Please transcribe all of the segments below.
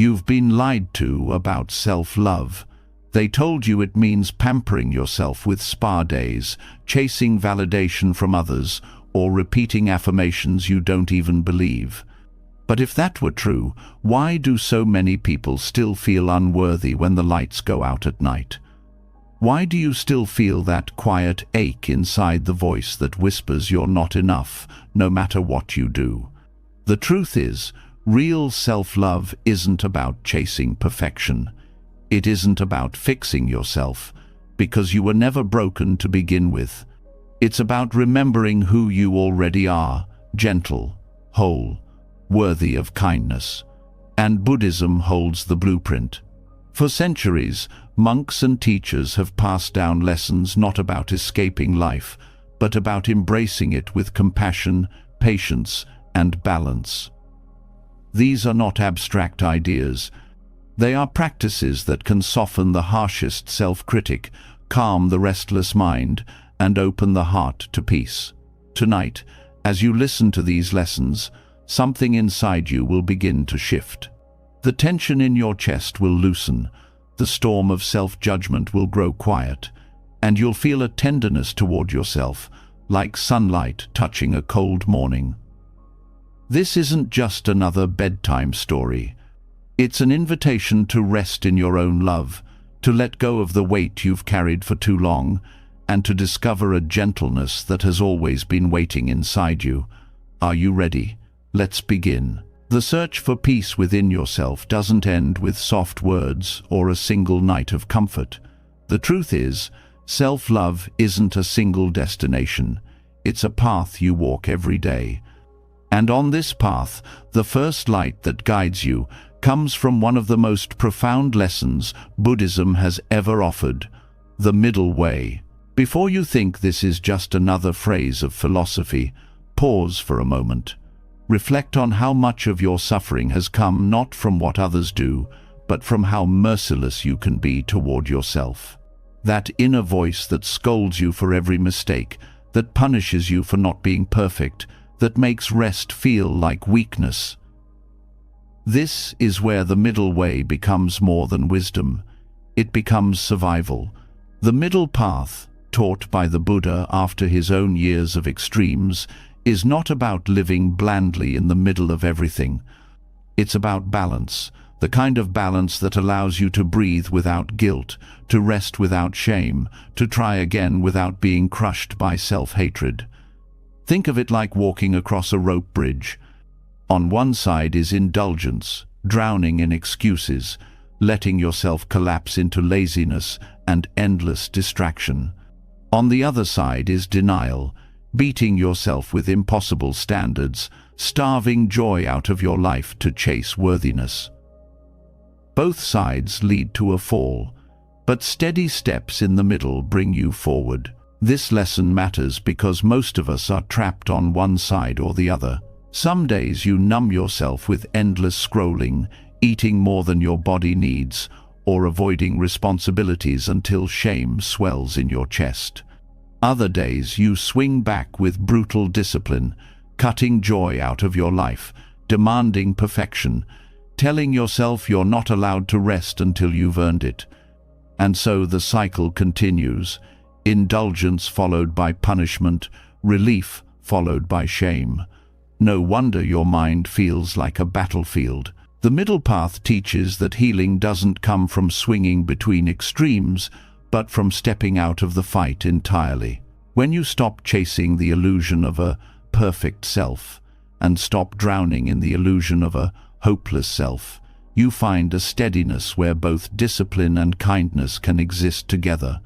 You've been lied to about self-love. They told you it means pampering yourself with spa days, chasing validation from others, or repeating affirmations you don't even believe. But if that were true, why do so many people still feel unworthy when the lights go out at night? Why do you still feel that quiet ache inside the voice that whispers you're not enough, no matter what you do? The truth is, real self-love isn't about chasing perfection. It isn't about fixing yourself, because you were never broken to begin with. It's about remembering who you already are, gentle, whole, worthy of kindness. And Buddhism holds the blueprint. For centuries, monks and teachers have passed down lessons not about escaping life, but about embracing it with compassion, patience, and balance. These are not abstract ideas. They are practices that can soften the harshest self-critic, calm the restless mind, and open the heart to peace. Tonight, as you listen to these lessons, something inside you will begin to shift. The tension in your chest will loosen, the storm of self-judgment will grow quiet, and you'll feel a tenderness toward yourself, like sunlight touching a cold morning. This isn't just another bedtime story. It's an invitation to rest in your own love, to let go of the weight you've carried for too long, and to discover a gentleness that has always been waiting inside you. Are you ready? Let's begin. The search for peace within yourself doesn't end with soft words or a single night of comfort. The truth is, self-love isn't a single destination. It's a path you walk every day. And on this path, the first light that guides you comes from one of the most profound lessons Buddhism has ever offered: the middle way. Before you think this is just another phrase of philosophy, pause for a moment. Reflect on how much of your suffering has come not from what others do, but from how merciless you can be toward yourself. That inner voice that scolds you for every mistake, that punishes you for not being perfect, that makes rest feel like weakness. This is where the middle way becomes more than wisdom. It becomes survival. The middle path, taught by the Buddha after his own years of extremes, is not about living blandly in the middle of everything. It's about balance, the kind of balance that allows you to breathe without guilt, to rest without shame, to try again without being crushed by self-hatred. Think of it like walking across a rope bridge. On one side is indulgence, drowning in excuses, letting yourself collapse into laziness and endless distraction. On the other side is denial, beating yourself with impossible standards, starving joy out of your life to chase worthiness. Both sides lead to a fall, but steady steps in the middle bring you forward. This lesson matters because most of us are trapped on one side or the other. Some days you numb yourself with endless scrolling, eating more than your body needs, or avoiding responsibilities until shame swells in your chest. Other days you swing back with brutal discipline, cutting joy out of your life, demanding perfection, telling yourself you're not allowed to rest until you've earned it. And so the cycle continues, indulgence followed by punishment, relief followed by shame. No wonder your mind feels like a battlefield. The middle path teaches that healing doesn't come from swinging between extremes, but from stepping out of the fight entirely. When you stop chasing the illusion of a perfect self and stop drowning in the illusion of a hopeless self, you find a steadiness where both discipline and kindness can exist together.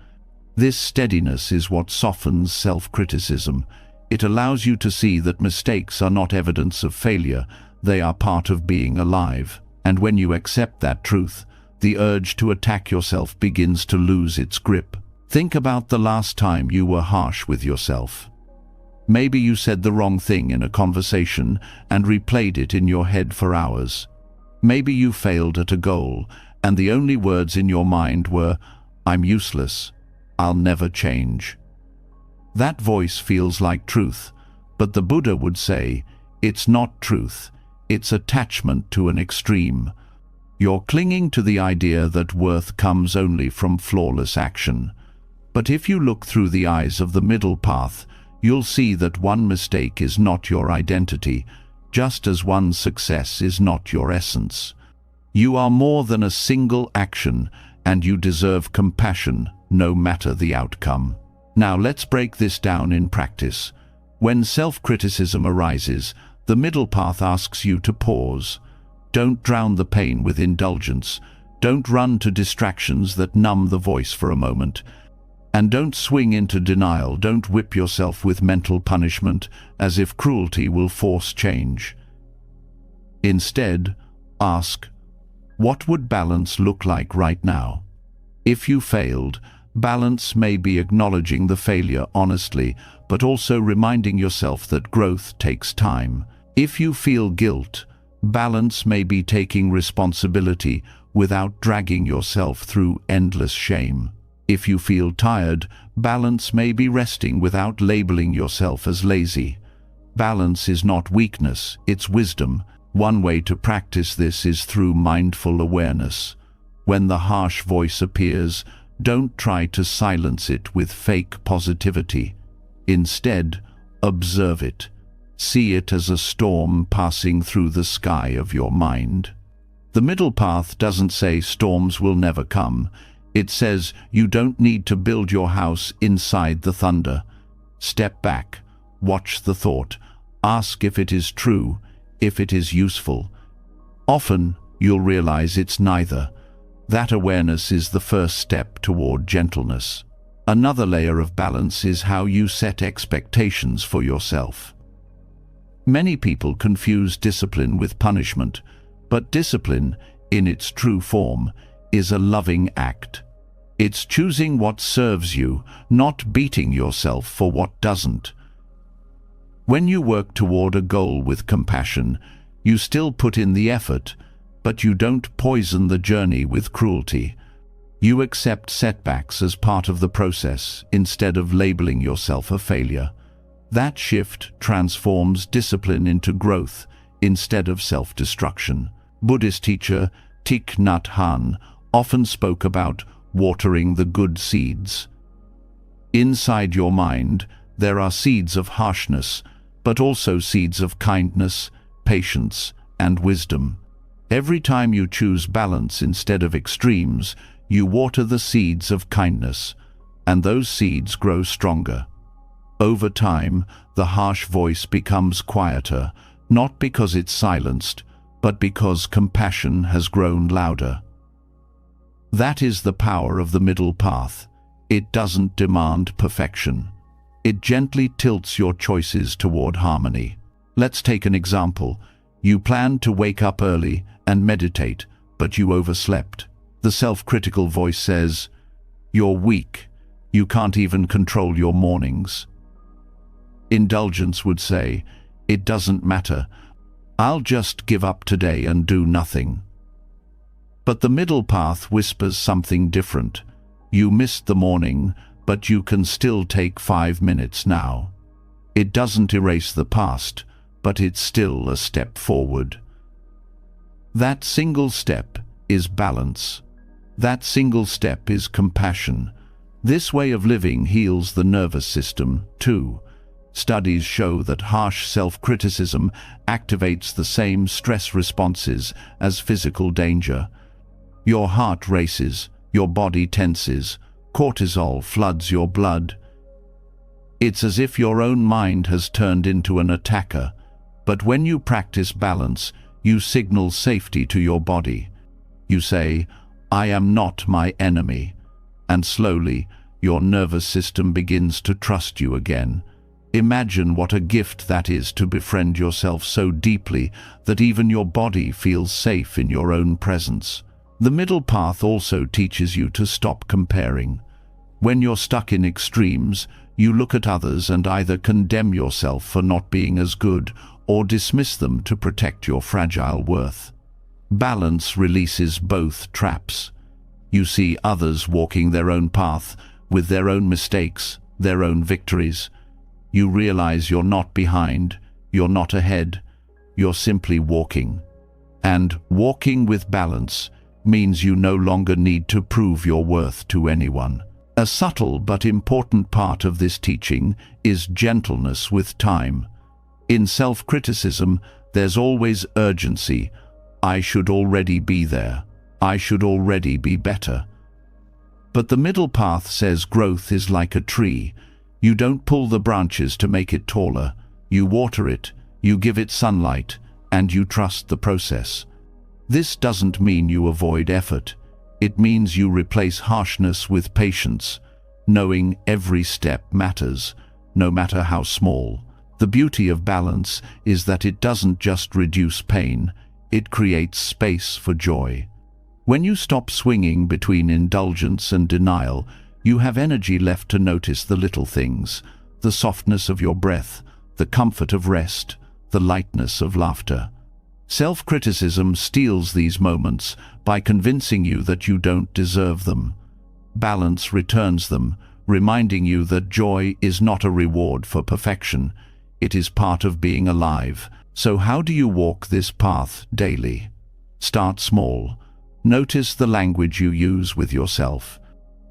This steadiness is what softens self-criticism. It allows you to see that mistakes are not evidence of failure, they are part of being alive. And when you accept that truth, the urge to attack yourself begins to lose its grip. Think about the last time you were harsh with yourself. Maybe you said the wrong thing in a conversation and replayed it in your head for hours. Maybe you failed at a goal, and the only words in your mind were, "I'm useless. I'll never change." That voice feels like truth, but the Buddha would say, it's not truth, it's attachment to an extreme. You're clinging to the idea that worth comes only from flawless action. But if you look through the eyes of the middle path, you'll see that one mistake is not your identity, just as one success is not your essence. You are more than a single action, and you deserve compassion, no matter the outcome. Now let's break this down in practice. When self-criticism arises, the middle path asks you to pause. Don't drown the pain with indulgence. Don't run to distractions that numb the voice for a moment. And don't swing into denial. Don't whip yourself with mental punishment as if cruelty will force change. Instead, ask, what would balance look like right now? If you failed, balance may be acknowledging the failure honestly, but also reminding yourself that growth takes time. If you feel guilt, balance may be taking responsibility without dragging yourself through endless shame. If you feel tired, balance may be resting without labeling yourself as lazy. Balance is not weakness, it's wisdom. One way to practice this is through mindful awareness. When the harsh voice appears, don't try to silence it with fake positivity. Instead, observe it. See it as a storm passing through the sky of your mind. The middle path doesn't say storms will never come. It says you don't need to build your house inside the thunder. Step back, watch the thought, ask if it is true, if it is useful. Often, you'll realize it's neither. That awareness is the first step toward gentleness. Another layer of balance is how you set expectations for yourself. Many people confuse discipline with punishment, but discipline, in its true form, is a loving act. It's choosing what serves you, not beating yourself for what doesn't. When you work toward a goal with compassion, you still put in the effort, but you don't poison the journey with cruelty. You accept setbacks as part of the process instead of labeling yourself a failure. That shift transforms discipline into growth instead of self-destruction. Buddhist teacher Thich Nhat Hanh often spoke about watering the good seeds. Inside your mind, there are seeds of harshness, but also seeds of kindness, patience, and wisdom. Every time you choose balance instead of extremes, you water the seeds of kindness, and those seeds grow stronger. Over time, the harsh voice becomes quieter, not because it's silenced, but because compassion has grown louder. That is the power of the middle path. It doesn't demand perfection. It gently tilts your choices toward harmony. Let's take an example. You planned to wake up early and meditate, but you overslept. The self-critical voice says, "You're weak. You can't even control your mornings." Indulgence would say, "It doesn't matter. I'll just give up today and do nothing." But the middle path whispers something different. You missed the morning, but you can still take 5 minutes now. It doesn't erase the past, but it's still a step forward. That single step is balance. That single step is compassion. This way of living heals the nervous system, too. Studies show that harsh self-criticism activates the same stress responses as physical danger. Your heart races, your body tenses, cortisol floods your blood. It's as if your own mind has turned into an attacker. But when you practice balance, you signal safety to your body. You say, "I am not my enemy," and slowly, your nervous system begins to trust you again. Imagine what a gift that is to befriend yourself so deeply that even your body feels safe in your own presence. The middle path also teaches you to stop comparing. When you're stuck in extremes, you look at others and either condemn yourself for not being as good or dismiss them to protect your fragile worth. Balance releases both traps. You see others walking their own path, with their own mistakes, their own victories. You realize you're not behind, you're not ahead, you're simply walking. And walking with balance means you no longer need to prove your worth to anyone. A subtle but important part of this teaching is gentleness with time. In self-criticism, there's always urgency. I should already be there. I should already be better. But the middle path says growth is like a tree. You don't pull the branches to make it taller. You water it, you give it sunlight, and you trust the process. This doesn't mean you avoid effort. It means you replace harshness with patience, knowing every step matters, no matter how small. The beauty of balance is that it doesn't just reduce pain, it creates space for joy. When you stop swinging between indulgence and denial, you have energy left to notice the little things, the softness of your breath, the comfort of rest, the lightness of laughter. Self-criticism steals these moments by convincing you that you don't deserve them. Balance returns them, reminding you that joy is not a reward for perfection. It is part of being alive. So how do you walk this path daily? Start small. Notice the language you use with yourself.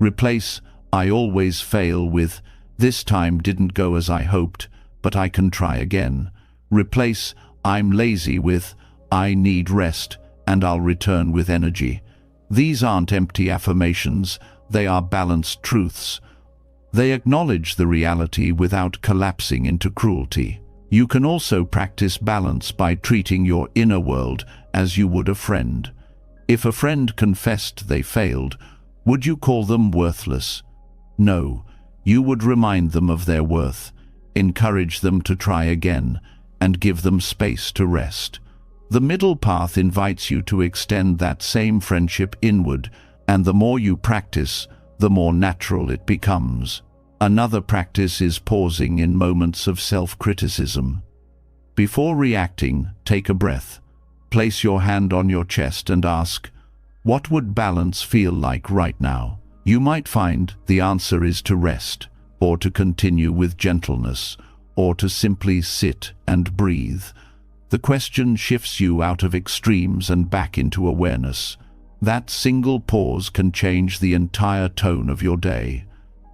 Replace "I always fail" with "This time didn't go as I hoped, but I can try again." Replace "I'm lazy" with "I need rest, and I'll return with energy." These aren't empty affirmations, they are balanced truths. They acknowledge the reality without collapsing into cruelty. You can also practice balance by treating your inner world as you would a friend. If a friend confessed they failed, would you call them worthless? No, you would remind them of their worth, encourage them to try again, and give them space to rest. The middle path invites you to extend that same friendship inward, and the more you practice, the more natural it becomes. Another practice is pausing in moments of self-criticism. Before reacting, take a breath. Place your hand on your chest and ask, what would balance feel like right now? You might find the answer is to rest, or to continue with gentleness, or to simply sit and breathe. The question shifts you out of extremes and back into awareness. That single pause can change the entire tone of your day.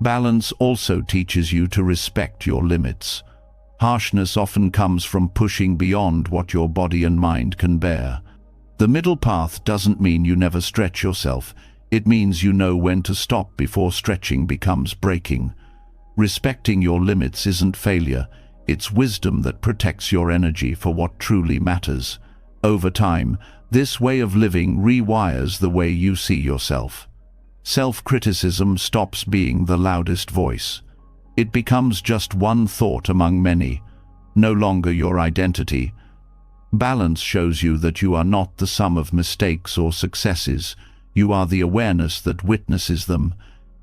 Balance also teaches you to respect your limits. Harshness often comes from pushing beyond what your body and mind can bear. The middle path doesn't mean you never stretch yourself. It means you know when to stop before stretching becomes breaking. Respecting your limits isn't failure. It's wisdom that protects your energy for what truly matters. Over time, this way of living rewires the way you see yourself. Self-criticism stops being the loudest voice. It becomes just one thought among many, no longer your identity. Balance shows you that you are not the sum of mistakes or successes. You are the awareness that witnesses them,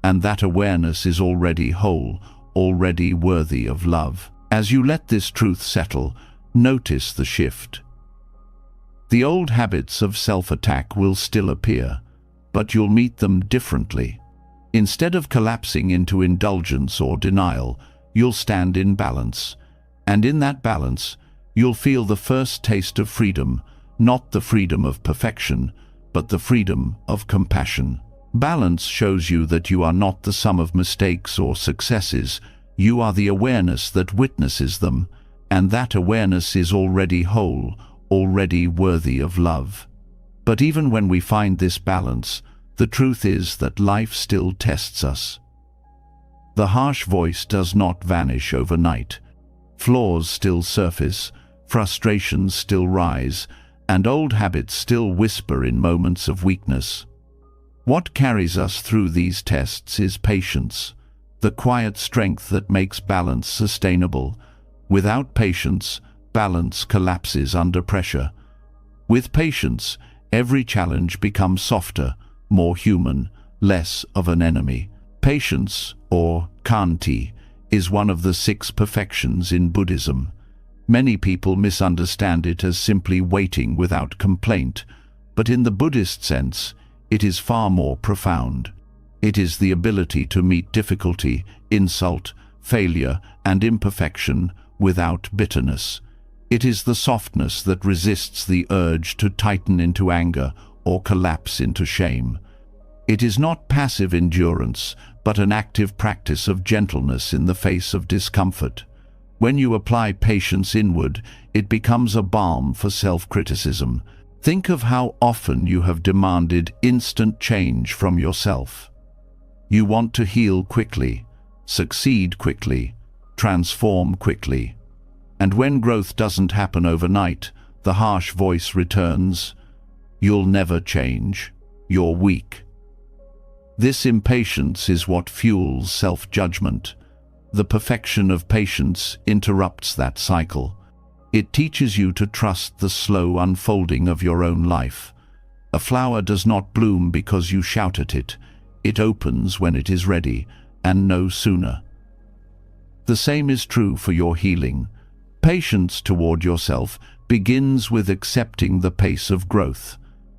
and that awareness is already whole, already worthy of love. As you let this truth settle, notice the shift. The old habits of self-attack will still appear, but you'll meet them differently. Instead of collapsing into indulgence or denial, you'll stand in balance. And in that balance, you'll feel the first taste of freedom, not the freedom of perfection, but the freedom of compassion. Balance shows you that you are not the sum of mistakes or successes. You are the awareness that witnesses them, and that awareness is already whole, already worthy of love. But even when we find this balance, the truth is that life still tests us. The harsh voice does not vanish overnight. Flaws still surface, frustrations still rise, and old habits still whisper in moments of weakness. What carries us through these tests is patience, the quiet strength that makes balance sustainable. Without patience, balance collapses under pressure. With patience, every challenge becomes softer, more human, less of an enemy. Patience, or khanti, is one of the 6 perfections in Buddhism. Many people misunderstand it as simply waiting without complaint, but in the Buddhist sense, it is far more profound. It is the ability to meet difficulty, insult, failure, and imperfection without bitterness. It is the softness that resists the urge to tighten into anger or collapse into shame. It is not passive endurance, but an active practice of gentleness in the face of discomfort. When you apply patience inward, it becomes a balm for self-criticism. Think of how often you have demanded instant change from yourself. You want to heal quickly, succeed quickly, transform quickly. And when growth doesn't happen overnight, the harsh voice returns, "You'll never change. You're weak." This impatience is what fuels self-judgment. The perfection of patience interrupts that cycle. It teaches you to trust the slow unfolding of your own life. A flower does not bloom because you shout at it. It opens when it is ready, and no sooner. The same is true for your healing. Patience toward yourself begins with accepting the pace of growth.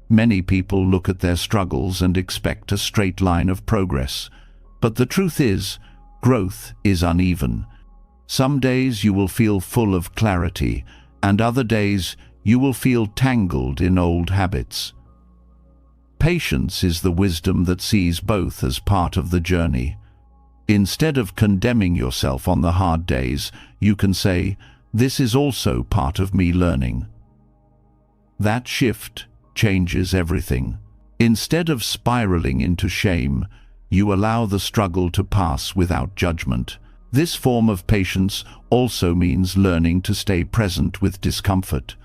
Many people look at their struggles and expect a straight line of progress. But the truth is, growth is uneven. Some days you will feel full of clarity, and other days you will feel tangled in old habits. Patience is the wisdom that sees both as part of the journey. Instead of condemning yourself on the hard days, you can say, "This is also part of me learning." That shift changes everything. Instead of spiraling into shame, you allow the struggle to pass without judgment. This form of patience also means learning to stay present with discomfort.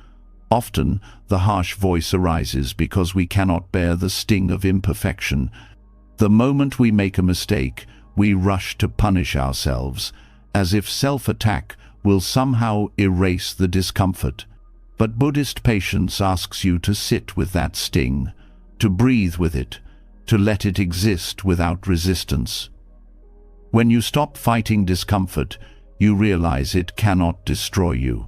Often, the harsh voice arises because we cannot bear the sting of imperfection. The moment we make a mistake, we rush to punish ourselves, as if self-attack will somehow erase the discomfort. But Buddhist patience asks you to sit with that sting, to breathe with it, to let it exist without resistance. When you stop fighting discomfort, you realize it cannot destroy you.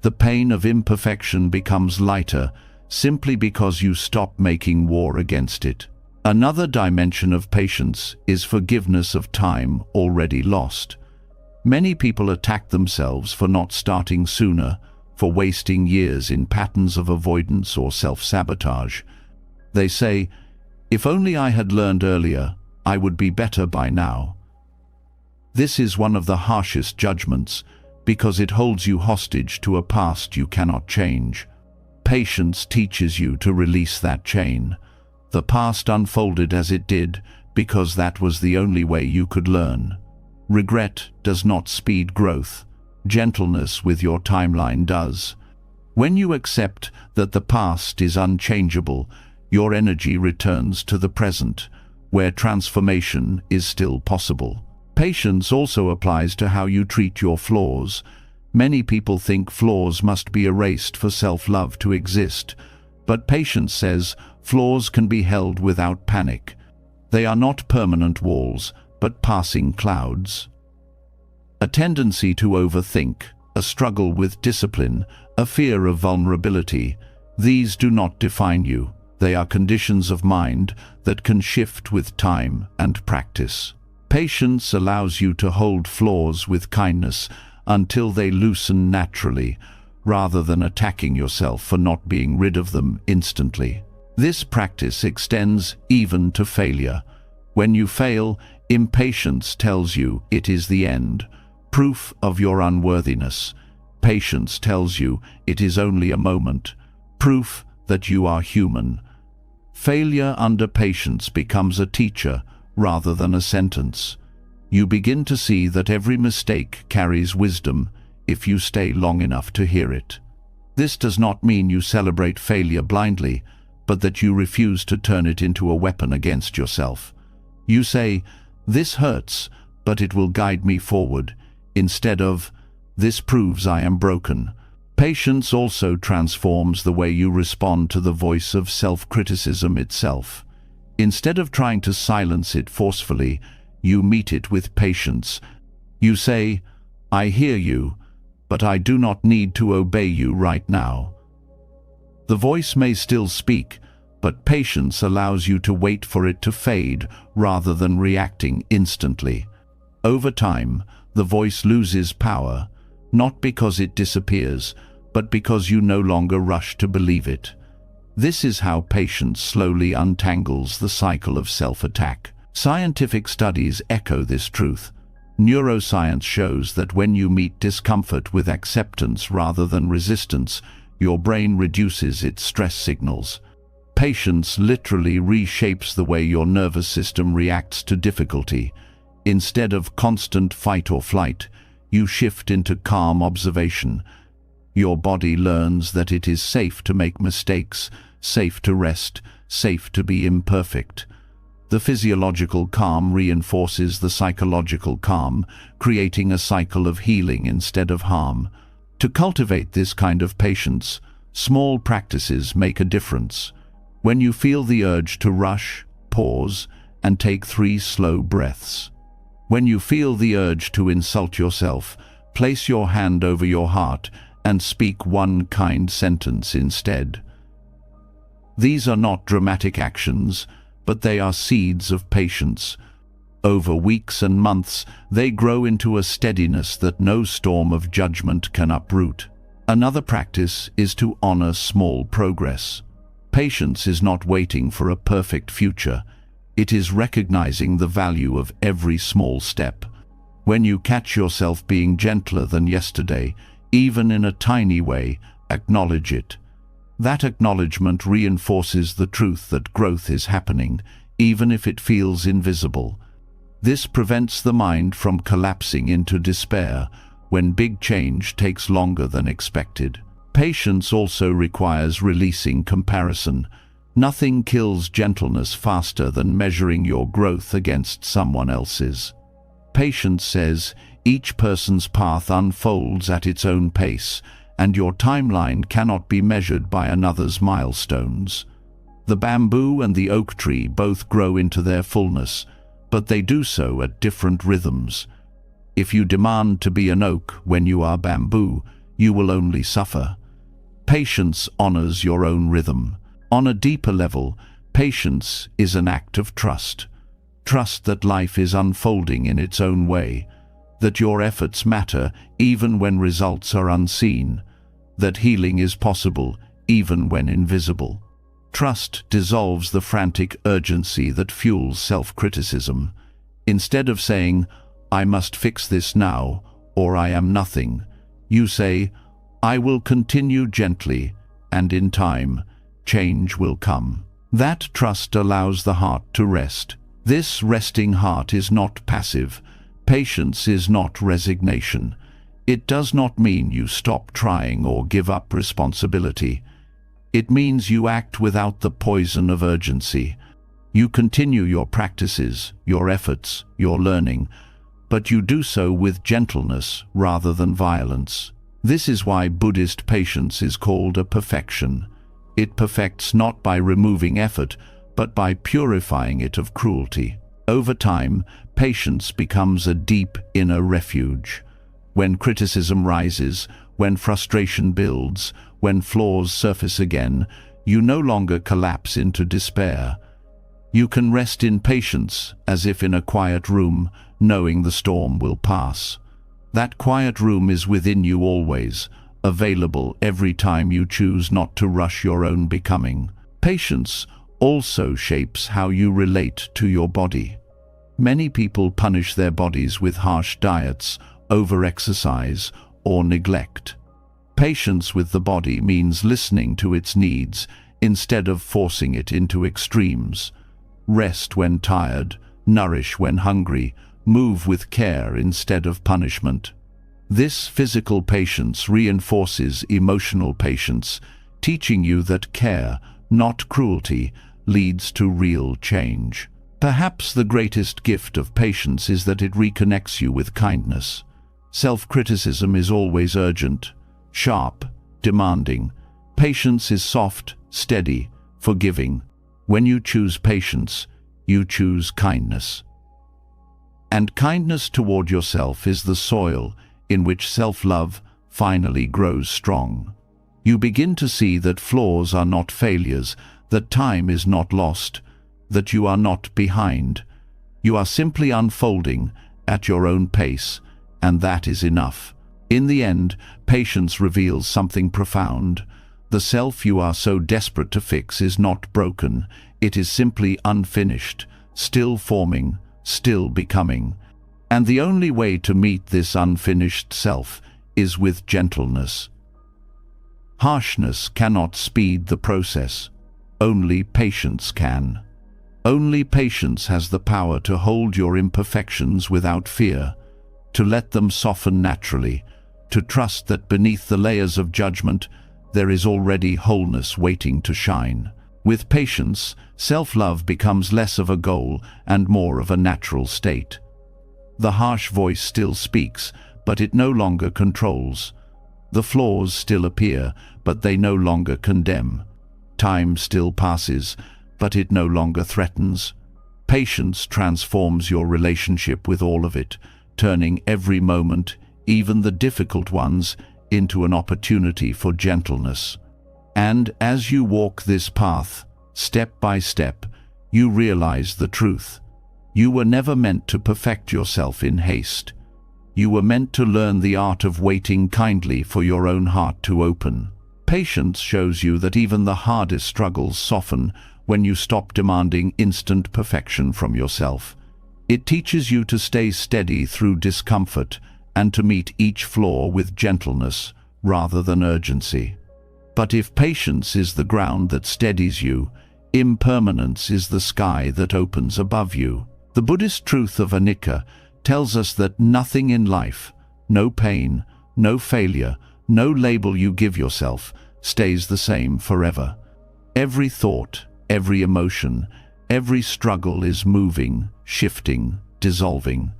The pain of imperfection becomes lighter simply because you stop making war against it. Another dimension of patience is forgiveness of time already lost. Many people attack themselves for not starting sooner, for wasting years in patterns of avoidance or self-sabotage. They say, "If only I had learned earlier, I would be better by now." This is one of the harshest judgments, because it holds you hostage to a past you cannot change. Patience teaches you to release that chain. The past unfolded as it did because that was the only way you could learn. Regret does not speed growth. Gentleness with your timeline does. When you accept that the past is unchangeable, your energy returns to the present, where transformation is still possible. Patience also applies to how you treat your flaws. Many people think flaws must be erased for self-love to exist, but patience says flaws can be held without panic. They are not permanent walls, but passing clouds. A tendency to overthink, a struggle with discipline, a fear of vulnerability, these do not define you. They are conditions of mind that can shift with time and practice. Patience allows you to hold flaws with kindness until they loosen naturally, rather than attacking yourself for not being rid of them instantly. This practice extends even to failure. When you fail, impatience tells you it is the end, proof of your unworthiness. Patience tells you it is only a moment, proof that you are human. Failure under patience becomes a teacher rather than a sentence. You begin to see that every mistake carries wisdom if you stay long enough to hear it. This does not mean you celebrate failure blindly, but that you refuse to turn it into a weapon against yourself. You say, "This hurts, but it will guide me forward," instead of, "This proves I am broken." Patience also transforms the way you respond to the voice of self-criticism itself. Instead of trying to silence it forcefully, you meet it with patience. You say, "I hear you, but I do not need to obey you right now." The voice may still speak, but patience allows you to wait for it to fade rather than reacting instantly. Over time, the voice loses power, not because it disappears, but because you no longer rush to believe it. This is how patience slowly untangles the cycle of self-attack. Scientific studies echo this truth. Neuroscience shows that when you meet discomfort with acceptance rather than resistance, your brain reduces its stress signals. Patience literally reshapes the way your nervous system reacts to difficulty. Instead of constant fight or flight, you shift into calm observation. Your body learns that it is safe to make mistakes, safe to rest, safe to be imperfect. The physiological calm reinforces the psychological calm, creating a cycle of healing instead of harm. To cultivate this kind of patience, small practices make a difference. When you feel the urge to rush, pause and take 3 slow breaths. When you feel the urge to insult yourself, place your hand over your heart and speak one kind sentence instead. These are not dramatic actions, but they are seeds of patience. Over weeks and months, they grow into a steadiness that no storm of judgment can uproot. Another practice is to honor small progress. Patience is not waiting for a perfect future. It is recognizing the value of every small step. When you catch yourself being gentler than yesterday, even in a tiny way, acknowledge it. That acknowledgement reinforces the truth that growth is happening, even if it feels invisible. This prevents the mind from collapsing into despair when big change takes longer than expected. Patience also requires releasing comparison. Nothing kills gentleness faster than measuring your growth against someone else's. Patience says, each person's path unfolds at its own pace, and your timeline cannot be measured by another's milestones. The bamboo and the oak tree both grow into their fullness, but they do so at different rhythms. If you demand to be an oak when you are bamboo, you will only suffer. Patience honors your own rhythm. On a deeper level, patience is an act of trust. Trust that life is unfolding in its own way, that your efforts matter even when results are unseen, that healing is possible even when invisible. Trust dissolves the frantic urgency that fuels self-criticism. Instead of saying, "I must fix this now," or "I am nothing," you say, "I will continue gently, and in time, change will come." That trust allows the heart to rest. This resting heart is not passive. Patience is not resignation. It does not mean you stop trying or give up responsibility. It means you act without the poison of urgency. You continue your practices, your efforts, your learning, but you do so with gentleness rather than violence. This is why Buddhist patience is called a perfection. It perfects not by removing effort, but by purifying it of cruelty. Over time, patience becomes a deep inner refuge. When criticism rises, when frustration builds, when flaws surface again, you no longer collapse into despair. You can rest in patience, as if in a quiet room, knowing the storm will pass. That quiet room is within you always, available every time you choose not to rush your own becoming. Patience also shapes how you relate to your body. Many people punish their bodies with harsh diets, over-exercise, or neglect. Patience with the body means listening to its needs instead of forcing it into extremes. Rest when tired, nourish when hungry, move with care instead of punishment. This physical patience reinforces emotional patience, teaching you that care, not cruelty, leads to real change. Perhaps the greatest gift of patience is that it reconnects you with kindness. Self-criticism is always urgent, sharp, demanding. Patience is soft, steady, forgiving. When you choose patience, you choose kindness. And kindness toward yourself is the soil in which self-love finally grows strong. You begin to see that flaws are not failures, that time is not lost, that you are not behind. You are simply unfolding at your own pace, and that is enough. In the end, patience reveals something profound. The self you are so desperate to fix is not broken. It is simply unfinished, still forming, still becoming. And the only way to meet this unfinished self is with gentleness. Harshness cannot speed the process. Only patience can. Only patience has the power to hold your imperfections without fear, to let them soften naturally, to trust that beneath the layers of judgment there is already wholeness waiting to shine. With patience, self-love becomes less of a goal and more of a natural state. The harsh voice still speaks, but it no longer controls. The flaws still appear, but they no longer condemn. Time still passes, but it no longer threatens. Patience transforms your relationship with all of it, turning every moment, even the difficult ones, into an opportunity for gentleness. And as you walk this path, step by step, you realize the truth. You were never meant to perfect yourself in haste. You were meant to learn the art of waiting kindly for your own heart to open. Patience shows you that even the hardest struggles soften when you stop demanding instant perfection from yourself. It teaches you to stay steady through discomfort and to meet each flaw with gentleness rather than urgency. But if patience is the ground that steadies you, impermanence is the sky that opens above you. The Buddhist truth of anicca tells us that nothing in life, no pain, no failure, no label you give yourself, stays the same forever. Every thought, every emotion, every struggle is moving, shifting, dissolving.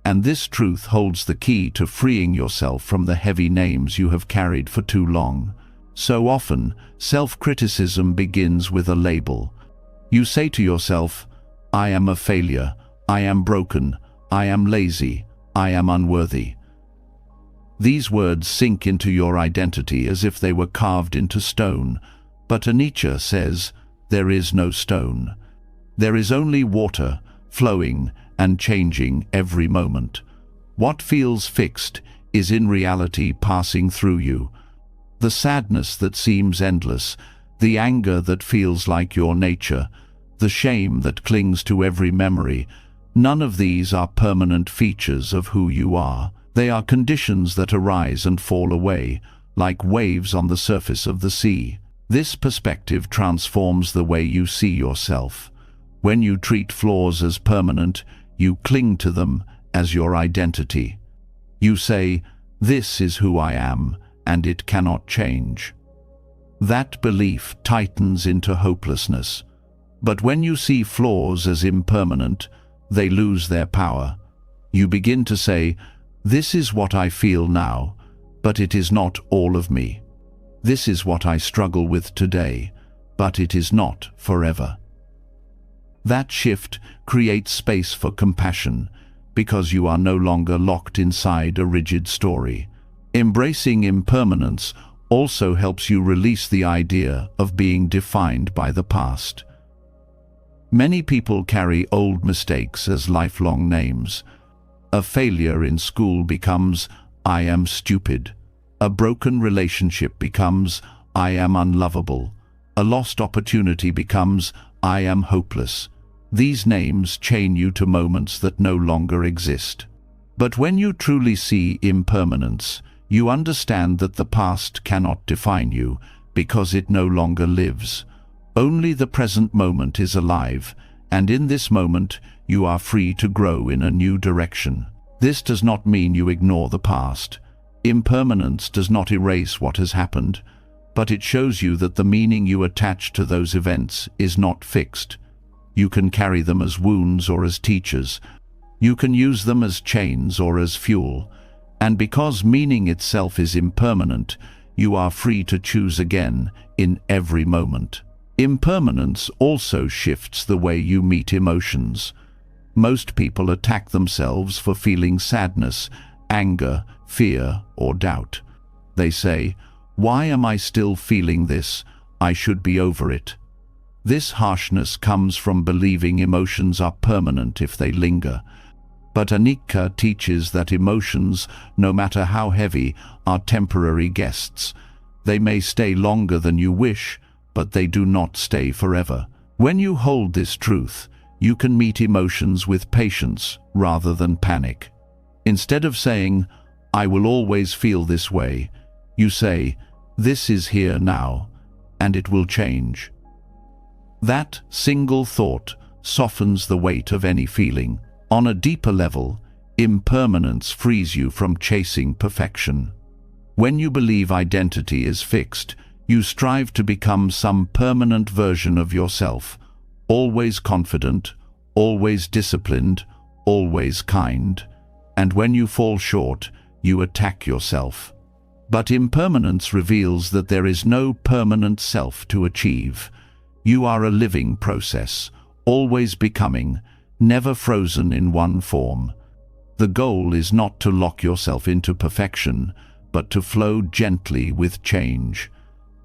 And this truth holds the key to freeing yourself from the heavy names you have carried for too long. So often, self-criticism begins with a label. You say to yourself, "I am a failure, I am broken, I am lazy, I am unworthy." These words sink into your identity as if they were carved into stone, but Nietzsche says, there is no stone. There is only water, flowing and changing every moment. What feels fixed is in reality passing through you. The sadness that seems endless, the anger that feels like your nature, the shame that clings to every memory, none of these are permanent features of who you are. They are conditions that arise and fall away, like waves on the surface of the sea. This perspective transforms the way you see yourself. When you treat flaws as permanent, you cling to them as your identity. You say, "This is who I am, and it cannot change." That belief tightens into hopelessness. But when you see flaws as impermanent, they lose their power. You begin to say, "This is what I feel now, but it is not all of me. This is what I struggle with today, but it is not forever." That shift creates space for compassion, because you are no longer locked inside a rigid story. Embracing impermanence also helps you release the idea of being defined by the past. Many people carry old mistakes as lifelong names. A failure in school becomes, "I am stupid." A broken relationship becomes, "I am unlovable." A lost opportunity becomes, "I am hopeless." These names chain you to moments that no longer exist. But when you truly see impermanence, you understand that the past cannot define you because it no longer lives. Only the present moment is alive, and in this moment you are free to grow in a new direction. This does not mean you ignore the past. Impermanence does not erase what has happened, but it shows you that the meaning you attach to those events is not fixed. You can carry them as wounds or as teachers. You can use them as chains or as fuel. And because meaning itself is impermanent, you are free to choose again in every moment. Impermanence also shifts the way you meet emotions. Most people attack themselves for feeling sadness, anger, fear, or doubt. They say, "Why am I still feeling this? I should be over it." This harshness comes from believing emotions are permanent if they linger. But Anicca teaches that emotions, no matter how heavy, are temporary guests. They may stay longer than you wish, but they do not stay forever. When you hold this truth, you can meet emotions with patience rather than panic. Instead of saying, "I will always feel this way," you say, "This is here now, and it will change." That single thought softens the weight of any feeling. On a deeper level, impermanence frees you from chasing perfection. When you believe identity is fixed, you strive to become some permanent version of yourself, always confident, always disciplined, always kind. And when you fall short, you attack yourself. But impermanence reveals that there is no permanent self to achieve. You are a living process, always becoming, never frozen in one form. The goal is not to lock yourself into perfection, but to flow gently with change.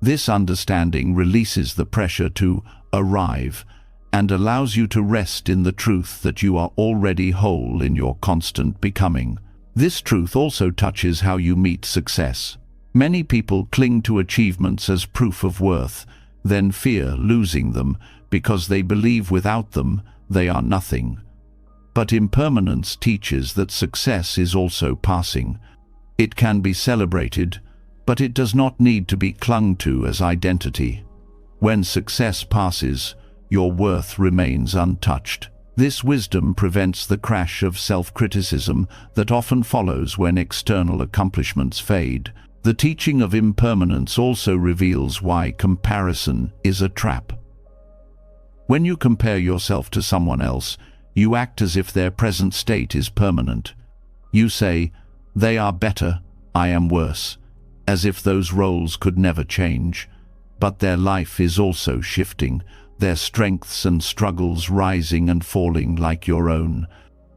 This understanding releases the pressure to arrive and allows you to rest in the truth that you are already whole in your constant becoming. This truth also touches how you meet success. Many people cling to achievements as proof of worth, then fear losing them because they believe without them they are nothing. But impermanence teaches that success is also passing. It can be celebrated, but it does not need to be clung to as identity. When success passes, your worth remains untouched. This wisdom prevents the crash of self-criticism that often follows when external accomplishments fade. The teaching of impermanence also reveals why comparison is a trap. When you compare yourself to someone else, you act as if their present state is permanent. You say, "They are better, I am worse," as if those roles could never change. But their life is also shifting, their strengths and struggles rising and falling like your own.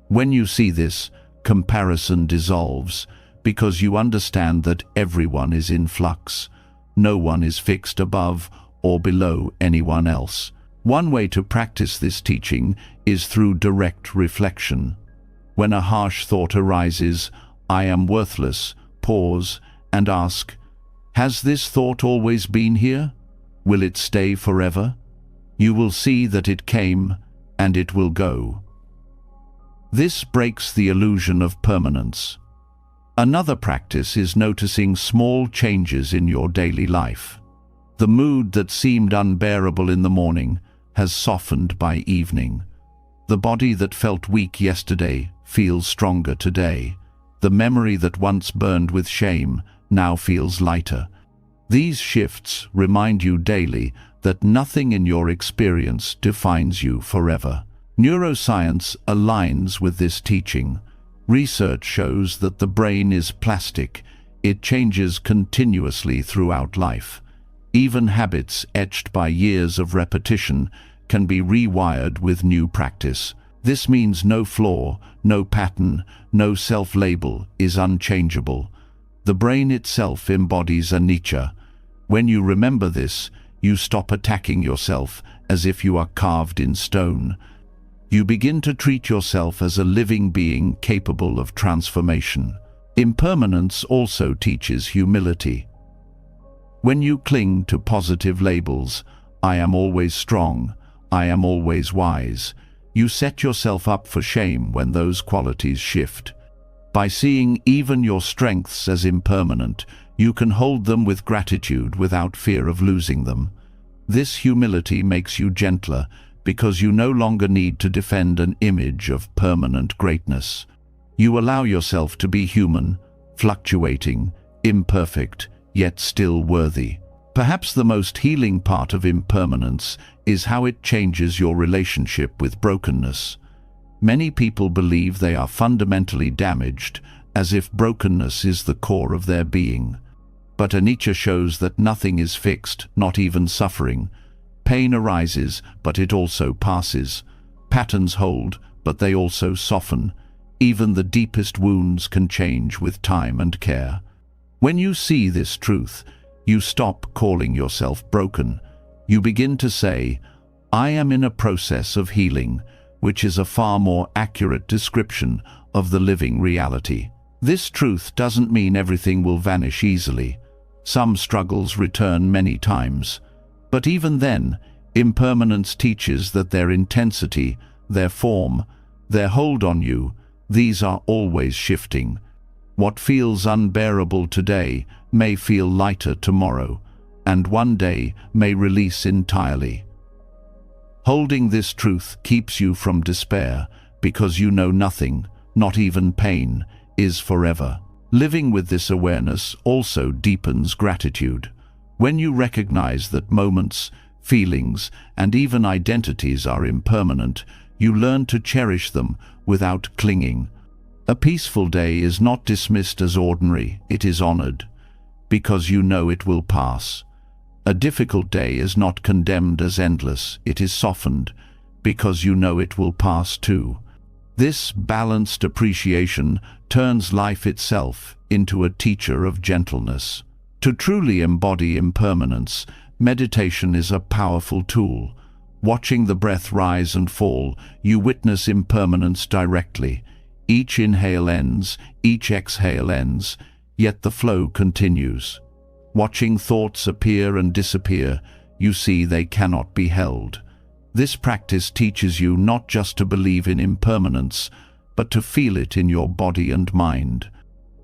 When you see this, comparison dissolves, because you understand that everyone is in flux. No one is fixed above or below anyone else. One way to practice this teaching is through direct reflection. When a harsh thought arises, "I am worthless," pause and ask, "Has this thought always been here? Will it stay forever?" You will see that it came and it will go. This breaks the illusion of permanence. Another practice is noticing small changes in your daily life. The mood that seemed unbearable in the morning has softened by evening. The body that felt weak yesterday feels stronger today. The memory that once burned with shame now feels lighter. These shifts remind you daily that nothing in your experience defines you forever. Neuroscience aligns with this teaching. Research shows that the brain is plastic. It changes continuously throughout life. Even habits etched by years of repetition can be rewired with new practice. This means no flaw, no pattern, no self-label is unchangeable. The brain itself embodies anicca. When you remember this, you stop attacking yourself as if you are carved in stone. You begin to treat yourself as a living being capable of transformation. Impermanence also teaches humility. When you cling to positive labels, "I am always strong," "I am always wise," you set yourself up for shame when those qualities shift. By seeing even your strengths as impermanent, you can hold them with gratitude without fear of losing them. This humility makes you gentler because you no longer need to defend an image of permanent greatness. You allow yourself to be human, fluctuating, imperfect, yet still worthy. Perhaps the most healing part of impermanence is how it changes your relationship with brokenness. Many people believe they are fundamentally damaged, as if brokenness is the core of their being. But anicca shows that nothing is fixed, not even suffering. Pain arises, but it also passes. Patterns hold, but they also soften. Even the deepest wounds can change with time and care. When you see this truth, you stop calling yourself broken. You begin to say, "I am in a process of healing," which is a far more accurate description of the living reality. This truth doesn't mean everything will vanish easily. Some struggles return many times. But even then, impermanence teaches that their intensity, their form, their hold on you, these are always shifting. What feels unbearable today may feel lighter tomorrow, and one day may release entirely. Holding this truth keeps you from despair, because you know nothing, not even pain, is forever. Living with this awareness also deepens gratitude. When you recognize that moments, feelings, and even identities are impermanent, you learn to cherish them without clinging. A peaceful day is not dismissed as ordinary, it is honored, because you know it will pass. A difficult day is not condemned as endless, it is softened, because you know it will pass too. This balanced appreciation turns life itself into a teacher of gentleness. To truly embody impermanence, meditation is a powerful tool. Watching the breath rise and fall, you witness impermanence directly. Each inhale ends, each exhale ends, yet the flow continues. Watching thoughts appear and disappear, you see they cannot be held. This practice teaches you not just to believe in impermanence, but to feel it in your body and mind.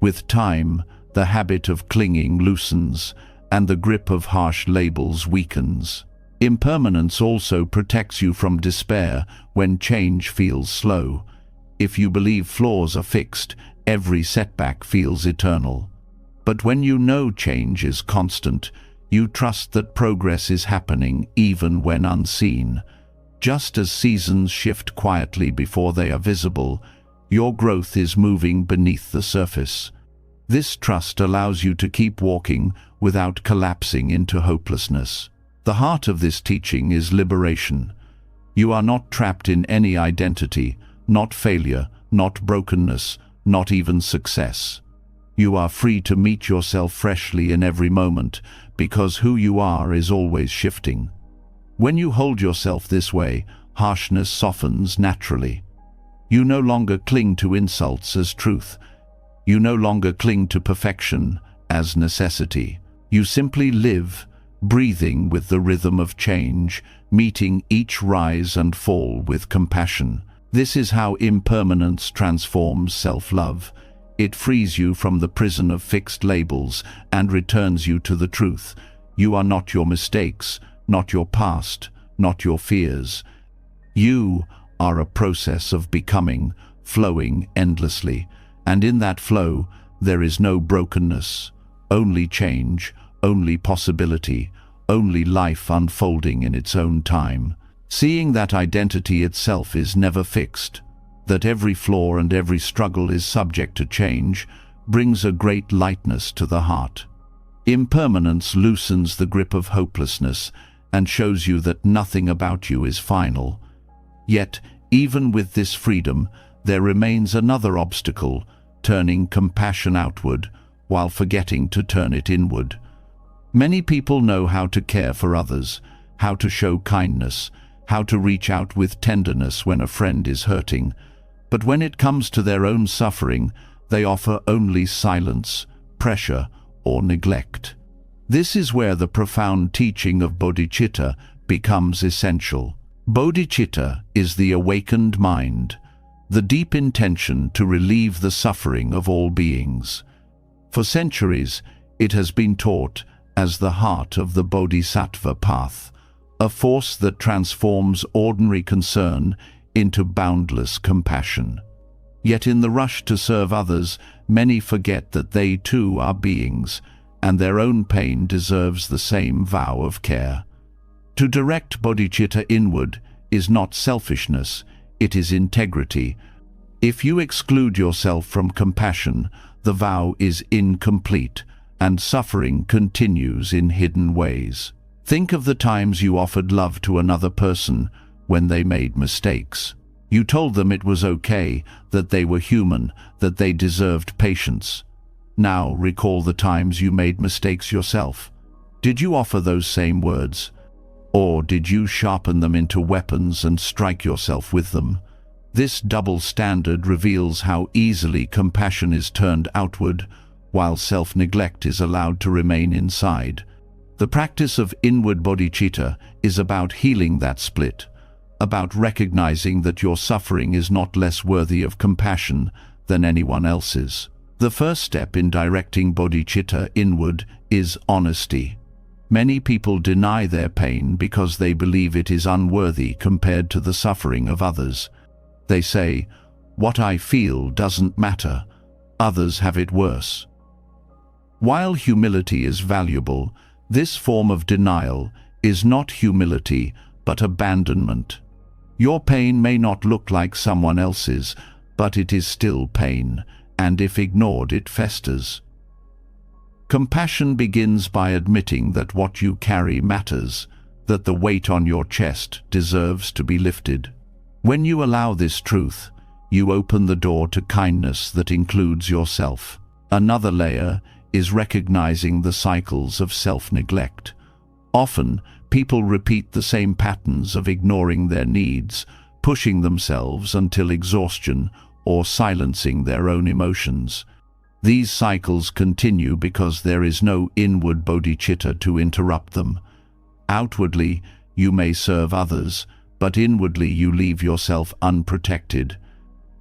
With time, the habit of clinging loosens, and the grip of harsh labels weakens. Impermanence also protects you from despair when change feels slow. If you believe flaws are fixed, every setback feels eternal. But when you know change is constant, you trust that progress is happening even when unseen. Just as seasons shift quietly before they are visible, your growth is moving beneath the surface. This trust allows you to keep walking without collapsing into hopelessness. The heart of this teaching is liberation. You are not trapped in any identity, not failure, not brokenness, not even success. You are free to meet yourself freshly in every moment, because who you are is always shifting. When you hold yourself this way, harshness softens naturally. You no longer cling to insults as truth. You no longer cling to perfection as necessity. You simply live, breathing with the rhythm of change, meeting each rise and fall with compassion. This is how impermanence transforms self-love. It frees you from the prison of fixed labels and returns you to the truth. You are not your mistakes, not your past, not your fears. You are a process of becoming, flowing endlessly, and in that flow there is no brokenness, only change, only possibility, only life unfolding in its own time. Seeing that identity itself is never fixed, that every flaw and every struggle is subject to change, brings a great lightness to the heart. Impermanence loosens the grip of hopelessness and shows you that nothing about you is final. Yet, even with this freedom, there remains another obstacle, turning compassion outward while forgetting to turn it inward. Many people know how to care for others, how to show kindness, how to reach out with tenderness when a friend is hurting, but when it comes to their own suffering, they offer only silence, pressure, or neglect. This is where the profound teaching of bodhicitta becomes essential. Bodhicitta is the awakened mind, the deep intention to relieve the suffering of all beings. For centuries, it has been taught as the heart of the bodhisattva path, a force that transforms ordinary concern into boundless compassion. Yet in the rush to serve others, many forget that they too are beings, and their own pain deserves the same vow of care. To direct bodhicitta inward is not selfishness, it is integrity. If you exclude yourself from compassion, the vow is incomplete, and suffering continues in hidden ways. Think of the times you offered love to another person when they made mistakes. You told them it was okay, that they were human, that they deserved patience. Now recall the times you made mistakes yourself. Did you offer those same words? Or did you sharpen them into weapons and strike yourself with them? This double standard reveals how easily compassion is turned outward, while self-neglect is allowed to remain inside. The practice of inward bodhicitta is about healing that split, about recognizing that your suffering is not less worthy of compassion than anyone else's. The first step in directing bodhicitta inward is honesty. Many people deny their pain because they believe it is unworthy compared to the suffering of others. They say, "What I feel doesn't matter. Others have it worse." While humility is valuable, this form of denial is not humility but abandonment. Your pain may not look like someone else's, but it is still pain, and if ignored it festers. Compassion begins by admitting that what you carry matters, that the weight on your chest deserves to be lifted. When you allow this truth, you open the door to kindness that includes yourself. Another layer is recognizing the cycles of self-neglect. Often, people repeat the same patterns of ignoring their needs, pushing themselves until exhaustion, or silencing their own emotions. These cycles continue because there is no inward bodhicitta to interrupt them. Outwardly, you may serve others, but inwardly you leave yourself unprotected.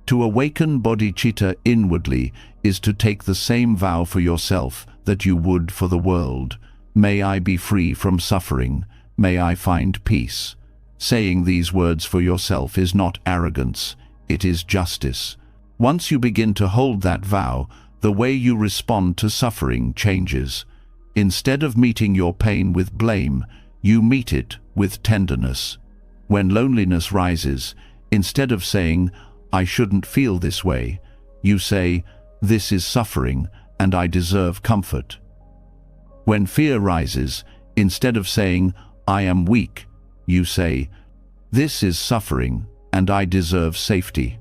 To awaken bodhicitta inwardly is to take the same vow for yourself that you would for the world. May I be free from suffering. May I find peace. Saying these words for yourself is not arrogance, it is justice. Once you begin to hold that vow, the way you respond to suffering changes. Instead of meeting your pain with blame, you meet it with tenderness. When loneliness rises, instead of saying, "I shouldn't feel this way," you say, "This is suffering, and I deserve comfort." When fear rises, instead of saying, "I am weak," you say, "This is suffering, and I deserve safety."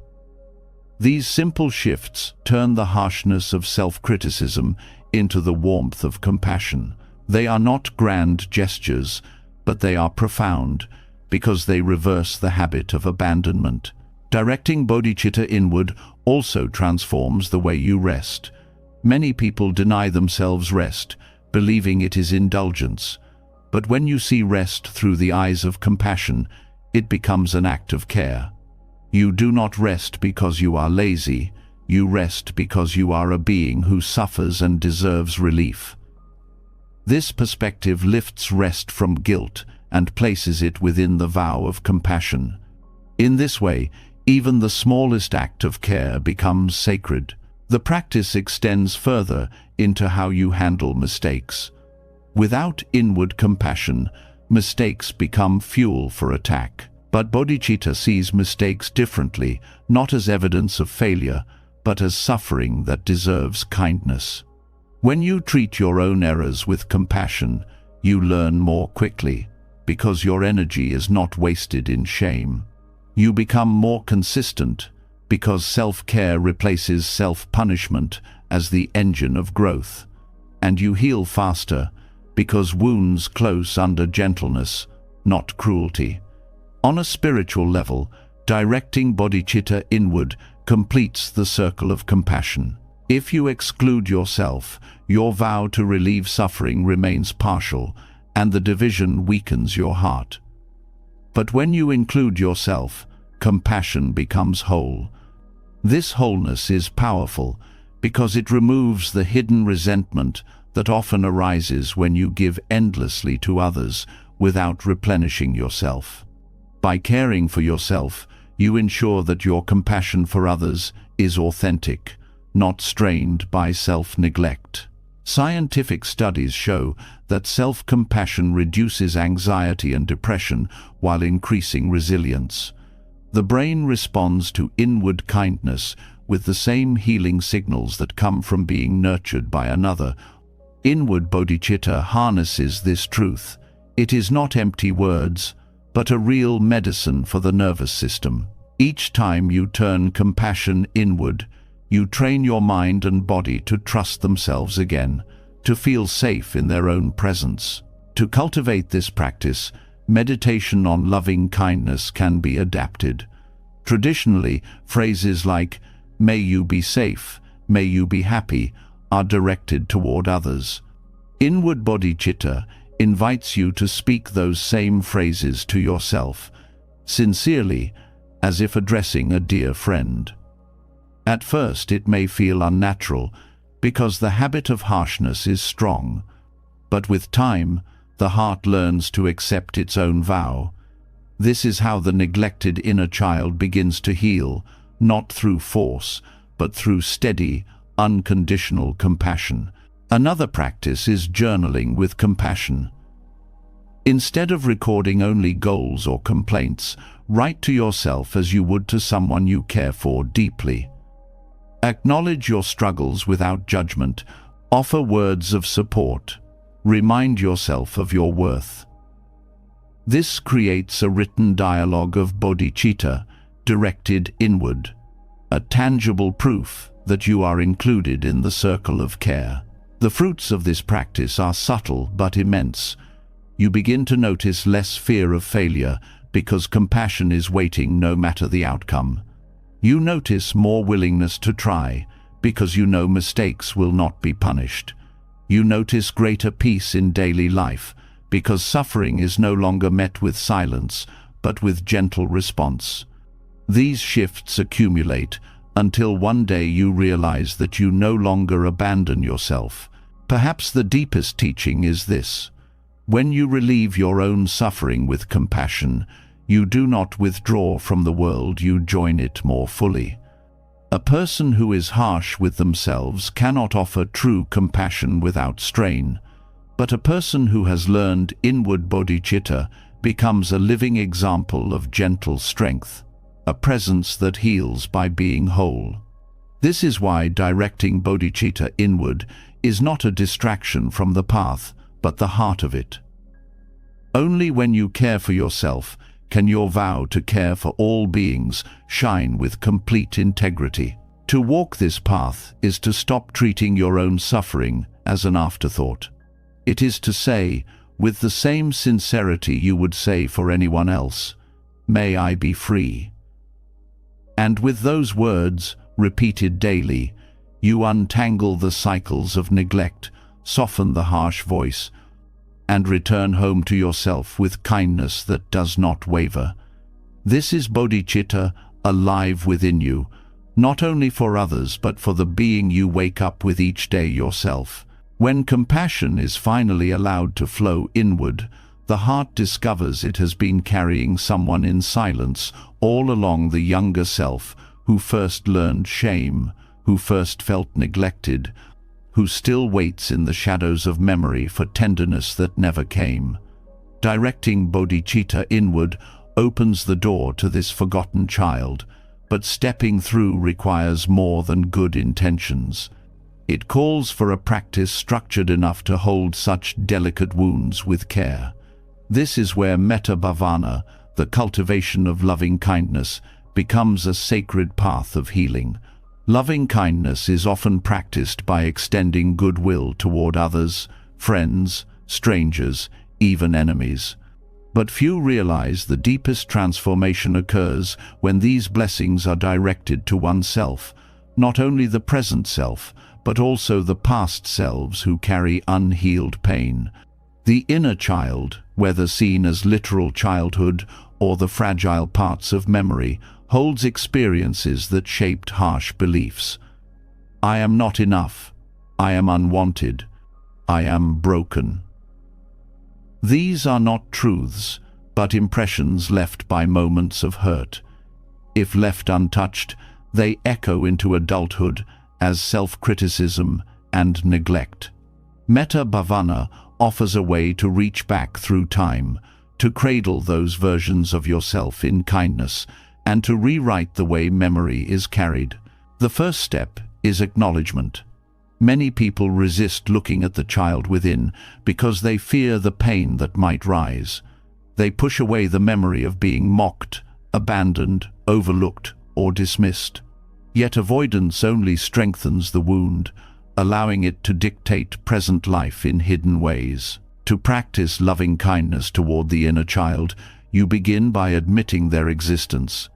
These simple shifts turn the harshness of self-criticism into the warmth of compassion. They are not grand gestures, but they are profound, because they reverse the habit of abandonment. Directing bodhicitta inward also transforms the way you rest. Many people deny themselves rest, believing it is indulgence. But when you see rest through the eyes of compassion, it becomes an act of care. You do not rest because you are lazy. You rest because you are a being who suffers and deserves relief. This perspective lifts rest from guilt and places it within the vow of compassion. In this way, even the smallest act of care becomes sacred. The practice extends further into how you handle mistakes. Without inward compassion, mistakes become fuel for attack. But bodhicitta sees mistakes differently, not as evidence of failure, but as suffering that deserves kindness. When you treat your own errors with compassion, you learn more quickly, because your energy is not wasted in shame. You become more consistent, because self-care replaces self-punishment as the engine of growth. And you heal faster, because wounds close under gentleness, not cruelty. On a spiritual level, directing bodhicitta inward completes the circle of compassion. If you exclude yourself, your vow to relieve suffering remains partial, and the division weakens your heart. But when you include yourself, compassion becomes whole. This wholeness is powerful because it removes the hidden resentment that often arises when you give endlessly to others without replenishing yourself. By caring for yourself, you ensure that your compassion for others is authentic, not strained by self-neglect. Scientific studies show that self-compassion reduces anxiety and depression while increasing resilience. The brain responds to inward kindness with the same healing signals that come from being nurtured by another. Inward bodhicitta harnesses this truth. It is not empty words, but a real medicine for the nervous system. Each time you turn compassion inward, you train your mind and body to trust themselves again, to feel safe in their own presence. To cultivate this practice, meditation on loving kindness can be adapted. Traditionally, phrases like, "May you be safe," "May you be happy," are directed toward others. Inward bodhicitta invites you to speak those same phrases to yourself, sincerely, as if addressing a dear friend. At first it may feel unnatural, because the habit of harshness is strong, but with time, the heart learns to accept its own vow. This is how the neglected inner child begins to heal, not through force, but through steady, unconditional compassion. Another practice is journaling with compassion. Instead of recording only goals or complaints, write to yourself as you would to someone you care for deeply. Acknowledge your struggles without judgment. Offer words of support. Remind yourself of your worth. This creates a written dialogue of bodhicitta, directed inward, a tangible proof that you are included in the circle of care. The fruits of this practice are subtle but immense. You begin to notice less fear of failure because compassion is waiting no matter the outcome. You notice more willingness to try because you know mistakes will not be punished. You notice greater peace in daily life because suffering is no longer met with silence but with gentle response. These shifts accumulate until one day you realize that you no longer abandon yourself. Perhaps the deepest teaching is this: when you relieve your own suffering with compassion, you do not withdraw from the world, you join it more fully. A person who is harsh with themselves cannot offer true compassion without strain, but a person who has learned inward bodhicitta becomes a living example of gentle strength, a presence that heals by being whole. This is why directing bodhicitta inward is not a distraction from the path, but the heart of it. Only when you care for yourself can your vow to care for all beings shine with complete integrity. To walk this path is to stop treating your own suffering as an afterthought. It is to say, with the same sincerity you would say for anyone else, "May I be free." And with those words, repeated daily, you untangle the cycles of neglect, soften the harsh voice, and return home to yourself with kindness that does not waver. This is bodhicitta alive within you, not only for others but for the being you wake up with each day yourself. When compassion is finally allowed to flow inward, the heart discovers it has been carrying someone in silence all along, the younger self who first learned shame, who first felt neglected, who still waits in the shadows of memory for tenderness that never came. Directing bodhicitta inward opens the door to this forgotten child, but stepping through requires more than good intentions. It calls for a practice structured enough to hold such delicate wounds with care. This is where metta bhavana, the cultivation of loving kindness, becomes a sacred path of healing. Loving kindness is often practiced by extending goodwill toward others, friends, strangers, even enemies. But few realize the deepest transformation occurs when these blessings are directed to oneself, not only the present self, but also the past selves who carry unhealed pain. The inner child, whether seen as literal childhood or the fragile parts of memory, holds experiences that shaped harsh beliefs. I am not enough. I am unwanted. I am broken. These are not truths, but impressions left by moments of hurt. If left untouched, they echo into adulthood as self-criticism and neglect. Metta bhavana offers a way to reach back through time, to cradle those versions of yourself in kindness, and to rewrite the way memory is carried. The first step is acknowledgement. Many people resist looking at the child within because they fear the pain that might rise. They push away the memory of being mocked, abandoned, overlooked, or dismissed. Yet avoidance only strengthens the wound, allowing it to dictate present life in hidden ways. To practice loving kindness toward the inner child, you begin by admitting their existence.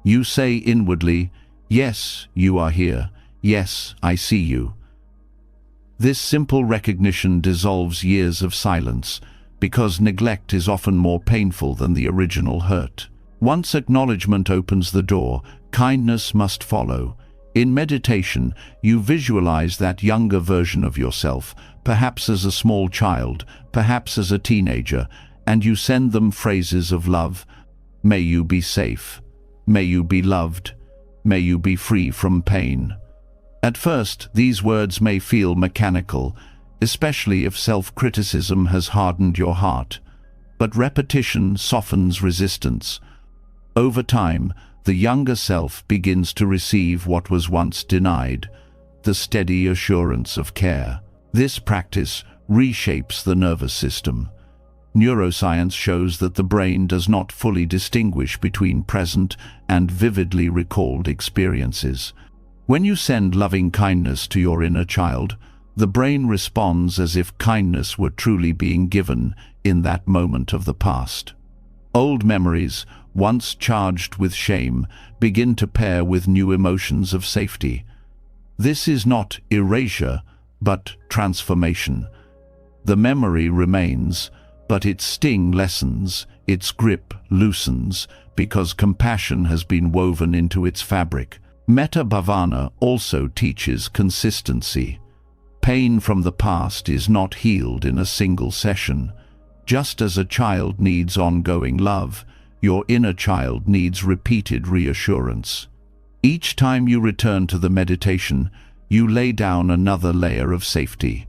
You say inwardly, "Yes, you are here. Yes, I see you." This simple recognition dissolves years of silence, because neglect is often more painful than the original hurt. Once acknowledgement opens the door, kindness must follow. In meditation, you visualize that younger version of yourself, perhaps as a small child, perhaps as a teenager, and you send them phrases of love. May you be safe. May you be loved. May you be free from pain. At first, these words may feel mechanical, especially if self-criticism has hardened your heart. But repetition softens resistance. Over time, the younger self begins to receive what was once denied, the steady assurance of care. This practice reshapes the nervous system. Neuroscience shows that the brain does not fully distinguish between present and vividly recalled experiences. When you send loving kindness to your inner child, the brain responds as if kindness were truly being given in that moment of the past. Old memories, once charged with shame, begin to pair with new emotions of safety. This is not erasure, but transformation. The memory remains, but its sting lessens, its grip loosens, because compassion has been woven into its fabric. Metta Bhavana also teaches consistency. Pain from the past is not healed in a single session. Just as a child needs ongoing love, your inner child needs repeated reassurance. Each time you return to the meditation, you lay down another layer of safety.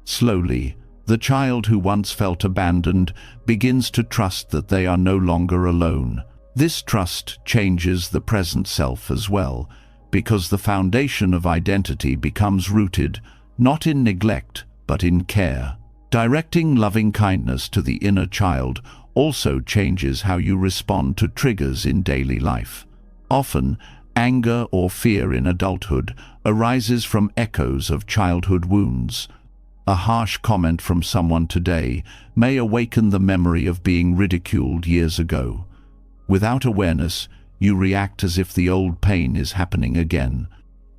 Slowly, the child who once felt abandoned begins to trust that they are no longer alone. This trust changes the present self as well, because the foundation of identity becomes rooted not in neglect but in care. Directing loving kindness to the inner child also changes how you respond to triggers in daily life. Often, anger or fear in adulthood arises from echoes of childhood wounds. A harsh comment from someone today may awaken the memory of being ridiculed years ago. Without awareness, you react as if the old pain is happening again.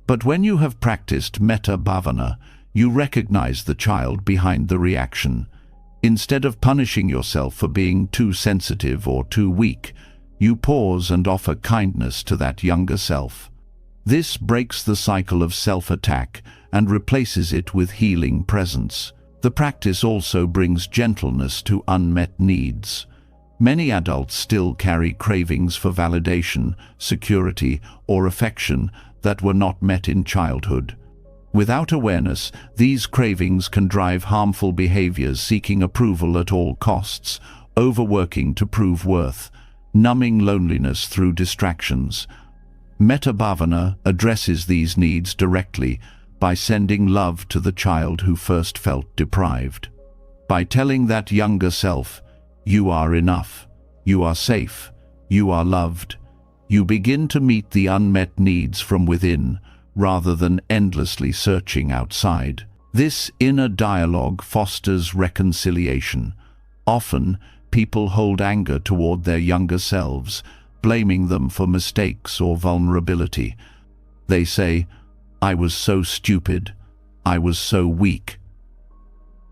But when you have practiced Metta Bhavana, you recognize the child behind the reaction. Instead of punishing yourself for being too sensitive or too weak, you pause and offer kindness to that younger self. This breaks the cycle of self-attack and replaces it with healing presence. The practice also brings gentleness to unmet needs. Many adults still carry cravings for validation, security, or affection that were not met in childhood. Without awareness, these cravings can drive harmful behaviors, seeking approval at all costs, overworking to prove worth, numbing loneliness through distractions. Metta Bhavana addresses these needs directly by sending love to the child who first felt deprived. By telling that younger self, "You are enough, you are safe, you are loved," you begin to meet the unmet needs from within, rather than endlessly searching outside. This inner dialogue fosters reconciliation. Often, people hold anger toward their younger selves, blaming them for mistakes or vulnerability. They say, "I was so stupid, I was so weak."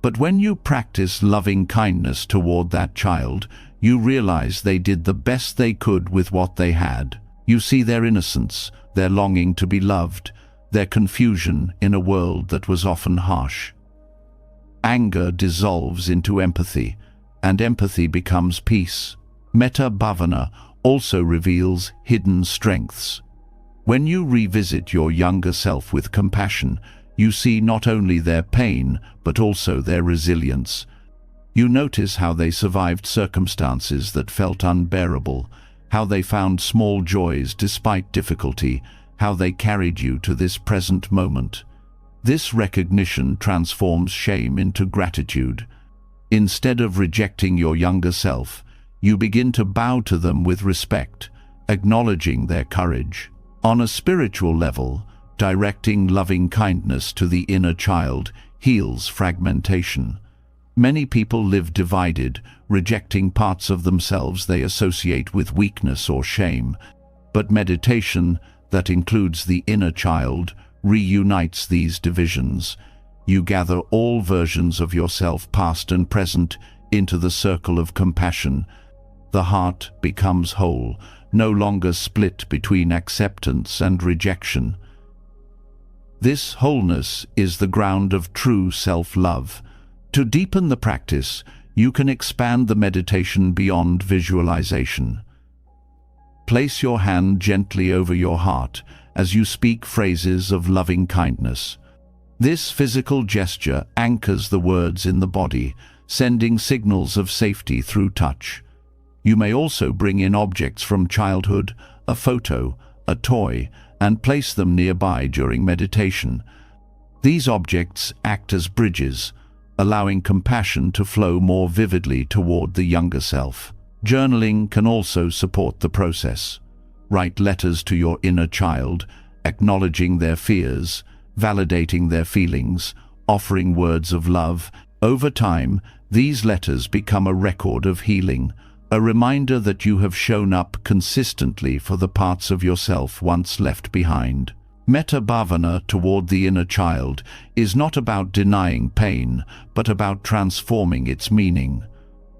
But when you practice loving kindness toward that child, you realize they did the best they could with what they had. You see their innocence, their longing to be loved, their confusion in a world that was often harsh. Anger dissolves into empathy, and empathy becomes peace. Metta Bhavana also reveals hidden strengths. When you revisit your younger self with compassion, you see not only their pain, but also their resilience. You notice how they survived circumstances that felt unbearable, how they found small joys despite difficulty, how they carried you to this present moment. This recognition transforms shame into gratitude. Instead of rejecting your younger self, you begin to bow to them with respect, acknowledging their courage. On a spiritual level, directing loving kindness to the inner child heals fragmentation. Many people live divided, rejecting parts of themselves they associate with weakness or shame. but meditation that includes the inner child reunites these divisions. You gather all versions of yourself, past and present, into the circle of compassion. The heart becomes whole, no longer split between acceptance and rejection. This wholeness is the ground of true self-love. To deepen the practice, you can expand the meditation beyond visualization. Place your hand gently over your heart as you speak phrases of loving kindness. This physical gesture anchors the words in the body, sending signals of safety through touch. You may also bring in objects from childhood, a photo, a toy, and place them nearby during meditation. These objects act as bridges, allowing compassion to flow more vividly toward the younger self. Journaling can also support the process. Write letters to your inner child, acknowledging their fears, validating their feelings, offering words of love. Over time, these letters become a record of healing, a reminder that you have shown up consistently for the parts of yourself once left behind. Metta bhavana toward the inner child is not about denying pain, but about transforming its meaning.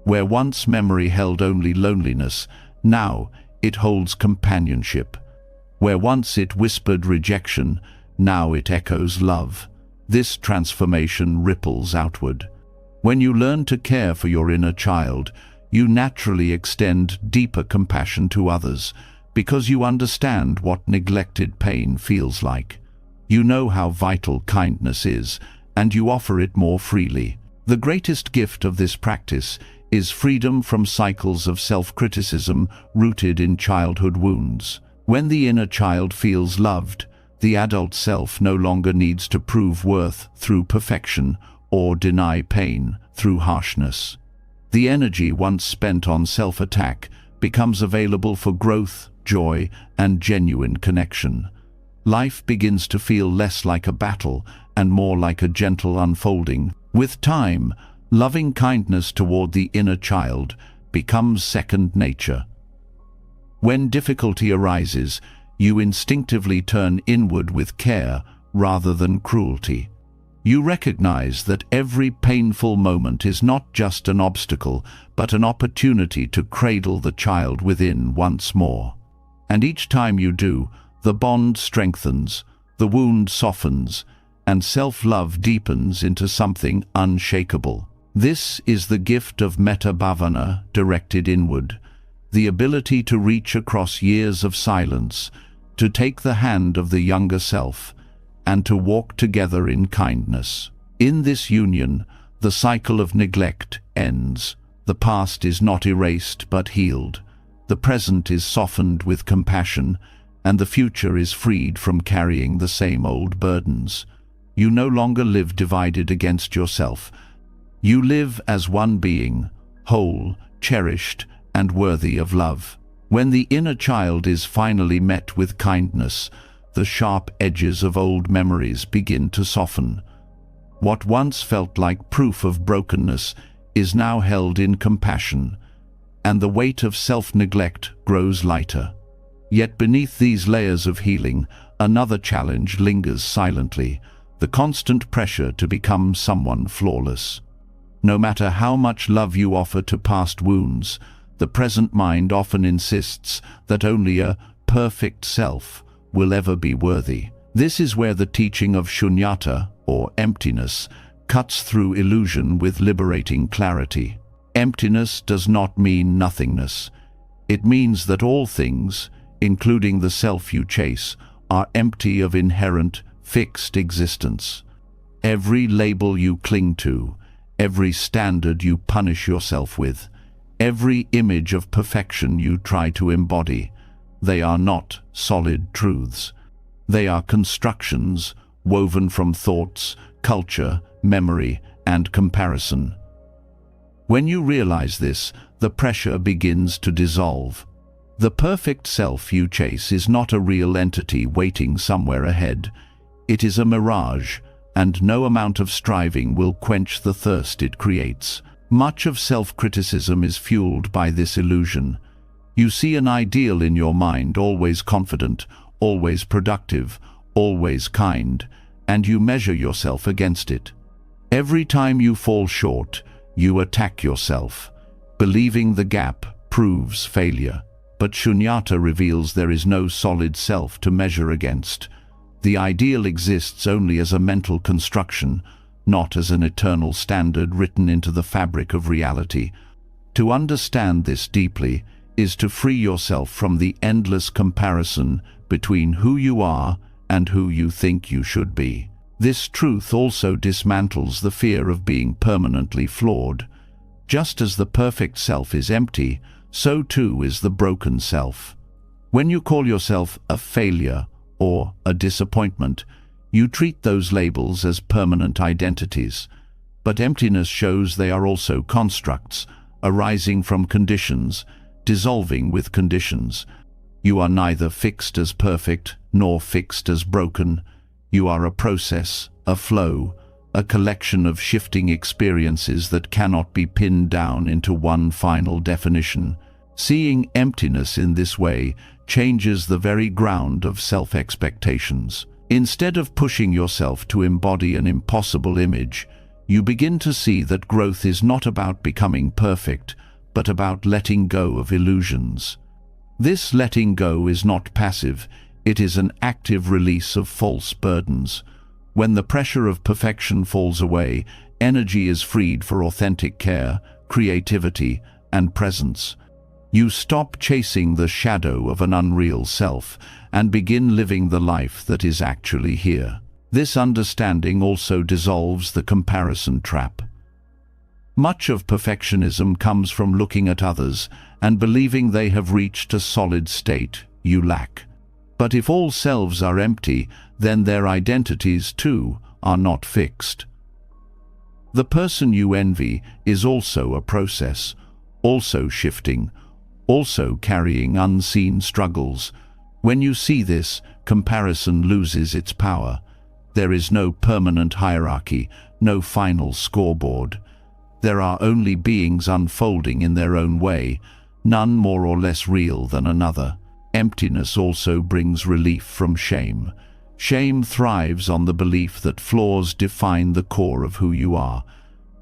Where once memory held only loneliness, now it holds companionship. Where once it whispered rejection, now it echoes love. This transformation ripples outward. When you learn to care for your inner child, you naturally extend deeper compassion to others, because you understand what neglected pain feels like. You know how vital kindness is, and you offer it more freely. The greatest gift of this practice is freedom from cycles of self-criticism rooted in childhood wounds. When the inner child feels loved, the adult self no longer needs to prove worth through perfection or deny pain through harshness. The energy once spent on self-attack becomes available for growth, joy, and genuine connection. Life begins to feel less like a battle and more like a gentle unfolding. With time, loving kindness toward the inner child becomes second nature. When difficulty arises, you instinctively turn inward with care rather than cruelty. You recognize that every painful moment is not just an obstacle, but an opportunity to cradle the child within once more. And each time you do, the bond strengthens, the wound softens, and self-love deepens into something unshakable. This is the gift of metta bhavana directed inward, the ability to reach across years of silence, to take the hand of the younger self, and to walk together in kindness. In this union, the cycle of neglect ends. The past is not erased but healed. The present is softened with compassion, and the future is freed from carrying the same old burdens. You no longer live divided against yourself. You live as one being, whole, cherished, and worthy of love. When the inner child is finally met with kindness, the sharp edges of old memories begin to soften. What once felt like proof of brokenness is now held in compassion, and the weight of self-neglect grows lighter. Yet beneath these layers of healing, another challenge lingers silently, the constant pressure to become someone flawless. No matter how much love you offer to past wounds, the present mind often insists that only a perfect self will ever be worthy. This is where the teaching of shunyata, or emptiness, cuts through illusion with liberating clarity. Emptiness does not mean nothingness. It means that all things, including the self you chase, are empty of inherent, fixed existence. Every label you cling to, every standard you punish yourself with, every image of perfection you try to embody, they are not solid truths. They are constructions woven from thoughts, culture, memory, and comparison. When you realize this, the pressure begins to dissolve. The perfect self you chase is not a real entity waiting somewhere ahead. It is a mirage, and no amount of striving will quench the thirst it creates. Much of self-criticism is fueled by this illusion. You see an ideal in your mind, always confident, always productive, always kind, and you measure yourself against it. Every time you fall short, you attack yourself. Believing the gap proves failure. But Shunyata reveals there is no solid self to measure against. The ideal exists only as a mental construction, not as an eternal standard written into the fabric of reality. To understand this deeply is to free yourself from the endless comparison between who you are and who you think you should be. This truth also dismantles the fear of being permanently flawed. Just as the perfect self is empty, so too is the broken self. When you call yourself a failure or a disappointment, you treat those labels as permanent identities. But emptiness shows they are also constructs, arising from conditions, dissolving with conditions. You are neither fixed as perfect nor fixed as broken. You are a process, a flow, a collection of shifting experiences that cannot be pinned down into one final definition. Seeing emptiness in this way changes the very ground of self-expectations. Instead of pushing yourself to embody an impossible image, you begin to see that growth is not about becoming perfect, but about letting go of illusions. This letting go is not passive, it is an active release of false burdens. When the pressure of perfection falls away, energy is freed for authentic care, creativity, and presence. You stop chasing the shadow of an unreal self and begin living the life that is actually here. This understanding also dissolves the comparison trap. Much of perfectionism comes from looking at others and believing they have reached a solid state you lack. But if all selves are empty, then their identities too are not fixed. The person you envy is also a process, also shifting, also carrying unseen struggles. When you see this, comparison loses its power. There is no permanent hierarchy, no final scoreboard. There are only beings unfolding in their own way, none more or less real than another. Emptiness also brings relief from shame. Shame thrives on the belief that flaws define the core of who you are.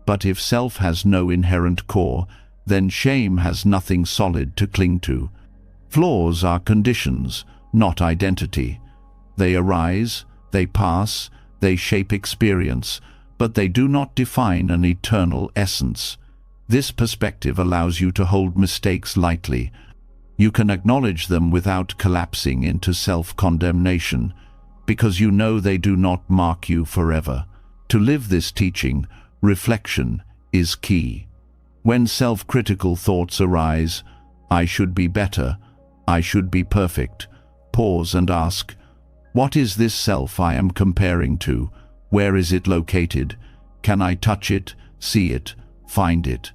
But if self has no inherent core, then shame has nothing solid to cling to. Flaws are conditions, not identity. They arise, they pass, they shape experience, but they do not define an eternal essence. This perspective allows you to hold mistakes lightly. You can acknowledge them without collapsing into self-condemnation, because you know they do not mark you forever. To live this teaching, reflection is key. When self-critical thoughts arise, I should be better, I should be perfect, pause and ask, what is this self I am comparing to? Where is it located? Can I touch it, see it, find it?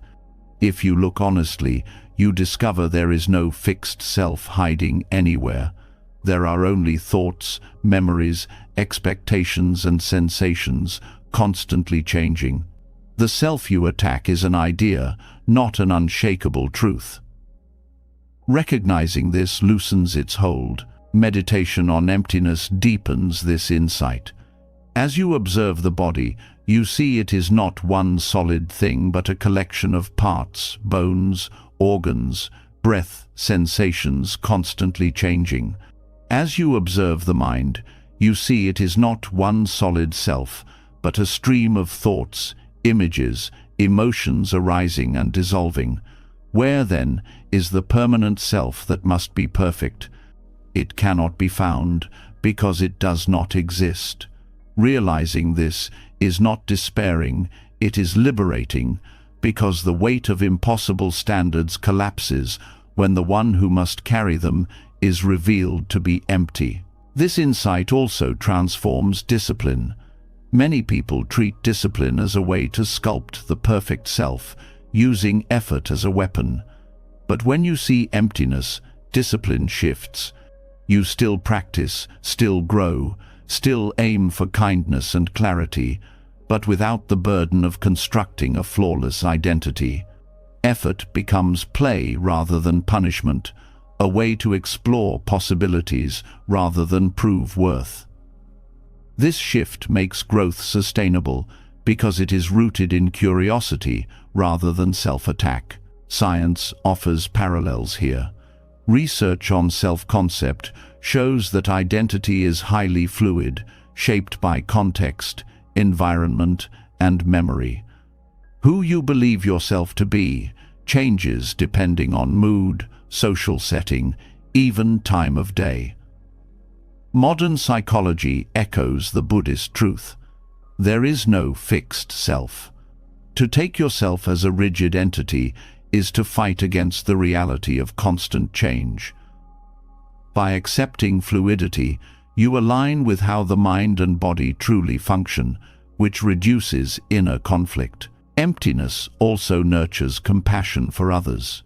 If you look honestly, you discover there is no fixed self hiding anywhere. There are only thoughts, memories, expectations, and sensations, constantly changing. The self you attack is an idea, not an unshakable truth. Recognizing this loosens its hold. Meditation on emptiness deepens this insight. As you observe the body, you see it is not one solid thing but a collection of parts, bones, organs, breath, sensations constantly changing. As you observe the mind, you see it is not one solid self, but a stream of thoughts, images, emotions arising and dissolving. Where, then, is the permanent self that must be perfect? It cannot be found because it does not exist. Realizing this is not despairing, it is liberating, because the weight of impossible standards collapses when the one who must carry them is revealed to be empty. This insight also transforms discipline. Many people treat discipline as a way to sculpt the perfect self, using effort as a weapon. But when you see emptiness, discipline shifts. You still practice, still grow, still aim for kindness and clarity, but without the burden of constructing a flawless identity. Effort becomes play rather than punishment, a way to explore possibilities rather than prove worth. This shift makes growth sustainable because it is rooted in curiosity rather than self-attack. Science offers parallels here. Research on self-concept shows that identity is highly fluid, shaped by context, environment, and memory. Who you believe yourself to be changes depending on mood, social setting, even time of day. Modern psychology echoes the Buddhist truth. There is no fixed self. To take yourself as a rigid entity is to fight against the reality of constant change. By accepting fluidity, you align with how the mind and body truly function, which reduces inner conflict. Emptiness also nurtures compassion for others.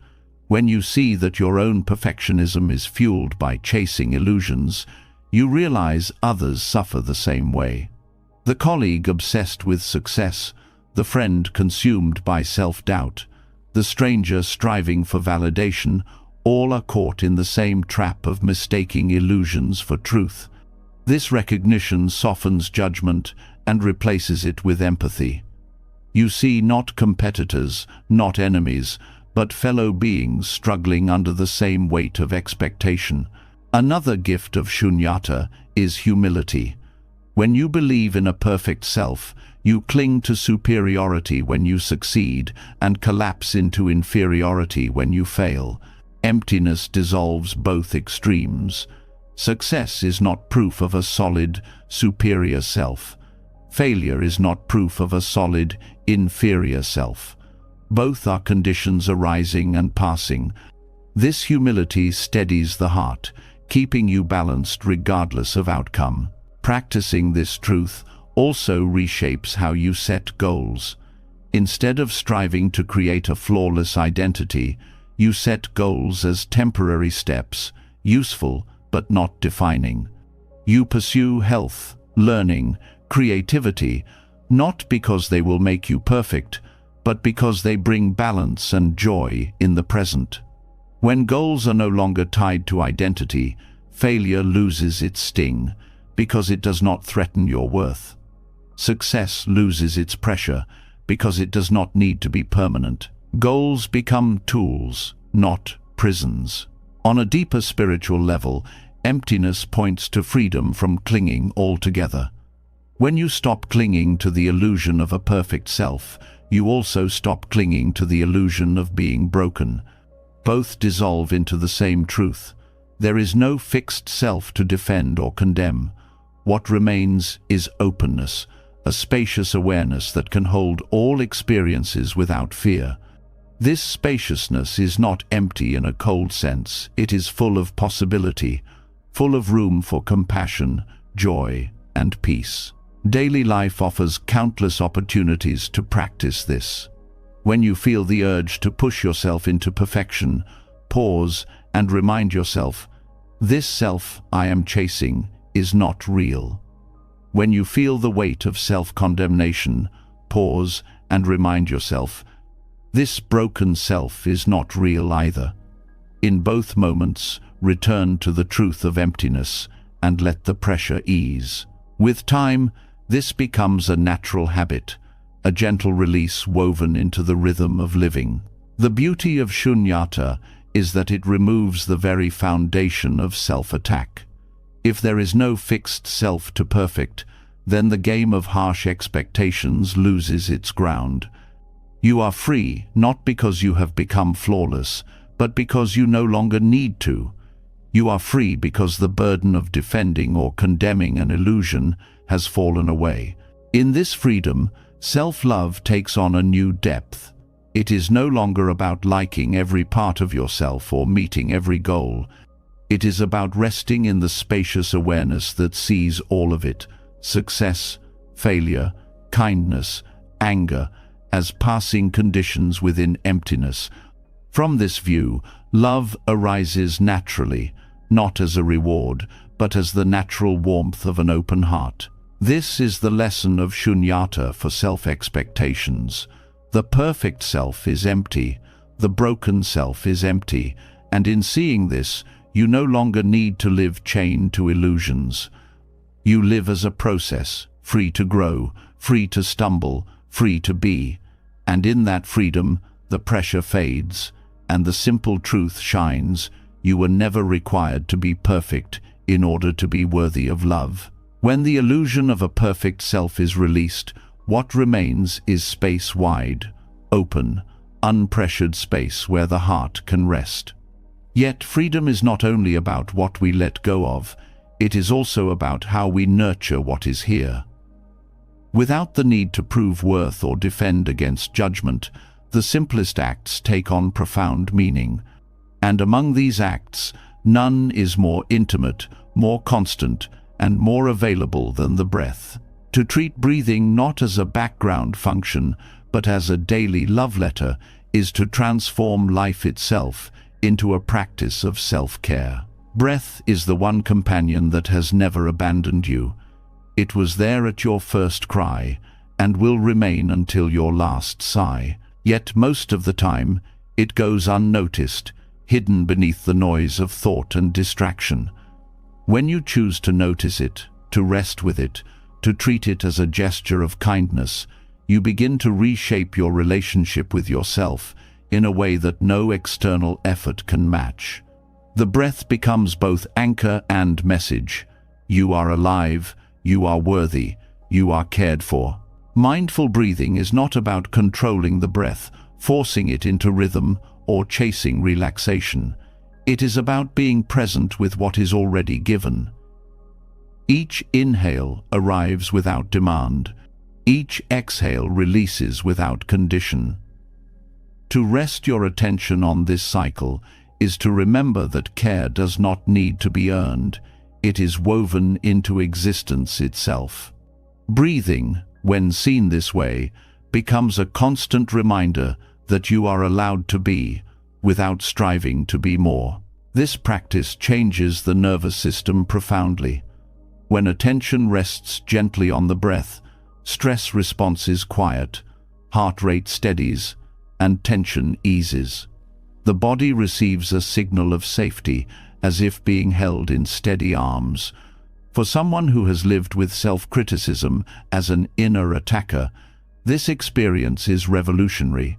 When you see that your own perfectionism is fueled by chasing illusions, you realize others suffer the same way. The colleague obsessed with success, the friend consumed by self-doubt, the stranger striving for validation, all are caught in the same trap of mistaking illusions for truth. This recognition softens judgment and replaces it with empathy. You see not competitors, not enemies, but fellow beings struggling under the same weight of expectation. Another gift of shunyata is humility. When you believe in a perfect self, you cling to superiority when you succeed and collapse into inferiority when you fail. Emptiness dissolves both extremes. Success is not proof of a solid, superior self. Failure is not proof of a solid, inferior self. Both are conditions arising and passing. This humility steadies the heart, keeping you balanced regardless of outcome. Practicing this truth also reshapes how you set goals. Instead of striving to create a flawless identity, you set goals as temporary steps, useful but not defining. You pursue health, learning, creativity, not because they will make you perfect, but because they bring balance and joy in the present. When goals are no longer tied to identity, failure loses its sting, because it does not threaten your worth. Success loses its pressure, because it does not need to be permanent. Goals become tools, not prisons. On a deeper spiritual level, emptiness points to freedom from clinging altogether. When you stop clinging to the illusion of a perfect self, you also stop clinging to the illusion of being broken. Both dissolve into the same truth. There is no fixed self to defend or condemn. What remains is openness, a spacious awareness that can hold all experiences without fear. This spaciousness is not empty in a cold sense. It is full of possibility, full of room for compassion, joy, and peace. Daily life offers countless opportunities to practice this. When you feel the urge to push yourself into perfection, pause and remind yourself, this self I am chasing is not real. When you feel the weight of self-condemnation, pause and remind yourself, this broken self is not real either. In both moments, return to the truth of emptiness and let the pressure ease. With time, this becomes a natural habit, a gentle release woven into the rhythm of living. The beauty of shunyata is that it removes the very foundation of self-attack. If there is no fixed self to perfect, then the game of harsh expectations loses its ground. You are free, not because you have become flawless, but because you no longer need to. You are free because the burden of defending or condemning an illusion has fallen away. In this freedom, self-love takes on a new depth. It is no longer about liking every part of yourself or meeting every goal. It is about resting in the spacious awareness that sees all of it, success, failure, kindness, anger, as passing conditions within emptiness. From this view, love arises naturally, not as a reward, but as the natural warmth of an open heart. This is the lesson of shunyata for self-expectations. The perfect self is empty, the broken self is empty, And in seeing this, you no longer need to live chained to illusions. You live as a process, free to grow, free to stumble, free to be. And in that freedom, the pressure fades, and the simple truth shines: you were never required to be perfect in order to be worthy of love. When the illusion of a perfect self is released, what remains is space wide, open, unpressured space where the heart can rest. Yet freedom is not only about what we let go of, it is also about how we nurture what is here. Without the need to prove worth or defend against judgment, the simplest acts take on profound meaning. And among these acts, none is more intimate, more constant, and more available than the breath. To treat breathing not as a background function, but as a daily love letter, is to transform life itself into a practice of self-care. Breath is the one companion that has never abandoned you. It was there at your first cry, and will remain until your last sigh. Yet most of the time, it goes unnoticed, hidden beneath the noise of thought and distraction. When you choose to notice it, to rest with it, to treat it as a gesture of kindness, you begin to reshape your relationship with yourself in a way that no external effort can match. The breath becomes both anchor and message. You are alive, you are worthy, you are cared for. Mindful breathing is not about controlling the breath, forcing it into rhythm, or chasing relaxation. It is about being present with what is already given. Each inhale arrives without demand. Each exhale releases without condition. To rest your attention on this cycle is to remember that care does not need to be earned. It is woven into existence itself. Breathing, when seen this way, becomes a constant reminder that you are allowed to be, without striving to be more. This practice changes the nervous system profoundly. When attention rests gently on the breath, stress responses quiet, heart rate steadies, and tension eases. The body receives a signal of safety, as if being held in steady arms. For someone who has lived with self-criticism as an inner attacker, this experience is revolutionary.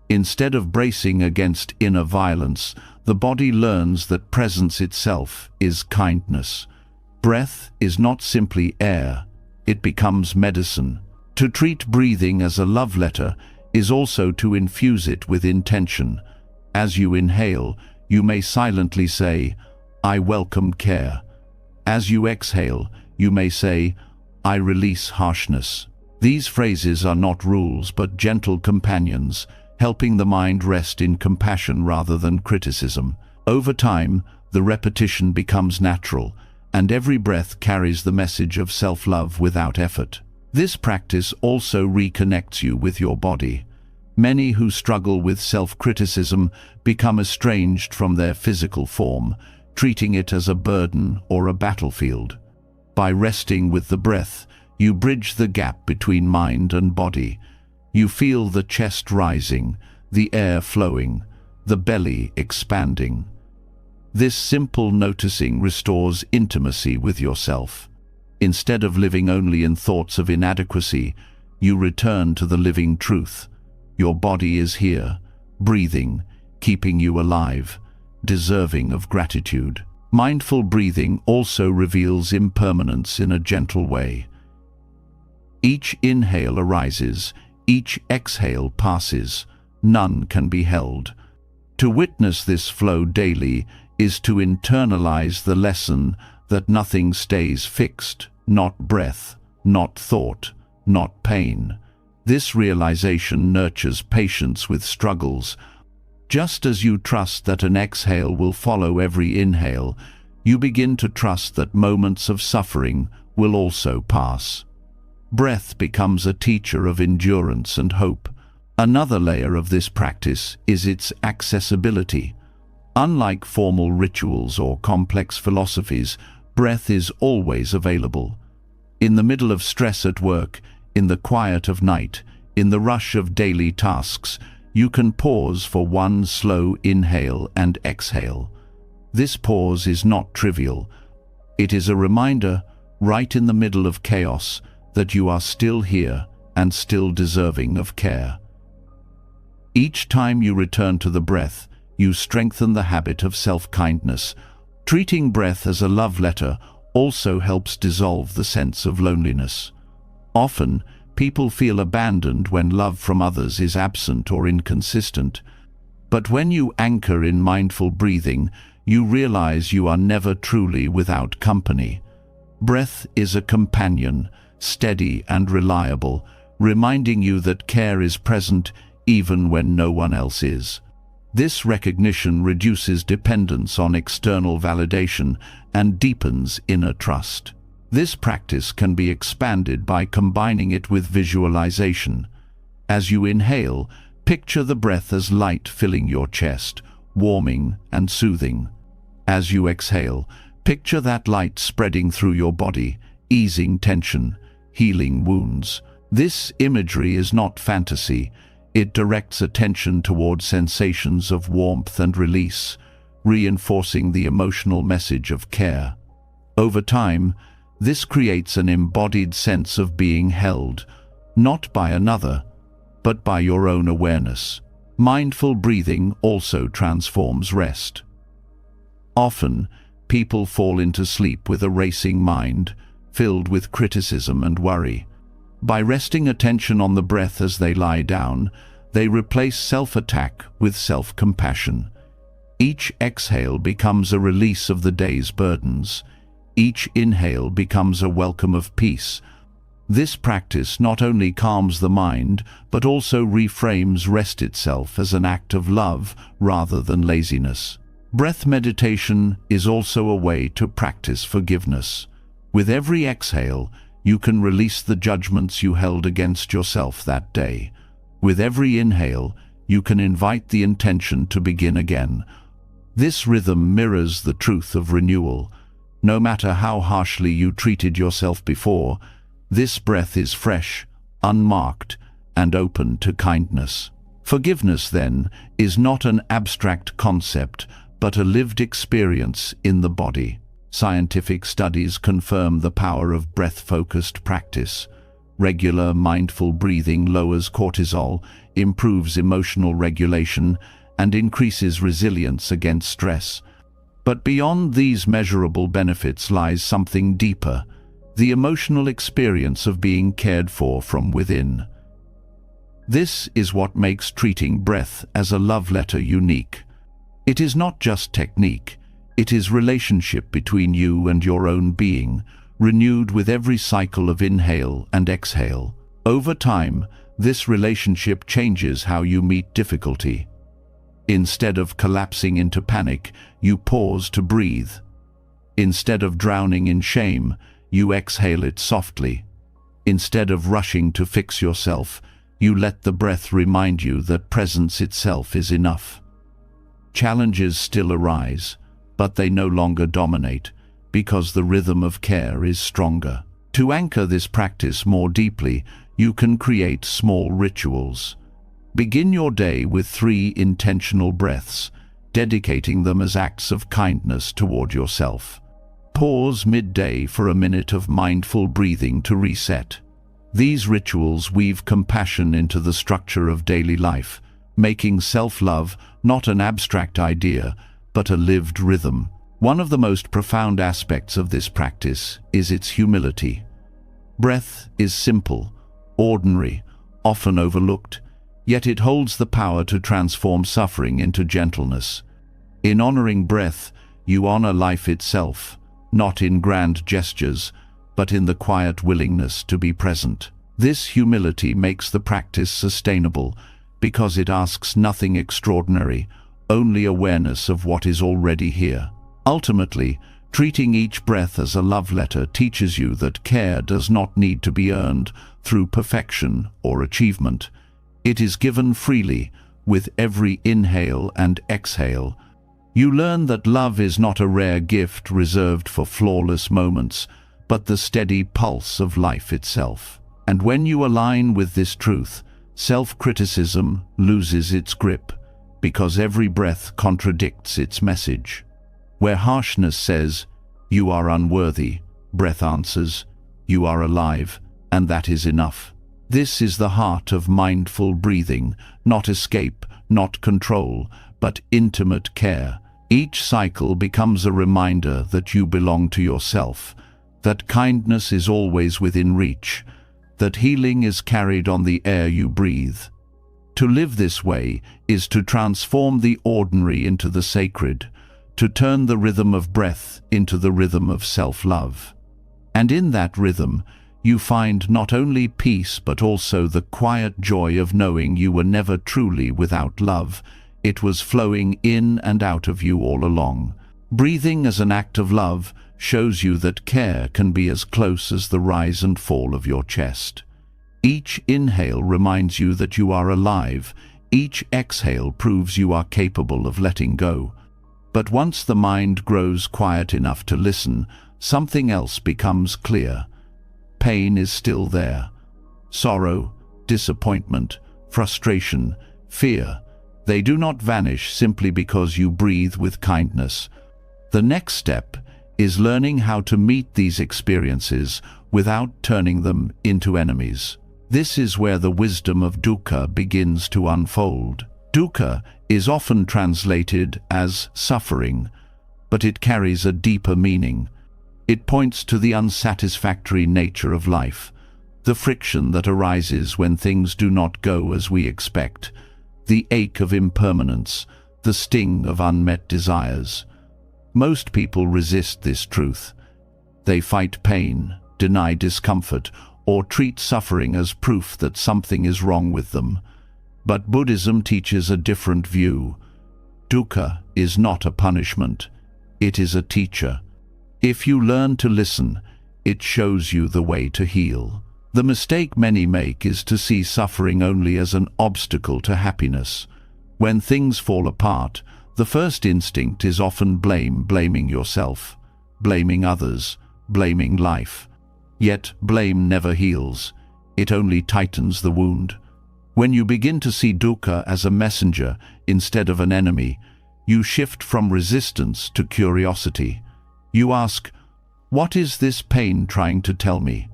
Instead of bracing against inner violence, the body learns that presence itself is kindness. Breath is not simply air, it becomes medicine. To treat breathing as a love letter is also to infuse it with intention. As you inhale, you may silently say, "I welcome care." As you exhale, you may say, "I release harshness." These phrases are not rules but gentle companions, helping the mind rest in compassion rather than criticism. Over time, the repetition becomes natural, and every breath carries the message of self-love without effort. This practice also reconnects you with your body. Many who struggle with self-criticism become estranged from their physical form, treating it as a burden or a battlefield. By resting with the breath, you bridge the gap between mind and body. You feel the chest rising, the air flowing, the belly expanding. This simple noticing restores intimacy with yourself. Instead of living only in thoughts of inadequacy, you return to the living truth. Your body is here, breathing, keeping you alive, deserving of gratitude. Mindful breathing also reveals impermanence in a gentle way. Each inhale arises, each exhale passes, none can be held. To witness this flow daily is to internalize the lesson that nothing stays fixed, not breath, not thought, not pain. This realization nurtures patience with struggles. Just as you trust that an exhale will follow every inhale, you begin to trust that moments of suffering will also pass. Breath becomes a teacher of endurance and hope. Another layer of this practice is its accessibility. Unlike formal rituals or complex philosophies, breath is always available. In the middle of stress at work, in the quiet of night, in the rush of daily tasks, you can pause for one slow inhale and exhale. This pause is not trivial. It is a reminder, right in the middle of chaos, that you are still here and still deserving of care. Each time you return to the breath, you strengthen the habit of self-kindness. Treating breath as a love letter also helps dissolve the sense of loneliness. Often, people feel abandoned when love from others is absent or inconsistent. But when you anchor in mindful breathing, you realize you are never truly without company. Breath is a companion, steady and reliable, reminding you that care is present even when no one else is. This recognition reduces dependence on external validation and deepens inner trust. This practice can be expanded by combining it with visualization. As you inhale, picture the breath as light filling your chest, warming and soothing. As you exhale, picture that light spreading through your body, easing tension, healing wounds. This imagery is not fantasy. It directs attention toward sensations of warmth and release, reinforcing the emotional message of care. Over time, this creates an embodied sense of being held, not by another, but by your own awareness. Mindful breathing also transforms rest. Often, people fall into sleep with a racing mind, filled with criticism and worry. By resting attention on the breath as they lie down, they replace self-attack with self-compassion. Each exhale becomes a release of the day's burdens. Each inhale becomes a welcome of peace. This practice not only calms the mind, but also reframes rest itself as an act of love rather than laziness. Breath meditation is also a way to practice forgiveness. With every exhale, you can release the judgments you held against yourself that day. With every inhale, you can invite the intention to begin again. This rhythm mirrors the truth of renewal. No matter how harshly you treated yourself before, this breath is fresh, unmarked, and open to kindness. Forgiveness, then, is not an abstract concept, but a lived experience in the body. Scientific studies confirm the power of breath-focused practice. Regular mindful breathing lowers cortisol, improves emotional regulation, and increases resilience against stress. But beyond these measurable benefits lies something deeper, the emotional experience of being cared for from within. This is what makes treating breath as a love letter unique. It is not just technique, it is relationship between you and your own being, renewed with every cycle of inhale and exhale. Over time, this relationship changes how you meet difficulty. Instead of collapsing into panic, you pause to breathe. Instead of drowning in shame, you exhale it softly. Instead of rushing to fix yourself, you let the breath remind you that presence itself is enough. Challenges still arise, but they no longer dominate, because the rhythm of care is stronger. To anchor this practice more deeply, you can create small rituals. Begin your day with 3 intentional breaths, dedicating them as acts of kindness toward yourself. Pause midday for a minute of mindful breathing to reset. These rituals weave compassion into the structure of daily life, making self-love not an abstract idea, but a lived rhythm. One of the most profound aspects of this practice is its humility. Breath is simple, ordinary, often overlooked, yet it holds the power to transform suffering into gentleness. In honoring breath, you honor life itself, not in grand gestures, but in the quiet willingness to be present. This humility makes the practice sustainable, because it asks nothing extraordinary, only awareness of what is already here. Ultimately, treating each breath as a love letter teaches you that care does not need to be earned through perfection or achievement. It is given freely, with every inhale and exhale. You learn that love is not a rare gift reserved for flawless moments, but the steady pulse of life itself. And when you align with this truth, Self-criticism loses its grip because every breath contradicts its message. Where harshness says, "You are unworthy," breath answers, "You are alive, and that is enough." This is the heart of mindful breathing, not escape, not control, but intimate care. Each cycle becomes a reminder that you belong to yourself, that kindness is always within reach, that healing is carried on the air you breathe. To live this way is to transform the ordinary into the sacred, to turn the rhythm of breath into the rhythm of self-love. And in that rhythm, you find not only peace but also the quiet joy of knowing you were never truly without love. It was flowing in and out of you all along. Breathing as an act of love shows you that care can be as close as the rise and fall of your chest. Each inhale reminds you that you are alive. Each exhale proves you are capable of letting go. But once the mind grows quiet enough to listen, something else becomes clear. Pain is still there. Sorrow, disappointment, frustration, fear. They do not vanish simply because you breathe with kindness. The next step is learning how to meet these experiences without turning them into enemies. This is where the wisdom of dukkha begins to unfold. Dukkha is often translated as suffering, but it carries a deeper meaning. It points to the unsatisfactory nature of life, the friction that arises when things do not go as we expect, the ache of impermanence, the sting of unmet desires. Most people resist this truth. They fight pain, deny discomfort, or treat suffering as proof that something is wrong with them. But Buddhism teaches a different view. Dukkha is not a punishment. It is a teacher. If you learn to listen, it shows you the way to heal. The mistake many make is to see suffering only as an obstacle to happiness. When things fall apart, the first instinct is often blaming yourself, blaming others, blaming life. Yet blame never heals. It only tightens the wound. When you begin to see dukkha as a messenger instead of an enemy, you shift from resistance to curiosity. You ask, "What is this pain trying to tell me?"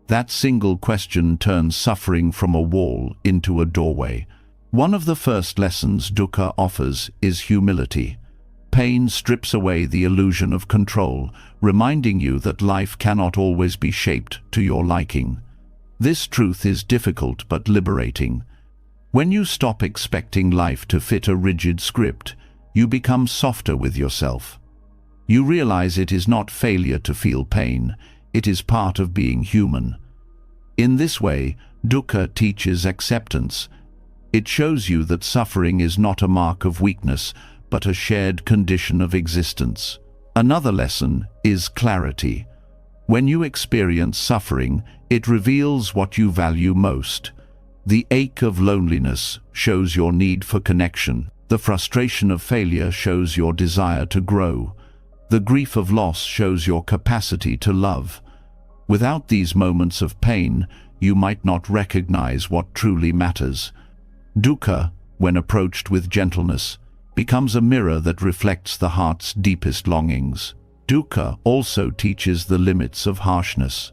That single question turns suffering from a wall into a doorway. One of the first lessons dukkha offers is humility. Pain strips away the illusion of control, reminding you that life cannot always be shaped to your liking. This truth is difficult but liberating. When you stop expecting life to fit a rigid script, you become softer with yourself. You realize it is not failure to feel pain, it is part of being human. In this way, dukkha teaches acceptance. It shows you that suffering is not a mark of weakness, but a shared condition of existence. Another lesson is clarity. When you experience suffering, it reveals what you value most. The ache of loneliness shows your need for connection. The frustration of failure shows your desire to grow. The grief of loss shows your capacity to love. Without these moments of pain, you might not recognize what truly matters. Dukkha, when approached with gentleness, becomes a mirror that reflects the heart's deepest longings. Dukkha also teaches the limits of harshness.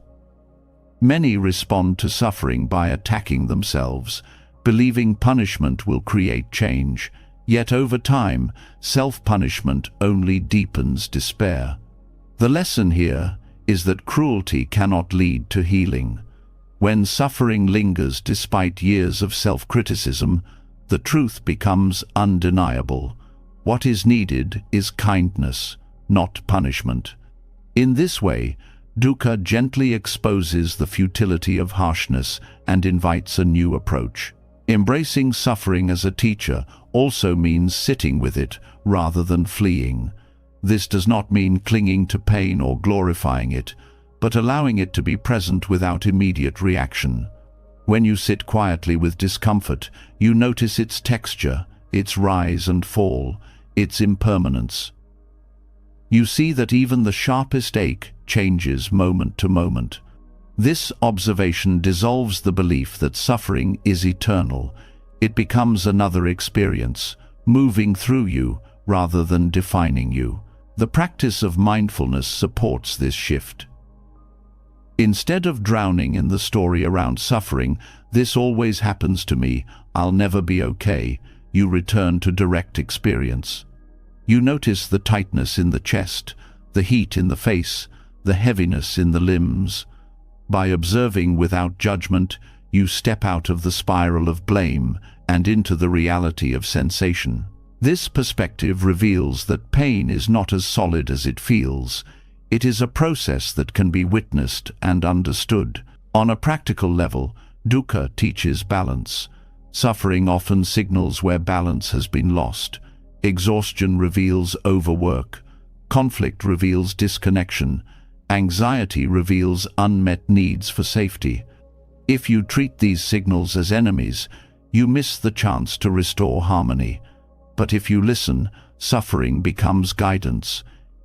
Many respond to suffering by attacking themselves, believing punishment will create change. Yet over time, self-punishment only deepens despair. The lesson here is that cruelty cannot lead to healing. When suffering lingers despite years of self-criticism, the truth becomes undeniable. What is needed is kindness, not punishment. In this way, dukkha gently exposes the futility of harshness and invites a new approach. Embracing suffering as a teacher also means sitting with it rather than fleeing. This does not mean clinging to pain or glorifying it, but allowing it to be present without immediate reaction. When you sit quietly with discomfort, you notice its texture, its rise and fall, its impermanence. You see that even the sharpest ache changes moment to moment. This observation dissolves the belief that suffering is eternal. It becomes another experience, moving through you rather than defining you. The practice of mindfulness supports this shift. Instead of drowning in the story around suffering, "This always happens to me, I'll never be okay," you return to direct experience. You notice the tightness in the chest, the heat in the face, the heaviness in the limbs. By observing without judgment, you step out of the spiral of blame and into the reality of sensation. This perspective reveals that pain is not as solid as it feels. It is a process that can be witnessed and understood. On a practical level, dukkha teaches balance. Suffering often signals where balance has been lost. Exhaustion reveals overwork. Conflict reveals disconnection. Anxiety reveals unmet needs for safety. If you treat these signals as enemies, you miss the chance to restore harmony. But if you listen, suffering becomes guidance.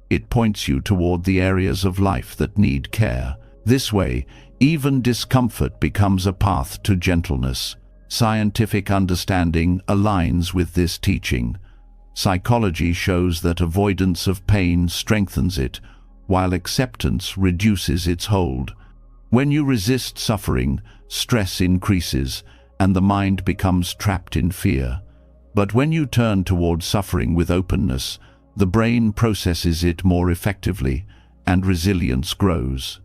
It points you toward the areas of life that need care. This way, even discomfort becomes a path to gentleness. Scientific understanding aligns with this teaching. Psychology shows that avoidance of pain strengthens it, while acceptance reduces its hold. When you resist suffering, stress increases, and the mind becomes trapped in fear. But when you turn toward suffering with openness, the brain processes it more effectively, and resilience grows.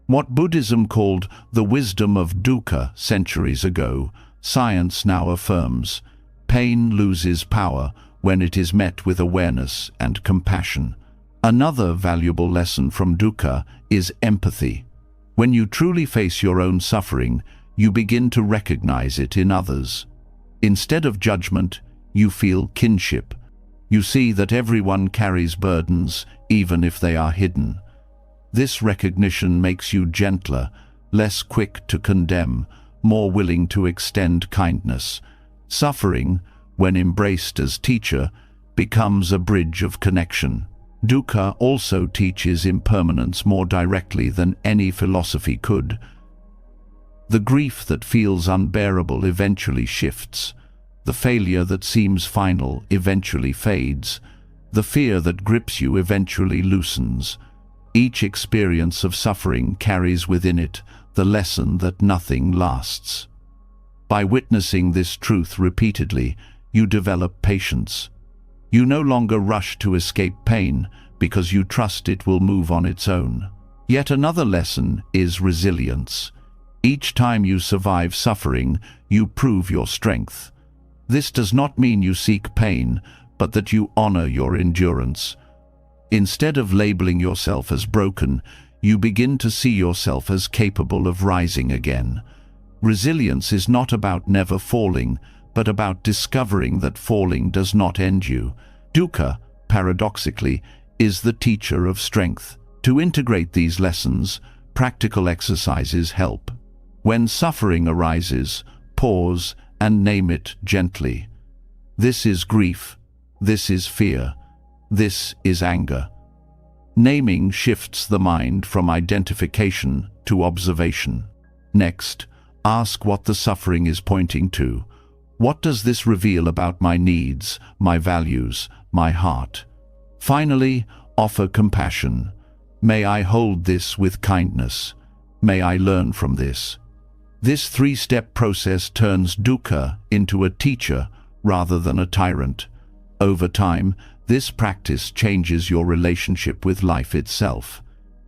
What Buddhism called the wisdom of dukkha centuries ago, science now affirms. Pain loses power when it is met with awareness and compassion. Another valuable lesson from dukkha is empathy. When you truly face your own suffering, you begin to recognize it in others. Instead of judgment, you feel kinship. You see that everyone carries burdens, even if they are hidden. This recognition makes you gentler, less quick to condemn, more willing to extend kindness. Suffering, when embraced as teacher, becomes a bridge of connection. Dukkha also teaches impermanence more directly than any philosophy could. The grief that feels unbearable eventually shifts. The failure that seems final eventually fades. The fear that grips you eventually loosens. Each experience of suffering carries within it the lesson that nothing lasts. By witnessing this truth repeatedly, you develop patience. You no longer rush to escape pain because you trust it will move on its own. Yet another lesson is resilience. Each time you survive suffering, you prove your strength. This does not mean you seek pain, but that you honor your endurance. Instead of labeling yourself as broken, you begin to see yourself as capable of rising again. Resilience is not about never falling, but about discovering that falling does not end you. Dukkha, paradoxically, is the teacher of strength. To integrate these lessons, practical exercises help. When suffering arises, pause and name it gently. This is grief. This is fear. This is anger. Naming shifts the mind from identification to observation. Next, ask what the suffering is pointing to. What does this reveal about my needs, my values, my heart? Finally, offer compassion. May I hold this with kindness? May I learn from this? This three-step process turns dukkha into a teacher rather than a tyrant. Over time, this practice changes your relationship with life itself.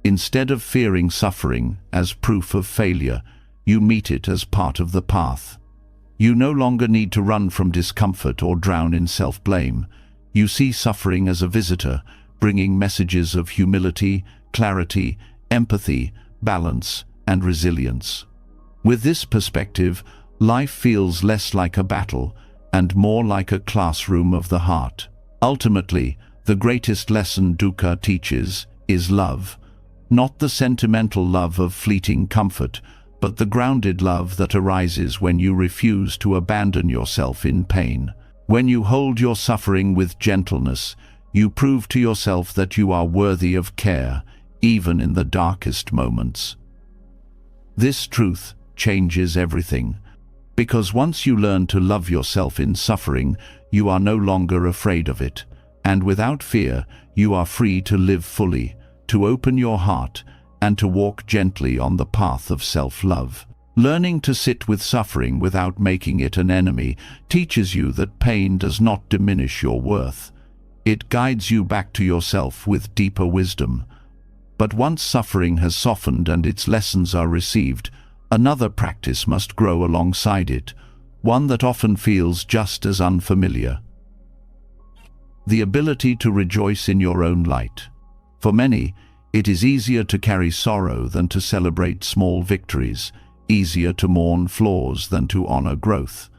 Instead of fearing suffering as proof of failure, you meet it as part of the path. You no longer need to run from discomfort or drown in self-blame. You see suffering as a visitor, bringing messages of humility, clarity, empathy, balance, and resilience. With this perspective, life feels less like a battle and more like a classroom of the heart. Ultimately, the greatest lesson dukkha teaches is love. Not the sentimental love of fleeting comfort, but the grounded love that arises when you refuse to abandon yourself in pain. When you hold your suffering with gentleness, you prove to yourself that you are worthy of care, even in the darkest moments. This truth changes everything, because once you learn to love yourself in suffering, you are no longer afraid of it, and without fear, you are free to live fully, to open your heart, and to walk gently on the path of self-love. Learning to sit with suffering without making it an enemy teaches you that pain does not diminish your worth. It guides you back to yourself with deeper wisdom. But once suffering has softened and its lessons are received, another practice must grow alongside it, one that often feels just as unfamiliar. The ability to rejoice in your own light. For many, it is easier to carry sorrow than to celebrate small victories, easier to mourn flaws than to honor growth.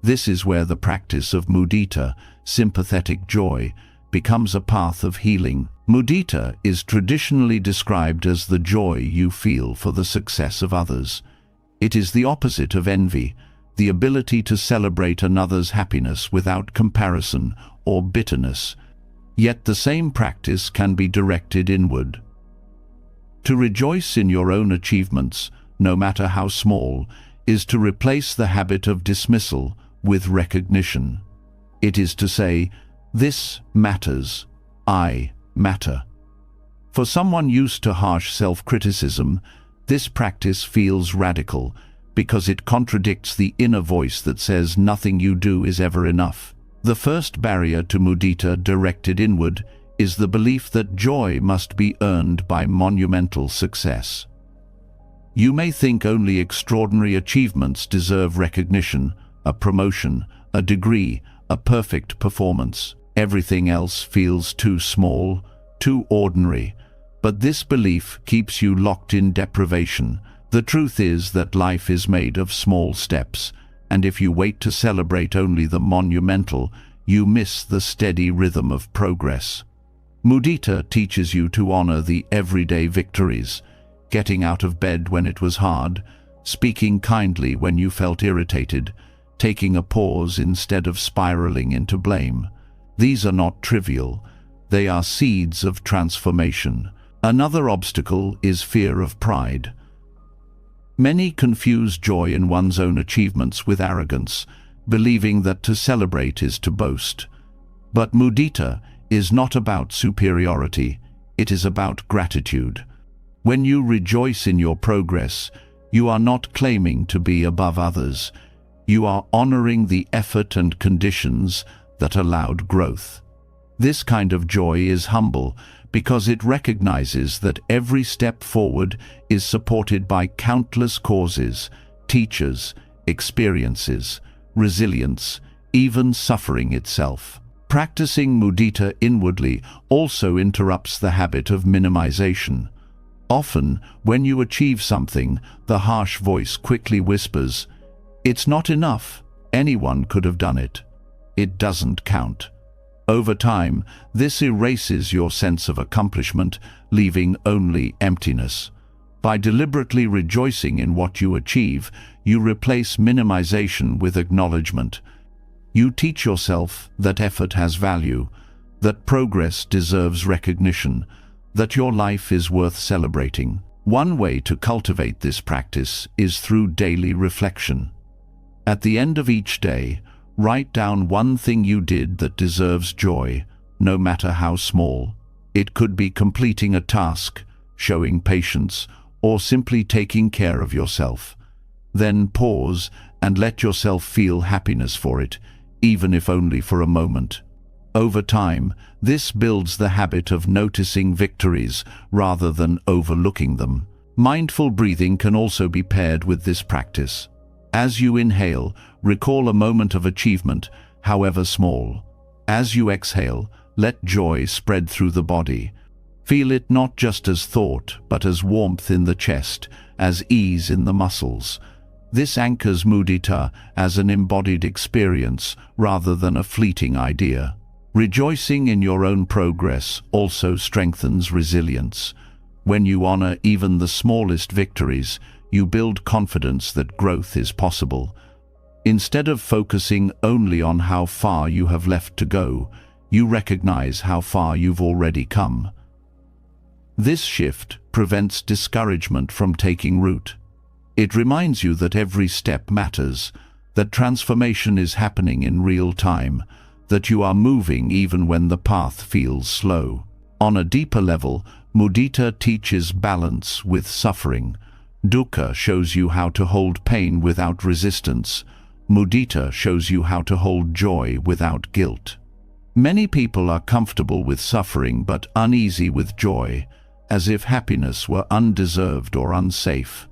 This is where the practice of mudita, sympathetic joy, becomes a path of healing. Mudita is traditionally described as the joy you feel for the success of others. It is the opposite of envy, the ability to celebrate another's happiness without comparison or bitterness. Yet the same practice can be directed inward. To rejoice in your own achievements, no matter how small, is to replace the habit of dismissal with recognition. It is to say, "This matters, I matter." For someone used to harsh self-criticism, this practice feels radical because it contradicts the inner voice that says nothing you do is ever enough. The first barrier to mudita directed inward is the belief that joy must be earned by monumental success. You may think only extraordinary achievements deserve recognition, a promotion, a degree, a perfect performance. Everything else feels too small, too ordinary. But this belief keeps you locked in deprivation. The truth is that life is made of small steps, and if you wait to celebrate only the monumental, you miss the steady rhythm of progress. Mudita teaches you to honor the everyday victories, getting out of bed when it was hard, speaking kindly when you felt irritated, taking a pause instead of spiraling into blame. These are not trivial. They are seeds of transformation. Another obstacle is fear of pride. Many confuse joy in one's own achievements with arrogance, believing that to celebrate is to boast. But mudita is not about superiority, it is about gratitude. When you rejoice in your progress, you are not claiming to be above others. You are honoring the effort and conditions that allowed growth. This kind of joy is humble because it recognizes that every step forward is supported by countless causes, teachers, experiences, resilience, even suffering itself. Practicing mudita inwardly also interrupts the habit of minimization. Often, when you achieve something, the harsh voice quickly whispers, "It's not enough. Anyone could have done it. It doesn't count." Over time, this erases your sense of accomplishment, leaving only emptiness. By deliberately rejoicing in what you achieve, you replace minimization with acknowledgement. You teach yourself that effort has value, that progress deserves recognition, that your life is worth celebrating. One way to cultivate this practice is through daily reflection. At the end of each day, write down one thing you did that deserves joy, no matter how small. It could be completing a task, showing patience, or simply taking care of yourself. Then pause and let yourself feel happiness for it, even if only for a moment. Over time, this builds the habit of noticing victories rather than overlooking them. Mindful breathing can also be paired with this practice. As you inhale, recall a moment of achievement, however small. As you exhale, let joy spread through the body. Feel it not just as thought, but as warmth in the chest, as ease in the muscles. This anchors mudita as an embodied experience rather than a fleeting idea. Rejoicing in your own progress also strengthens resilience. When you honor even the smallest victories, you build confidence that growth is possible. Instead of focusing only on how far you have left to go, you recognize how far you've already come. This shift prevents discouragement from taking root. It reminds you that every step matters, that transformation is happening in real time, that you are moving even when the path feels slow. On a deeper level, mudita teaches balance with suffering. Dukkha shows you how to hold pain without resistance. Mudita shows you how to hold joy without guilt. Many people are comfortable with suffering but uneasy with joy, as if happiness were undeserved or unsafe.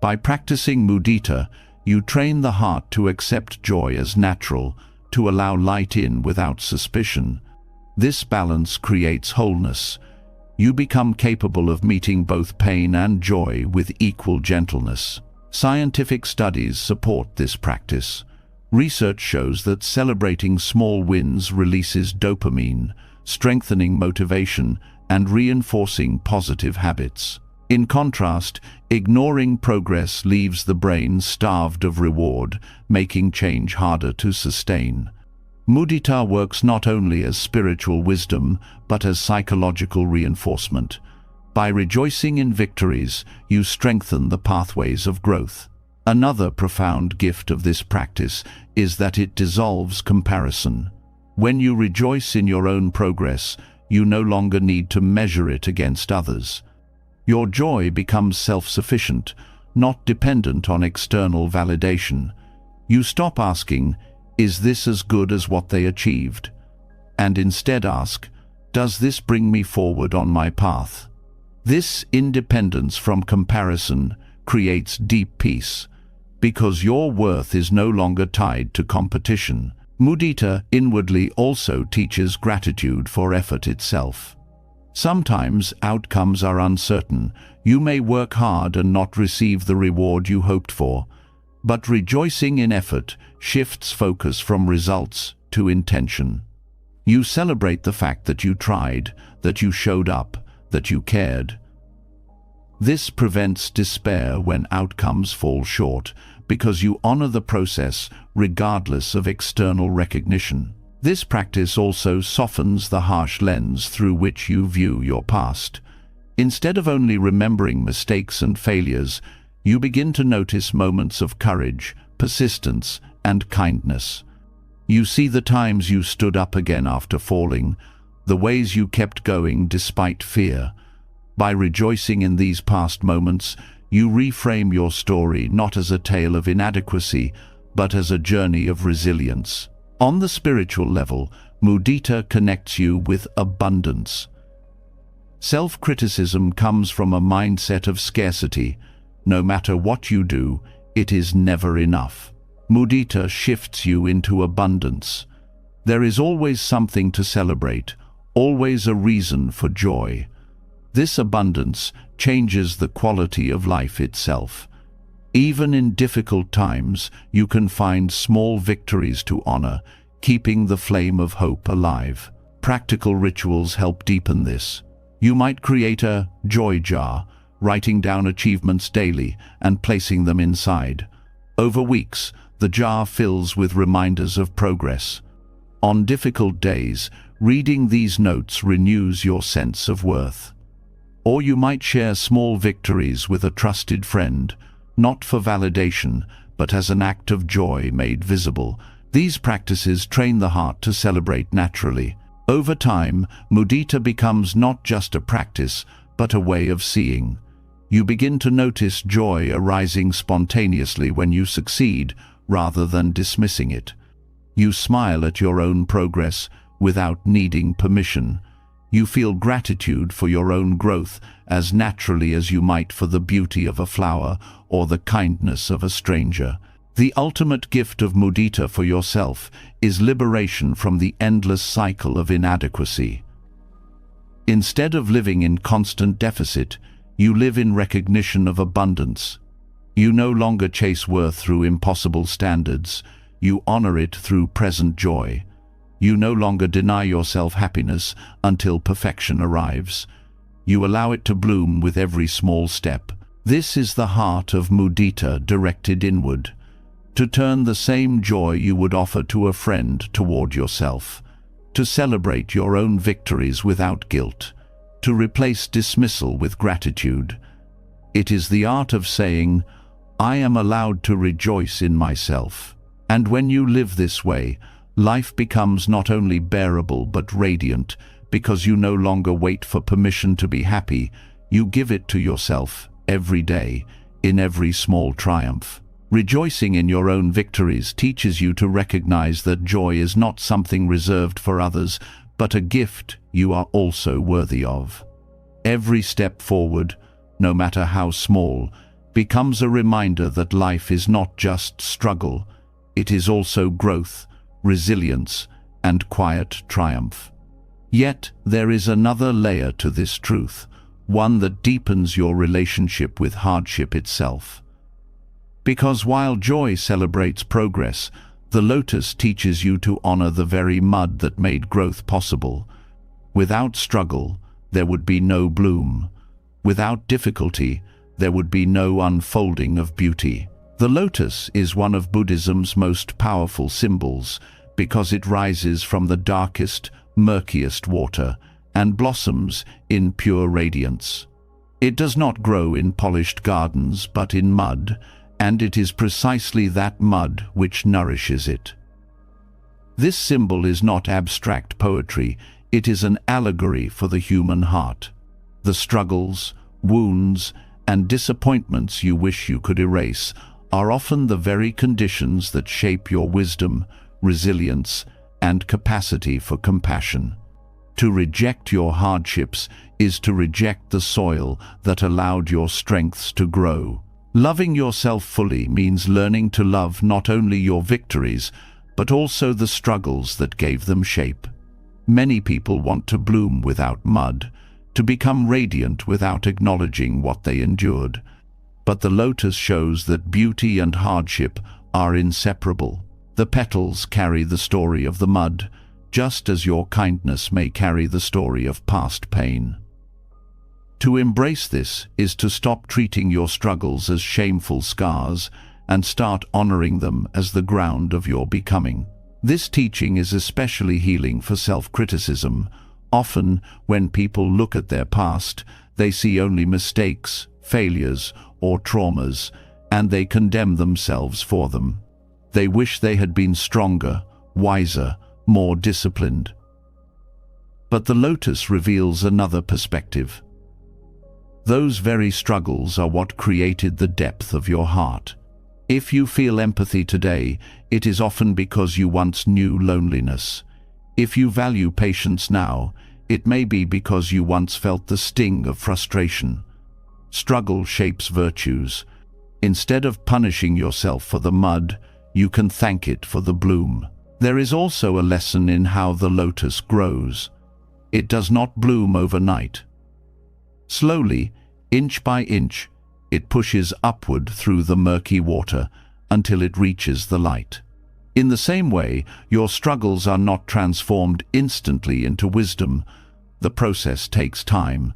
By practicing mudita, you train the heart to accept joy as natural, to allow light in without suspicion. This balance creates wholeness. You become capable of meeting both pain and joy with equal gentleness. Scientific studies support this practice. Research shows that celebrating small wins releases dopamine, strengthening motivation and reinforcing positive habits. In contrast, ignoring progress leaves the brain starved of reward, making change harder to sustain. Mudita works not only as spiritual wisdom, but as psychological reinforcement. By rejoicing in victories, you strengthen the pathways of growth. Another profound gift of this practice is that it dissolves comparison. When you rejoice in your own progress, you no longer need to measure it against others. Your joy becomes self-sufficient, not dependent on external validation. You stop asking, "Is this as good as what they achieved?" and instead ask, "Does this bring me forward on my path?" This independence from comparison creates deep peace, because your worth is no longer tied to competition. Mudita inwardly also teaches gratitude for effort itself. Sometimes outcomes are uncertain. You may work hard and not receive the reward you hoped for, but rejoicing in effort shifts focus from results to intention. You celebrate the fact that you tried, that you showed up, that you cared. This prevents despair when outcomes fall short, because you honor the process regardless of external recognition. This practice also softens the harsh lens through which you view your past. Instead of only remembering mistakes and failures, you begin to notice moments of courage, persistence, and kindness. You see the times you stood up again after falling, the ways you kept going despite fear. By rejoicing in these past moments, you reframe your story not as a tale of inadequacy, but as a journey of resilience. On the spiritual level, mudita connects you with abundance. Self-criticism comes from a mindset of scarcity. No matter what you do, it is never enough. Mudita shifts you into abundance. There is always something to celebrate, always a reason for joy. This abundance changes the quality of life itself. Even in difficult times, you can find small victories to honor, keeping the flame of hope alive. Practical rituals help deepen this. You might create a joy jar, writing down achievements daily and placing them inside. Over weeks, the jar fills with reminders of progress. On difficult days, reading these notes renews your sense of worth. Or you might share small victories with a trusted friend, not for validation, but as an act of joy made visible. These practices train the heart to celebrate naturally. Over time, mudita becomes not just a practice, but a way of seeing. You begin to notice joy arising spontaneously when you succeed, rather than dismissing it. You smile at your own progress without needing permission. You feel gratitude for your own growth as naturally as you might for the beauty of a flower or the kindness of a stranger. The ultimate gift of mudita for yourself is liberation from the endless cycle of inadequacy. Instead of living in constant deficit, you live in recognition of abundance. You no longer chase worth through impossible standards. You honor it through present joy. You no longer deny yourself happiness until perfection arrives. You allow it to bloom with every small step. This is the heart of mudita directed inward. To turn the same joy you would offer to a friend toward yourself. To celebrate your own victories without guilt. To replace dismissal with gratitude. It is the art of saying, I am allowed to rejoice in myself. And when you live this way, life becomes not only bearable but radiant, because you no longer wait for permission to be happy, you give it to yourself every day, in every small triumph. Rejoicing in your own victories teaches you to recognize that joy is not something reserved for others, but a gift you are also worthy of. Every step forward, no matter how small, becomes a reminder that life is not just struggle, it is also growth, resilience, and quiet triumph. Yet there is another layer to this truth, one that deepens your relationship with hardship itself. Because while joy celebrates progress, the lotus teaches you to honor the very mud that made growth possible. Without struggle, there would be no bloom. Without difficulty, there would be no unfolding of beauty. The lotus is one of Buddhism's most powerful symbols because it rises from the darkest, murkiest water and blossoms in pure radiance. It does not grow in polished gardens but in mud, and it is precisely that mud which nourishes it. This symbol is not abstract poetry, it is an allegory for the human heart. The struggles, wounds, and disappointments you wish you could erase are often the very conditions that shape your wisdom, resilience, and capacity for compassion. To reject your hardships is to reject the soil that allowed your strengths to grow. Loving yourself fully means learning to love not only your victories, but also the struggles that gave them shape. Many people want to bloom without mud, to become radiant without acknowledging what they endured. But the lotus shows that beauty and hardship are inseparable. The petals carry the story of the mud, just as your kindness may carry the story of past pain. To embrace this is to stop treating your struggles as shameful scars and start honoring them as the ground of your becoming. This teaching is especially healing for self-criticism. Often, when people look at their past, they see only mistakes, failures, or traumas, and they condemn themselves for them. They wish they had been stronger, wiser, more disciplined. But the lotus reveals another perspective. Those very struggles are what created the depth of your heart. If you feel empathy today, it is often because you once knew loneliness. If you value patience now, it may be because you once felt the sting of frustration. Struggle shapes virtues. Instead of punishing yourself for the mud, you can thank it for the bloom. There is also a lesson in how the lotus grows. It does not bloom overnight. Slowly, inch by inch, it pushes upward through the murky water until it reaches the light. In the same way, your struggles are not transformed instantly into wisdom. The process takes time.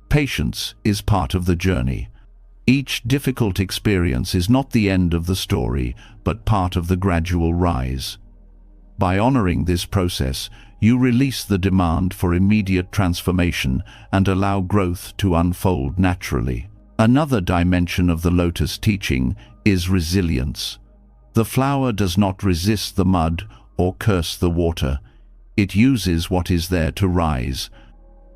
Patience is part of the journey. Each difficult experience is not the end of the story, but part of the gradual rise. By honoring this process, you release the demand for immediate transformation and allow growth to unfold naturally. Another dimension of the lotus teaching is resilience. The flower does not resist the mud or curse the water. It uses what is there to rise.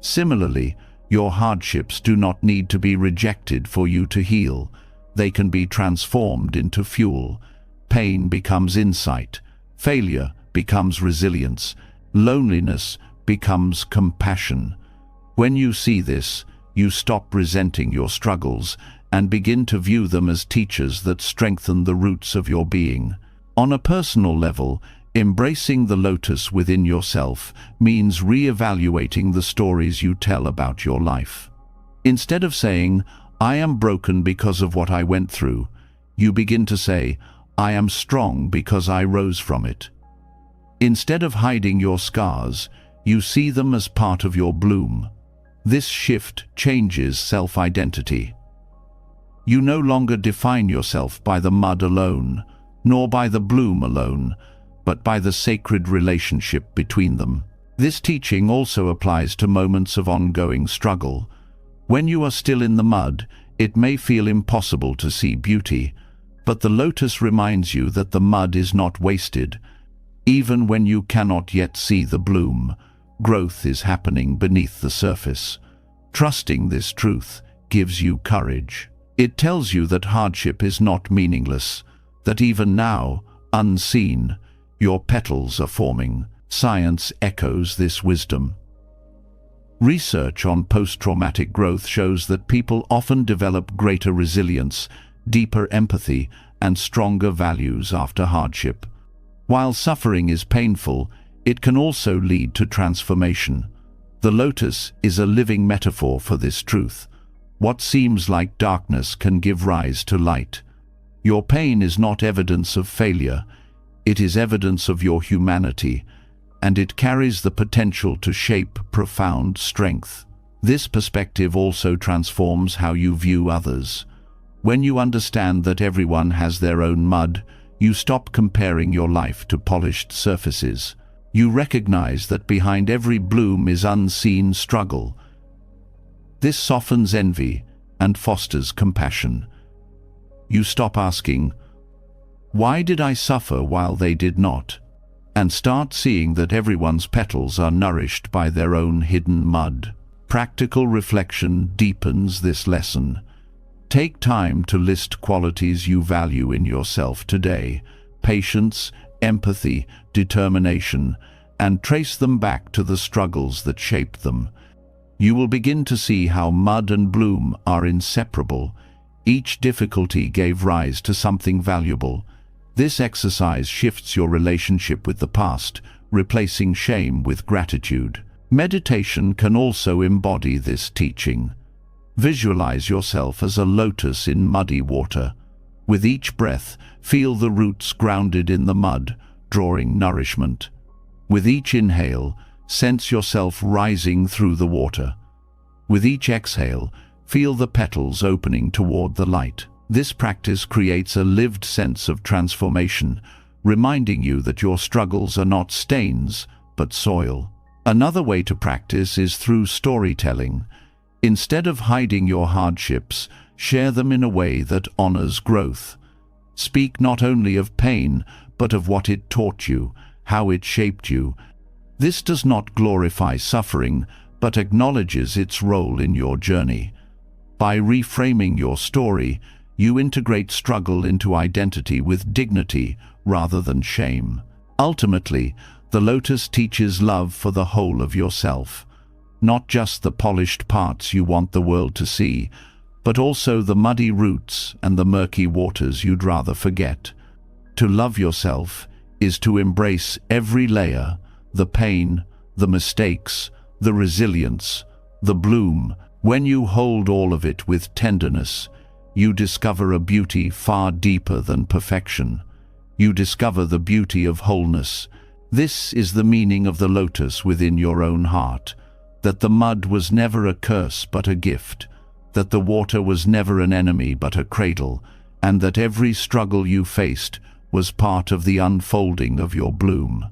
Similarly, your hardships do not need to be rejected for you to heal. They can be transformed into fuel. Pain becomes insight. Failure becomes resilience. Loneliness becomes compassion. When you see this, you stop resenting your struggles and begin to view them as teachers that strengthen the roots of your being. On a personal level, embracing the lotus within yourself means re-evaluating the stories you tell about your life. Instead of saying, "I am broken because of what I went through," you begin to say, "I am strong because I rose from it." Instead of hiding your scars, you see them as part of your bloom. This shift changes self-identity. You no longer define yourself by the mud alone, nor by the bloom alone, but by the sacred relationship between them. This teaching also applies to moments of ongoing struggle. When you are still in the mud, it may feel impossible to see beauty, But the lotus reminds you that the mud is not wasted. Even when you cannot yet see the bloom, growth is happening beneath the surface. Trusting this truth gives you courage. It tells you that hardship is not meaningless, that even now, unseen, your petals are forming. Science echoes this wisdom. Research on post-traumatic growth shows that people often develop greater resilience, deeper empathy, and stronger values after hardship. While suffering is painful, it can also lead to transformation. The lotus is a living metaphor for this truth. What seems like darkness can give rise to light. Your pain is not evidence of failure, it is evidence of your humanity, and it carries the potential to shape profound strength. This perspective also transforms how you view others. When you understand that everyone has their own mud, you stop comparing your life to polished surfaces. You recognize that behind every bloom is unseen struggle. This softens envy and fosters compassion. You stop asking, "Why did I suffer while they did not?" and start seeing that everyone's petals are nourished by their own hidden mud. Practical reflection deepens this lesson. Take time to list qualities you value in yourself today: patience, empathy, determination, and trace them back to the struggles that shaped them. You will begin to see how mud and bloom are inseparable. Each difficulty gave rise to something valuable. This exercise shifts your relationship with the past, replacing shame with gratitude. Meditation can also embody this teaching. Visualize yourself as a lotus in muddy water. With each breath, feel the roots grounded in the mud, drawing nourishment. With each inhale, sense yourself rising through the water. With each exhale, feel the petals opening toward the light. This practice creates a lived sense of transformation, reminding you that your struggles are not stains, but soil. Another way to practice is through storytelling. Instead of hiding your hardships, share them in a way that honors growth. Speak not only of pain, but of what it taught you, how it shaped you. This does not glorify suffering, but acknowledges its role in your journey. By reframing your story, you integrate struggle into identity with dignity rather than shame. Ultimately, the lotus teaches love for the whole of yourself, not just the polished parts you want the world to see, but also the muddy roots and the murky waters you'd rather forget. To love yourself is to embrace every layer, the pain, the mistakes, the resilience, the bloom. When you hold all of it with tenderness, you discover a beauty far deeper than perfection. You discover the beauty of wholeness. This is the meaning of the lotus within your own heart, that the mud was never a curse but a gift, that the water was never an enemy but a cradle, and that every struggle you faced was part of the unfolding of your bloom.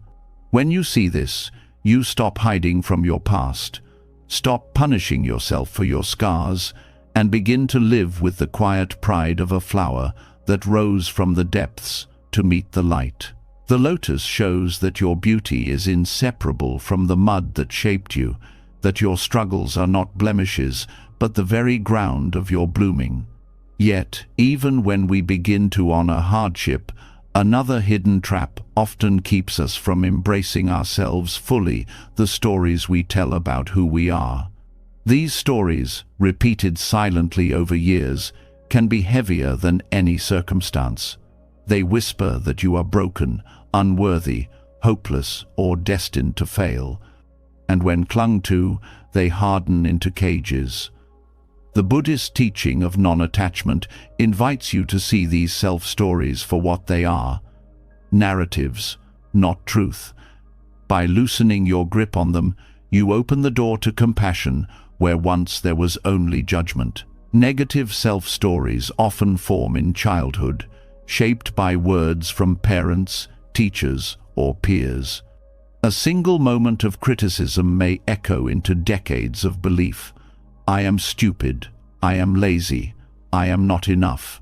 When you see this, you stop hiding from your past, stop punishing yourself for your scars, and begin to live with the quiet pride of a flower that rose from the depths to meet the light. The lotus shows that your beauty is inseparable from the mud that shaped you, that your struggles are not blemishes, but the very ground of your blooming. Yet, even when we begin to honor hardship, another hidden trap often keeps us from embracing ourselves fully, the stories we tell about who we are. These stories, repeated silently over years, can be heavier than any circumstance. They whisper that you are broken, unworthy, hopeless, or destined to fail. And when clung to, they harden into cages. The Buddhist teaching of non-attachment invites you to see these self-stories for what they are: narratives, not truth. By loosening your grip on them, you open the door to compassion where once there was only judgment. Negative self-stories often form in childhood, shaped by words from parents, teachers, or peers. A single moment of criticism may echo into decades of belief. I am stupid, I am lazy, I am not enough.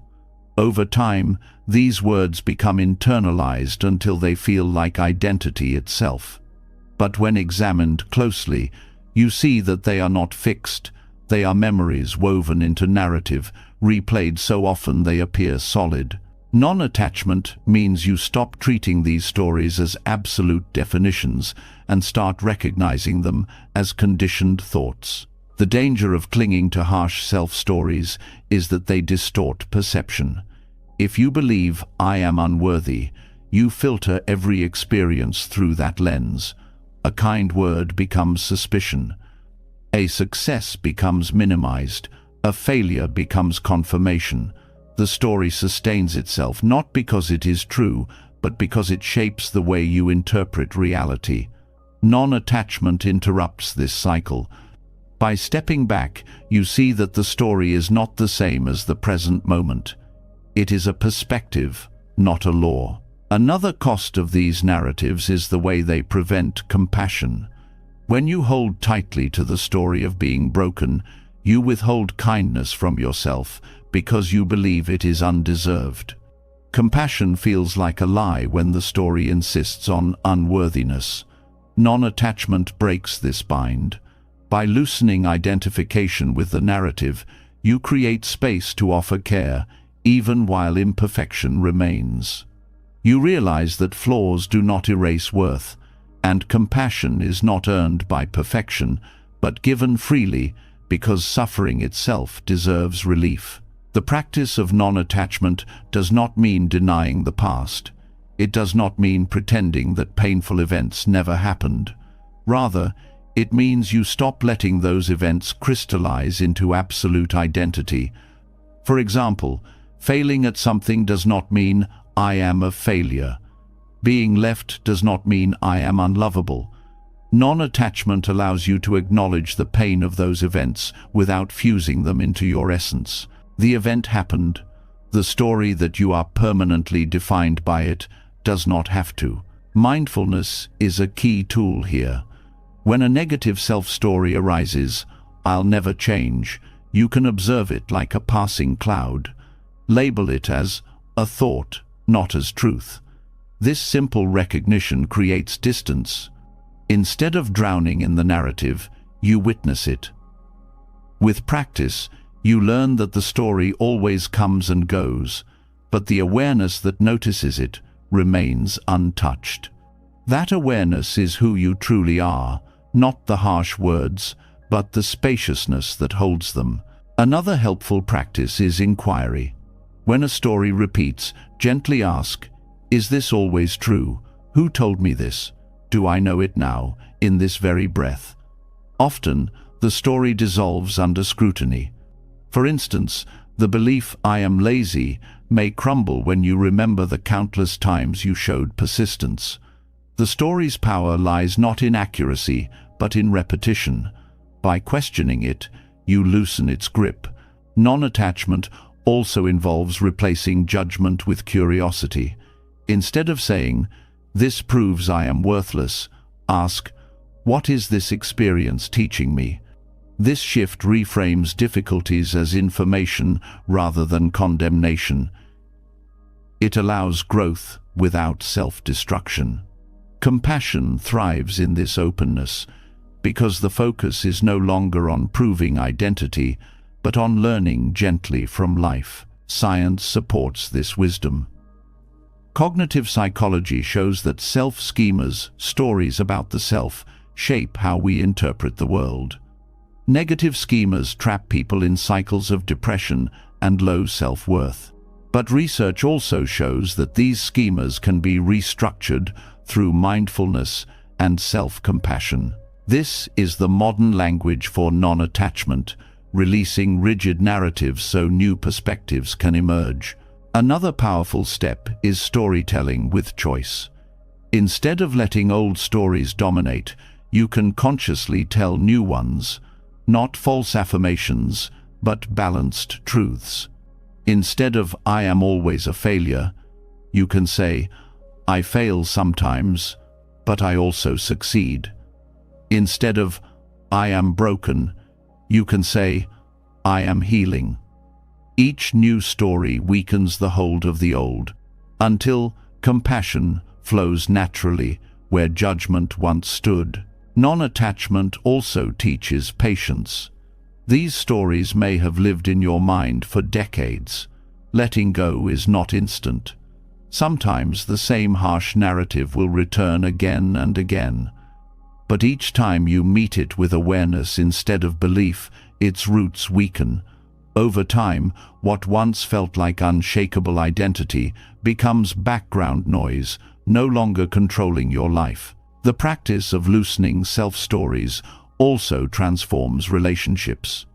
Over time, these words become internalized until they feel like identity itself. But when examined closely, you see that they are not fixed. They are memories woven into narrative, replayed so often they appear solid. Non-attachment means you stop treating these stories as absolute definitions and start recognizing them as conditioned thoughts. The danger of clinging to harsh self-stories is that they distort perception. If you believe "I am unworthy," you filter every experience through that lens. A kind word becomes suspicion. A success becomes minimized. A failure becomes confirmation. The story sustains itself not because it is true, but because it shapes the way you interpret reality. Non-attachment interrupts this cycle. By stepping back, you see that the story is not the same as the present moment. It is a perspective, not a law. Another cost of these narratives is the way they prevent compassion. When you hold tightly to the story of being broken, you withhold kindness from yourself because you believe it is undeserved. Compassion feels like a lie when the story insists on unworthiness. Non-attachment breaks this bind. By loosening identification with the narrative, you create space to offer care, even while imperfection remains. You realize that flaws do not erase worth, and compassion is not earned by perfection, but given freely because suffering itself deserves relief. The practice of non-attachment does not mean denying the past. It does not mean pretending that painful events never happened. Rather, it means you stop letting those events crystallize into absolute identity. For example, failing at something does not mean "I am a failure." Being left does not mean "I am unlovable." Non-attachment allows you to acknowledge the pain of those events without fusing them into your essence. The event happened. The story that you are permanently defined by it does not have to. Mindfulness is a key tool here. When a negative self-story arises, "I'll never change," you can observe it like a passing cloud. Label it as a thought, not as truth. This simple recognition creates distance. Instead of drowning in the narrative, you witness it. With practice, you learn that the story always comes and goes, but the awareness that notices it remains untouched. That awareness is who you truly are, not the harsh words, but the spaciousness that holds them. Another helpful practice is inquiry. When a story repeats, gently ask, "Is this always true? Who told me this? Do I know it now, in this very breath?" Often, the story dissolves under scrutiny. For instance, the belief "I am lazy" may crumble when you remember the countless times you showed persistence. The story's power lies not in accuracy, but in repetition. By questioning it, you loosen its grip. Non-attachment also involves replacing judgment with curiosity. Instead of saying, "This proves I am worthless," ask, "What is this experience teaching me?" This shift reframes difficulties as information rather than condemnation. It allows growth without self-destruction. Compassion thrives in this openness because the focus is no longer on proving identity, but on learning gently from life. Science supports this wisdom. Cognitive psychology shows that self-schemas, stories about the self, shape how we interpret the world. Negative schemas trap people in cycles of depression and low self-worth. But research also shows that these schemas can be restructured through mindfulness and self-compassion. This is the modern language for non-attachment, releasing rigid narratives so new perspectives can emerge. Another powerful step is storytelling with choice. Instead of letting old stories dominate, you can consciously tell new ones, not false affirmations, but balanced truths. Instead of "I am always a failure," you can say, "I fail sometimes, but I also succeed." Instead of "I am broken," you can say, "I am healing." Each new story weakens the hold of the old, until compassion flows naturally where judgment once stood. Non-attachment also teaches patience. These stories may have lived in your mind for decades. Letting go is not instant. Sometimes the same harsh narrative will return again and again. But each time you meet it with awareness instead of belief, its roots weaken. Over time, what once felt like unshakable identity becomes background noise, no longer controlling your life. The practice of loosening self-stories also transforms relationships.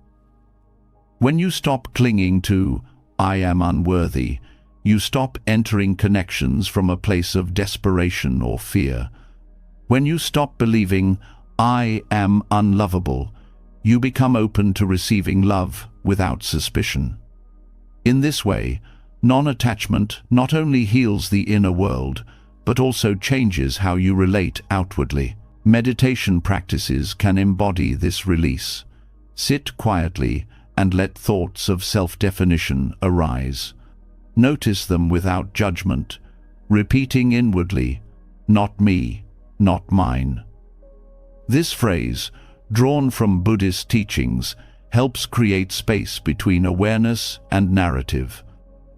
When you stop clinging to "I am unworthy," you stop entering connections from a place of desperation or fear. When you stop believing "I am unlovable," you become open to receiving love without suspicion. In this way, non-attachment not only heals the inner world, but also changes how you relate outwardly. Meditation practices can embody this release. Sit quietly and let thoughts of self-definition arise. Notice them without judgment, repeating inwardly, "Not me, not mine." This phrase, drawn from Buddhist teachings, helps create space between awareness and narrative.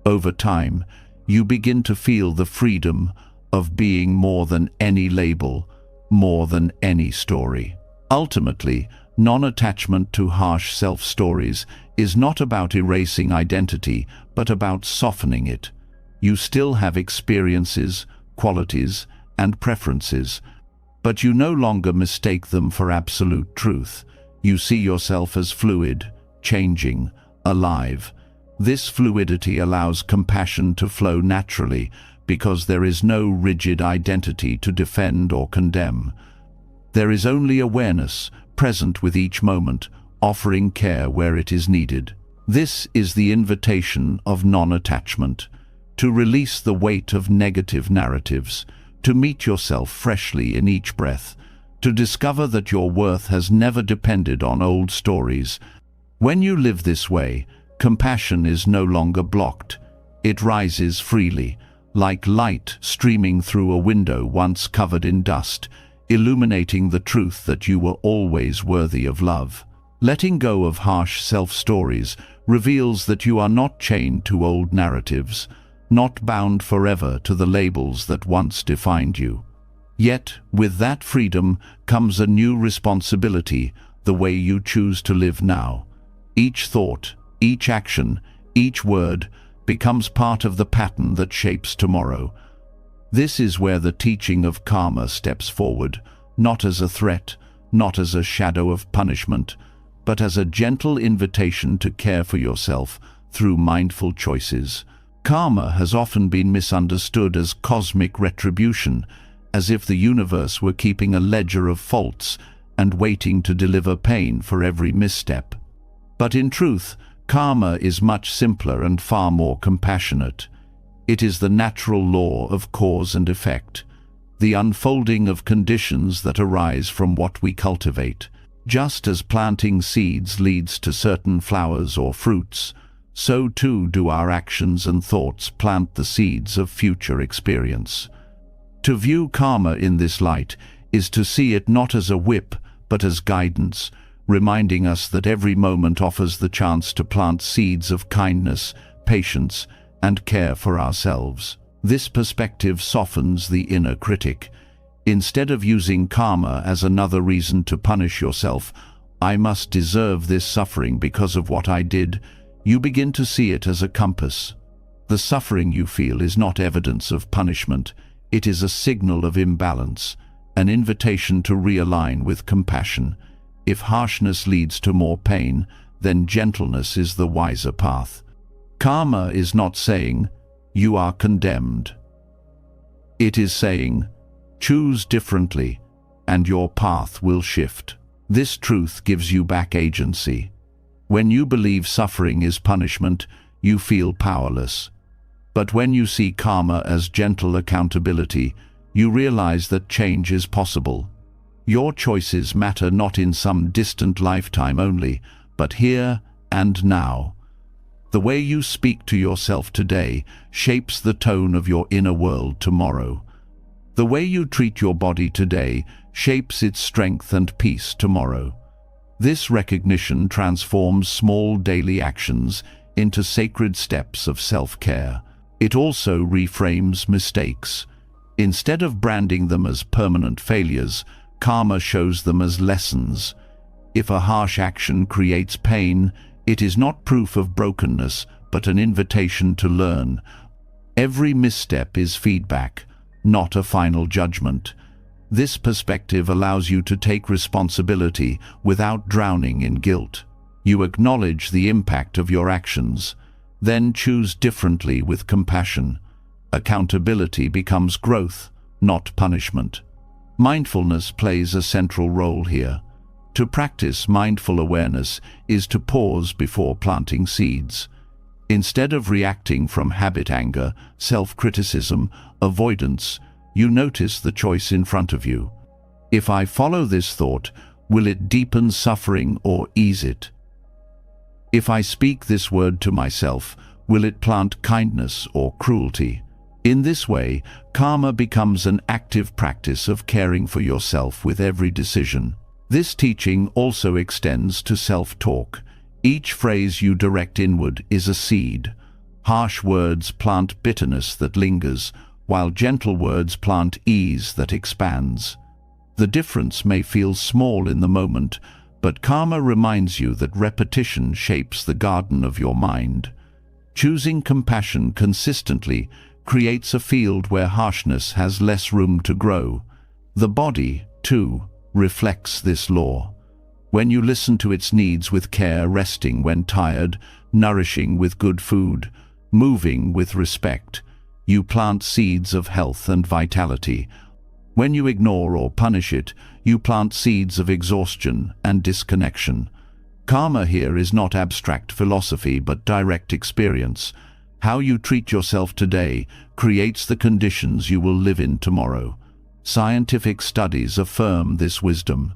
Over time, you begin to feel the freedom of being more than any label, more than any story. Ultimately, non-attachment to harsh self-stories is not about erasing identity, but about softening it. You still have experiences, qualities, and preferences, but you no longer mistake them for absolute truth. You see yourself as fluid, changing, alive. This fluidity allows compassion to flow naturally because there is no rigid identity to defend or condemn. There is only awareness, present with each moment, offering care where it is needed. This is the invitation of non-attachment, to release the weight of negative narratives, to meet yourself freshly in each breath, to discover that your worth has never depended on old stories. When you live this way, compassion is no longer blocked. It rises freely, like light streaming through a window once covered in dust, illuminating the truth that you were always worthy of love. Letting go of harsh self-stories reveals that you are not chained to old narratives, not bound forever to the labels that once defined you. Yet, with that freedom comes a new responsibility, the way you choose to live now. Each thought, each action, each word becomes part of the pattern that shapes tomorrow. This is where the teaching of karma steps forward, not as a threat, not as a shadow of punishment, but as a gentle invitation to care for yourself through mindful choices. Karma has often been misunderstood as cosmic retribution, as if the universe were keeping a ledger of faults and waiting to deliver pain for every misstep. But in truth, karma is much simpler and far more compassionate. It is the natural law of cause and effect, the unfolding of conditions that arise from what we cultivate. Just as planting seeds leads to certain flowers or fruits, so too do our actions and thoughts plant the seeds of future experience. To view karma in this light is to see it not as a whip, but as guidance, reminding us that every moment offers the chance to plant seeds of kindness, patience, and care for ourselves. This perspective softens the inner critic. Instead of using karma as another reason to punish yourself, "I must deserve this suffering because of what I did," you begin to see it as a compass. The suffering you feel is not evidence of punishment. It is a signal of imbalance, an invitation to realign with compassion. If harshness leads to more pain, then gentleness is the wiser path. Karma is not saying, "You are condemned." It is saying, "Choose differently, and your path will shift." This truth gives you back agency. When you believe suffering is punishment, you feel powerless. But when you see karma as gentle accountability, you realize that change is possible. Your choices matter not in some distant lifetime only, but here and now. The way you speak to yourself today shapes the tone of your inner world tomorrow. The way you treat your body today shapes its strength and peace tomorrow. This recognition transforms small daily actions into sacred steps of self-care. It also reframes mistakes. Instead of branding them as permanent failures, karma shows them as lessons. If a harsh action creates pain, it is not proof of brokenness, but an invitation to learn. Every misstep is feedback, not a final judgment. This perspective allows you to take responsibility without drowning in guilt. You acknowledge the impact of your actions, then choose differently with compassion. Accountability becomes growth, not punishment. Mindfulness plays a central role here. To practice mindful awareness is to pause before planting seeds. Instead of reacting from habit, anger, self-criticism, avoidance, you notice the choice in front of you. If I follow this thought, will it deepen suffering or ease it? If I speak this word to myself, will it plant kindness or cruelty? In this way, karma becomes an active practice of caring for yourself with every decision. This teaching also extends to self-talk. Each phrase you direct inward is a seed. Harsh words plant bitterness that lingers, while gentle words plant ease that expands. The difference may feel small in the moment, but karma reminds you that repetition shapes the garden of your mind. Choosing compassion consistently creates a field where harshness has less room to grow. The body, too, reflects this law. When you listen to its needs with care, resting when tired, nourishing with good food, moving with respect, you plant seeds of health and vitality. When you ignore or punish it, you plant seeds of exhaustion and disconnection. Karma here is not abstract philosophy but direct experience. How you treat yourself today creates the conditions you will live in tomorrow. Scientific studies affirm this wisdom.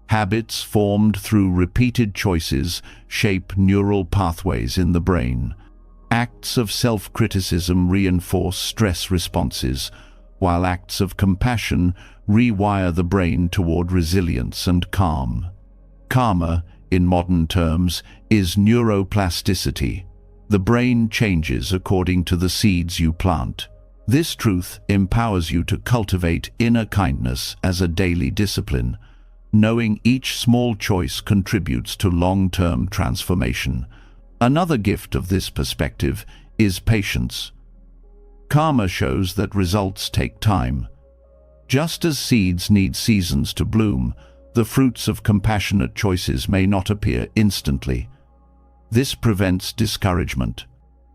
Habits formed through repeated choices shape neural pathways in the brain. Acts of self-criticism reinforce stress responses, while acts of compassion rewire the brain toward resilience and calm. Karma, in modern terms, is neuroplasticity. The brain changes according to the seeds you plant. This truth empowers you to cultivate inner kindness as a daily discipline, knowing each small choice contributes to long-term transformation. Another gift of this perspective is patience. Karma shows that results take time. Just as seeds need seasons to bloom, the fruits of compassionate choices may not appear instantly. This prevents discouragement.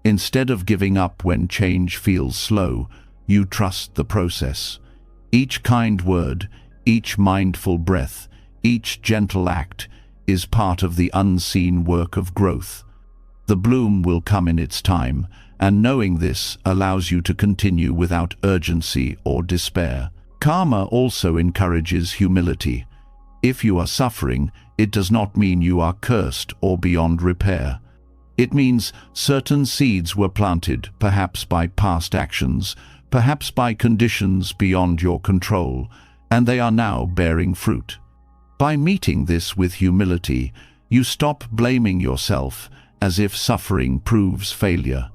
Instead of giving up when change feels slow, you trust the process. Each kind word, each mindful breath, each gentle act is part of the unseen work of growth. The bloom will come in its time, and knowing this allows you to continue without urgency or despair. Karma also encourages humility. If you are suffering, it does not mean you are cursed or beyond repair. It means certain seeds were planted, perhaps by past actions, perhaps by conditions beyond your control, and they are now bearing fruit. By meeting this with humility, you stop blaming yourself as if suffering proves failure.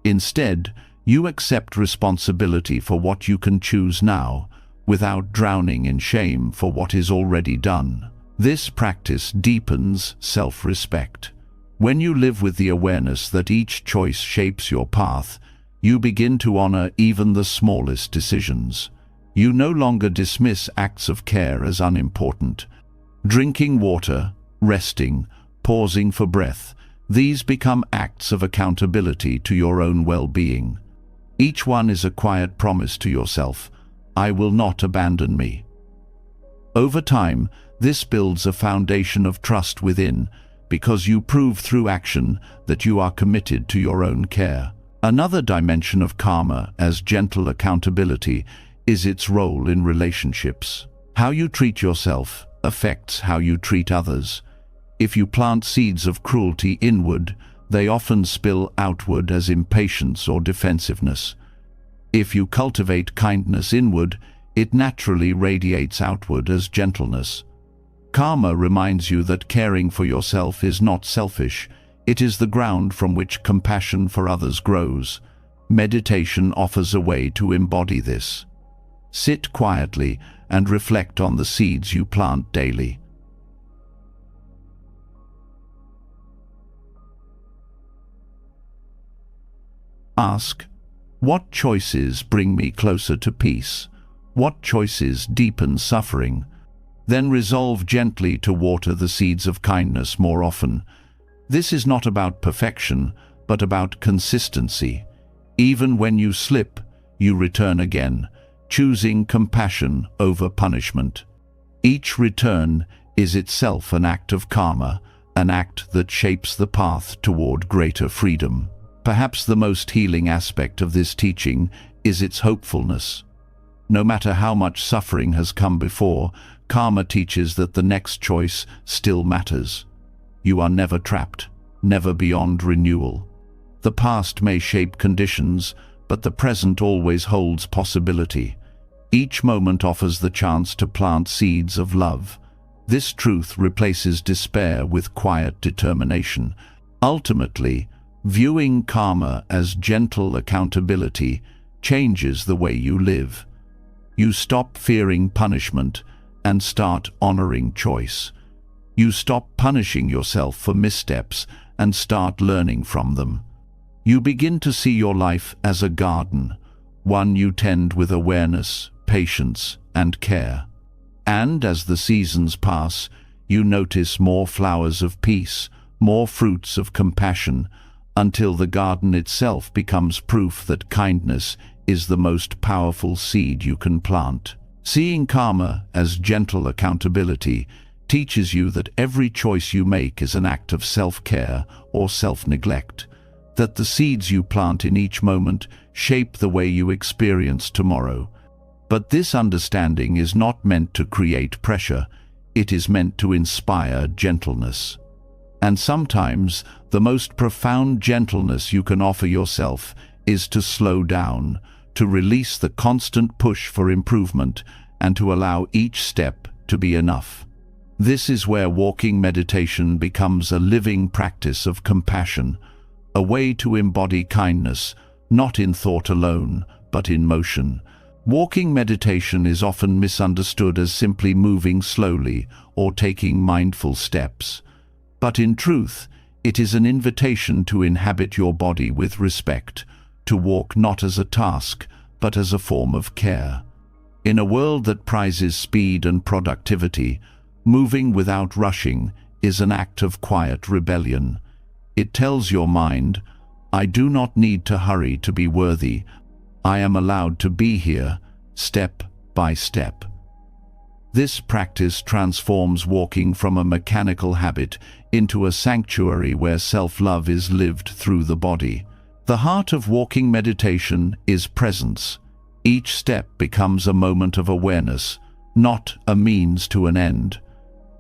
Instead, you accept responsibility for what you can choose now, without drowning in shame for what is already done. This practice deepens self-respect. When you live with the awareness that each choice shapes your path, you begin to honor even the smallest decisions. You no longer dismiss acts of care as unimportant. Drinking water, resting, pausing for breath, these become acts of accountability to your own well-being. Each one is a quiet promise to yourself, I will not abandon me. Over time, this builds a foundation of trust within, because you prove through action that you are committed to your own care. Another dimension of karma as gentle accountability is its role in relationships. How you treat yourself affects how you treat others. If you plant seeds of cruelty inward, they often spill outward as impatience or defensiveness. If you cultivate kindness inward, it naturally radiates outward as gentleness. Karma reminds you that caring for yourself is not selfish. It is the ground from which compassion for others grows. Meditation offers a way to embody this. Sit quietly and reflect on the seeds you plant daily. Ask, what choices bring me closer to peace? What choices deepen suffering? Then resolve gently to water the seeds of kindness more often. This is not about perfection, but about consistency. Even when you slip, you return again, choosing compassion over punishment. Each return is itself an act of karma, an act that shapes the path toward greater freedom. Perhaps the most healing aspect of this teaching is its hopefulness. No matter how much suffering has come before, karma teaches that the next choice still matters. You are never trapped, never beyond renewal. The past may shape conditions, but the present always holds possibility. Each moment offers the chance to plant seeds of love. This truth replaces despair with quiet determination. Ultimately, viewing karma as gentle accountability changes the way you live. You stop fearing punishment and start honoring choice. You stop punishing yourself for missteps and start learning from them. You begin to see your life as a garden, one you tend with awareness, patience, and care. And as the seasons pass, you notice more flowers of peace, more fruits of compassion, until the garden itself becomes proof that kindness is the most powerful seed you can plant. Seeing karma as gentle accountability teaches you that every choice you make is an act of self-care or self-neglect, that the seeds you plant in each moment shape the way you experience tomorrow. But this understanding is not meant to create pressure, it is meant to inspire gentleness. And sometimes the most profound gentleness you can offer yourself is to slow down, to release the constant push for improvement, and to allow each step to be enough. This is where walking meditation becomes a living practice of compassion, a way to embody kindness, not in thought alone, but in motion. Walking meditation is often misunderstood as simply moving slowly or taking mindful steps. But in truth, it is an invitation to inhabit your body with respect, to walk not as a task, but as a form of care. In a world that prizes speed and productivity, moving without rushing is an act of quiet rebellion. It tells your mind, I do not need to hurry to be worthy. I am allowed to be here, step by step. This practice transforms walking from a mechanical habit into a sanctuary where self-love is lived through the body. The heart of walking meditation is presence. Each step becomes a moment of awareness, not a means to an end.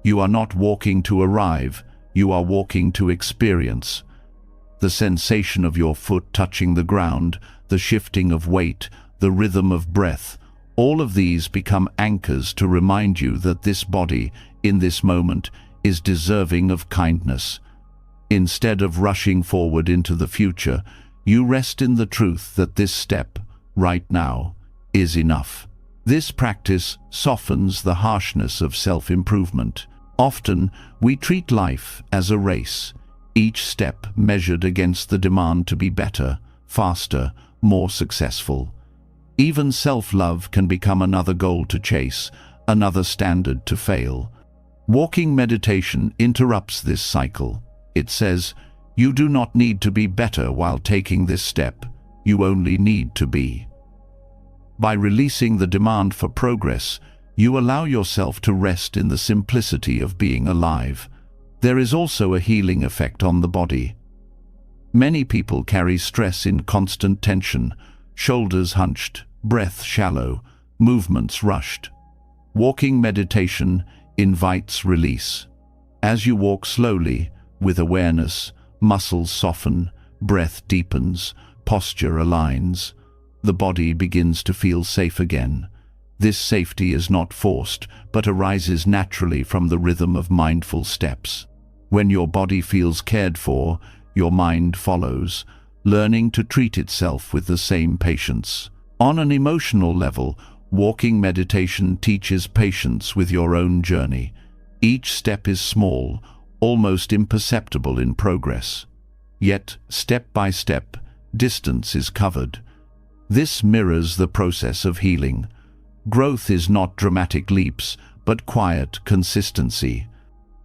You are not walking to arrive, you are walking to experience. The sensation of your foot touching the ground, the shifting of weight, the rhythm of breath, all of these become anchors to remind you that this body, in this moment, is deserving of kindness. Instead of rushing forward into the future, you rest in the truth that this step, right now, is enough. This practice softens the harshness of self-improvement. Often, we treat life as a race, each step measured against the demand to be better, faster, more successful. Even self-love can become another goal to chase, another standard to fail. Walking meditation interrupts this cycle. It says, you do not need to be better while taking this step, you only need to be. By releasing the demand for progress, you allow yourself to rest in the simplicity of being alive. There is also a healing effect on the body. Many people carry stress in constant tension, shoulders hunched, breath shallow, movements rushed. Walking meditation invites release. As you walk slowly, with awareness, muscles soften, breath deepens, posture aligns. The body begins to feel safe again. This safety is not forced, but arises naturally from the rhythm of mindful steps. When your body feels cared for, your mind follows, learning to treat itself with the same patience. On an emotional level, walking meditation teaches patience with your own journey. Each step is small, almost imperceptible in progress. Yet, step by step, distance is covered. This mirrors the process of healing. Growth is not dramatic leaps, but quiet consistency.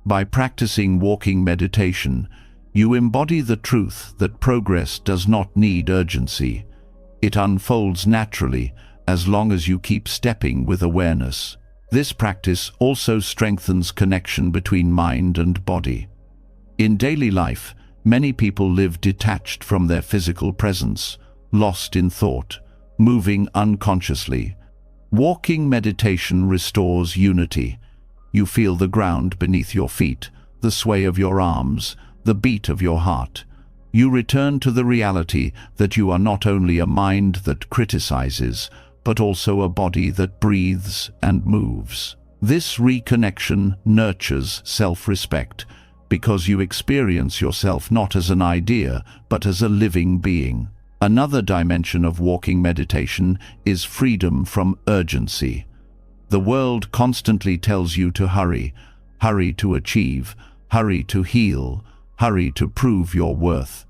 By practicing walking meditation, you embody the truth that progress does not need urgency. It unfolds naturally as long as you keep stepping with awareness. This practice also strengthens connection between mind and body. In daily life, many people live detached from their physical presence, lost in thought, moving unconsciously. Walking meditation restores unity. You feel the ground beneath your feet, the sway of your arms, the beat of your heart. You return to the reality that you are not only a mind that criticizes, but also a body that breathes and moves. This reconnection nurtures self-respect, because you experience yourself not as an idea, but as a living being. Another dimension of walking meditation is freedom from urgency. The world constantly tells you to hurry, hurry to achieve, hurry to heal, hurry to prove your worth.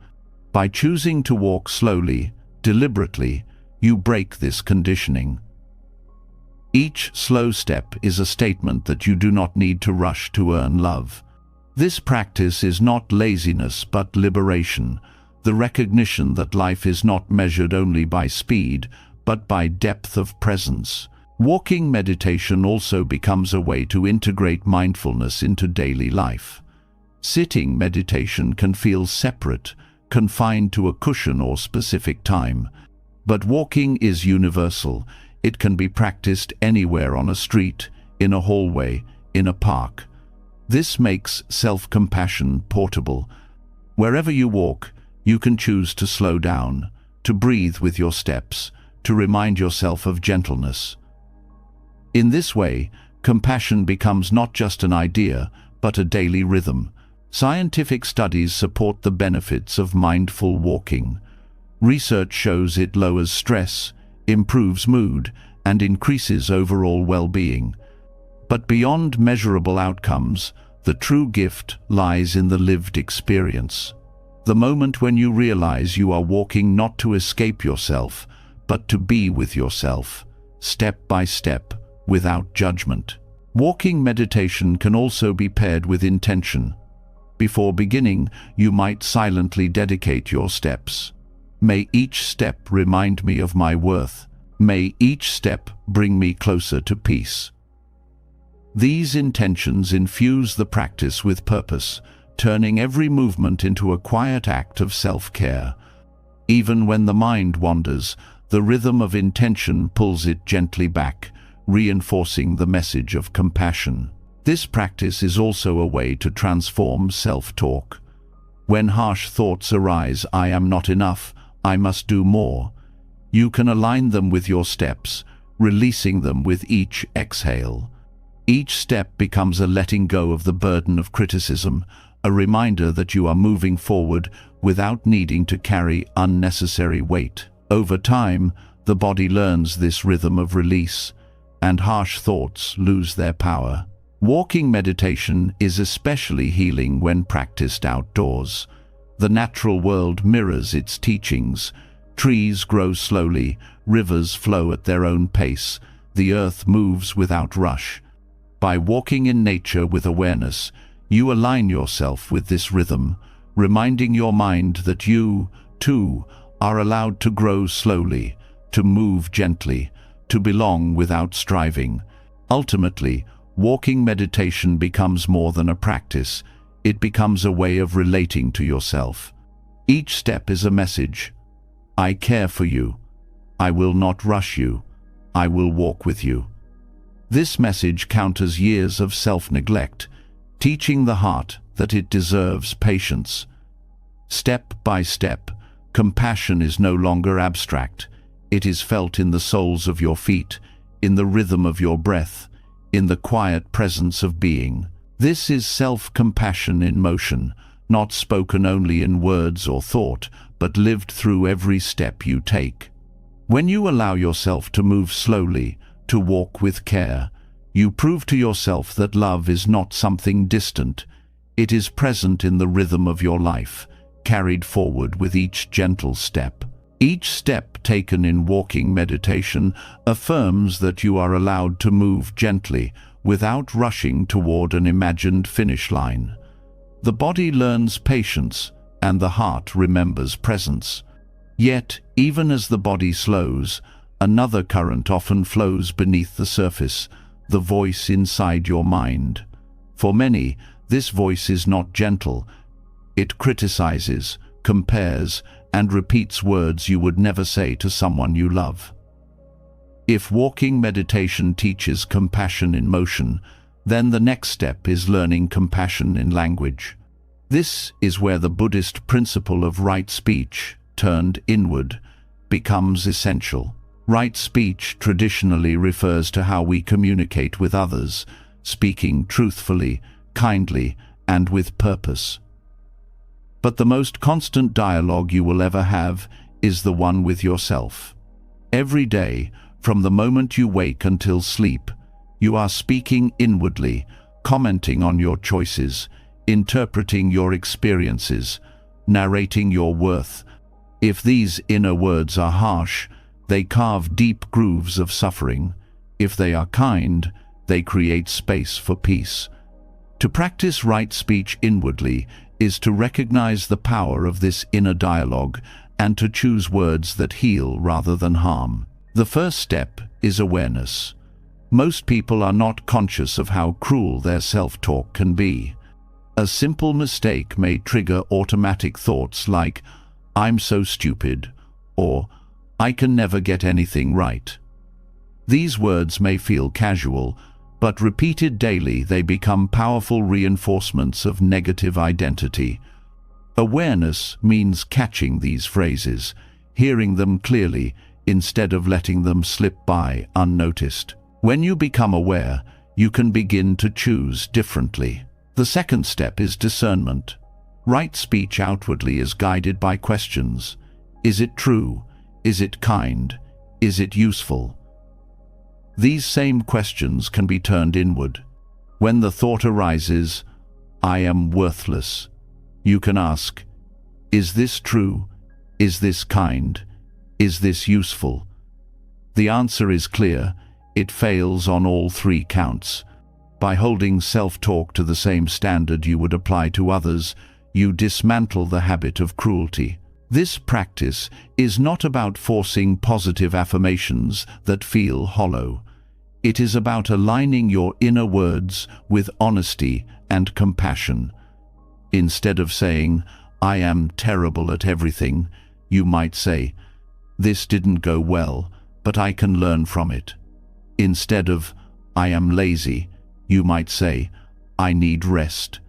By choosing to walk slowly, deliberately, you break this conditioning. Each slow step is a statement that you do not need to rush to earn love. This practice is not laziness but liberation, the recognition that life is not measured only by speed, but by depth of presence. Walking meditation also becomes a way to integrate mindfulness into daily life. Sitting meditation can feel separate, confined to a cushion or specific time. But walking is universal. It can be practiced anywhere on a street, in a hallway, in a park. This makes self-compassion portable. Wherever you walk, you can choose to slow down, to breathe with your steps, to remind yourself of gentleness. In this way, compassion becomes not just an idea, but a daily rhythm. Scientific studies support the benefits of mindful walking. Research shows it lowers stress, improves mood, and increases overall well-being. But beyond measurable outcomes, the true gift lies in the lived experience. The moment when you realize you are walking not to escape yourself, but to be with yourself, step by step, without judgment. Walking meditation can also be paired with intention. Before beginning, you might silently dedicate your steps. May each step remind me of my worth. May each step bring me closer to peace. These intentions infuse the practice with purpose, turning every movement into a quiet act of self-care. Even when the mind wanders, the rhythm of intention pulls it gently back, reinforcing the message of compassion. This practice is also a way to transform self-talk. When harsh thoughts arise, "I am not enough, I must do more," you can align them with your steps, releasing them with each exhale. Each step becomes a letting go of the burden of criticism, a reminder that you are moving forward without needing to carry unnecessary weight. Over time, the body learns this rhythm of release, and harsh thoughts lose their power. Walking meditation is especially healing when practiced outdoors. The natural world mirrors its teachings. Trees grow slowly, rivers flow at their own pace, the earth moves without rush. By walking in nature with awareness, you align yourself with this rhythm, reminding your mind that you, too, are allowed to grow slowly, to move gently, to belong without striving. Ultimately, walking meditation becomes more than a practice. It becomes a way of relating to yourself. Each step is a message. I care for you. I will not rush you. I will walk with you. This message counters years of self-neglect, teaching the heart that it deserves patience. Step by step, compassion is no longer abstract. It is felt in the soles of your feet, in the rhythm of your breath, in the quiet presence of being. This is self-compassion in motion, not spoken only in words or thought, but lived through every step you take. When you allow yourself to move slowly, to walk with care, you prove to yourself that love is not something distant. It is present in the rhythm of your life, carried forward with each gentle step. Each step taken in walking meditation affirms that you are allowed to move gently, without rushing toward an imagined finish line. The body learns patience, and the heart remembers presence. Yet, even as the body slows, another current often flows beneath the surface, the voice inside your mind. For many, this voice is not gentle. It criticizes, compares, and repeats words you would never say to someone you love. If walking meditation teaches compassion in motion, then the next step is learning compassion in language. This is where the Buddhist principle of right speech, turned inward, becomes essential. Right speech traditionally refers to how we communicate with others, speaking truthfully, kindly, and with purpose. But the most constant dialogue you will ever have is the one with yourself. Every day, from the moment you wake until sleep, you are speaking inwardly, commenting on your choices, interpreting your experiences, narrating your worth. If these inner words are harsh, they carve deep grooves of suffering. If they are kind, they create space for peace. To practice right speech inwardly is to recognize the power of this inner dialogue and to choose words that heal rather than harm. The first step is awareness. Most people are not conscious of how cruel their self-talk can be. A simple mistake may trigger automatic thoughts like, "I'm so stupid," or "I can never get anything right." These words may feel casual, but repeated daily they become powerful reinforcements of negative identity. Awareness means catching these phrases, hearing them clearly, instead of letting them slip by unnoticed. When you become aware, you can begin to choose differently. The second step is discernment. Right speech outwardly is guided by questions. Is it true? Is it kind? Is it useful? These same questions can be turned inward. When the thought arises, "I am worthless," you can ask, "Is this true? Is this kind? Is this useful?" The answer is clear. It fails on all three counts. By holding self-talk to the same standard you would apply to others, you dismantle the habit of cruelty. This practice is not about forcing positive affirmations that feel hollow. It is about aligning your inner words with honesty and compassion. Instead of saying, "I am terrible at everything," you might say, "This didn't go well, but I can learn from it." Instead of, "I am lazy," you might say, "I need rest,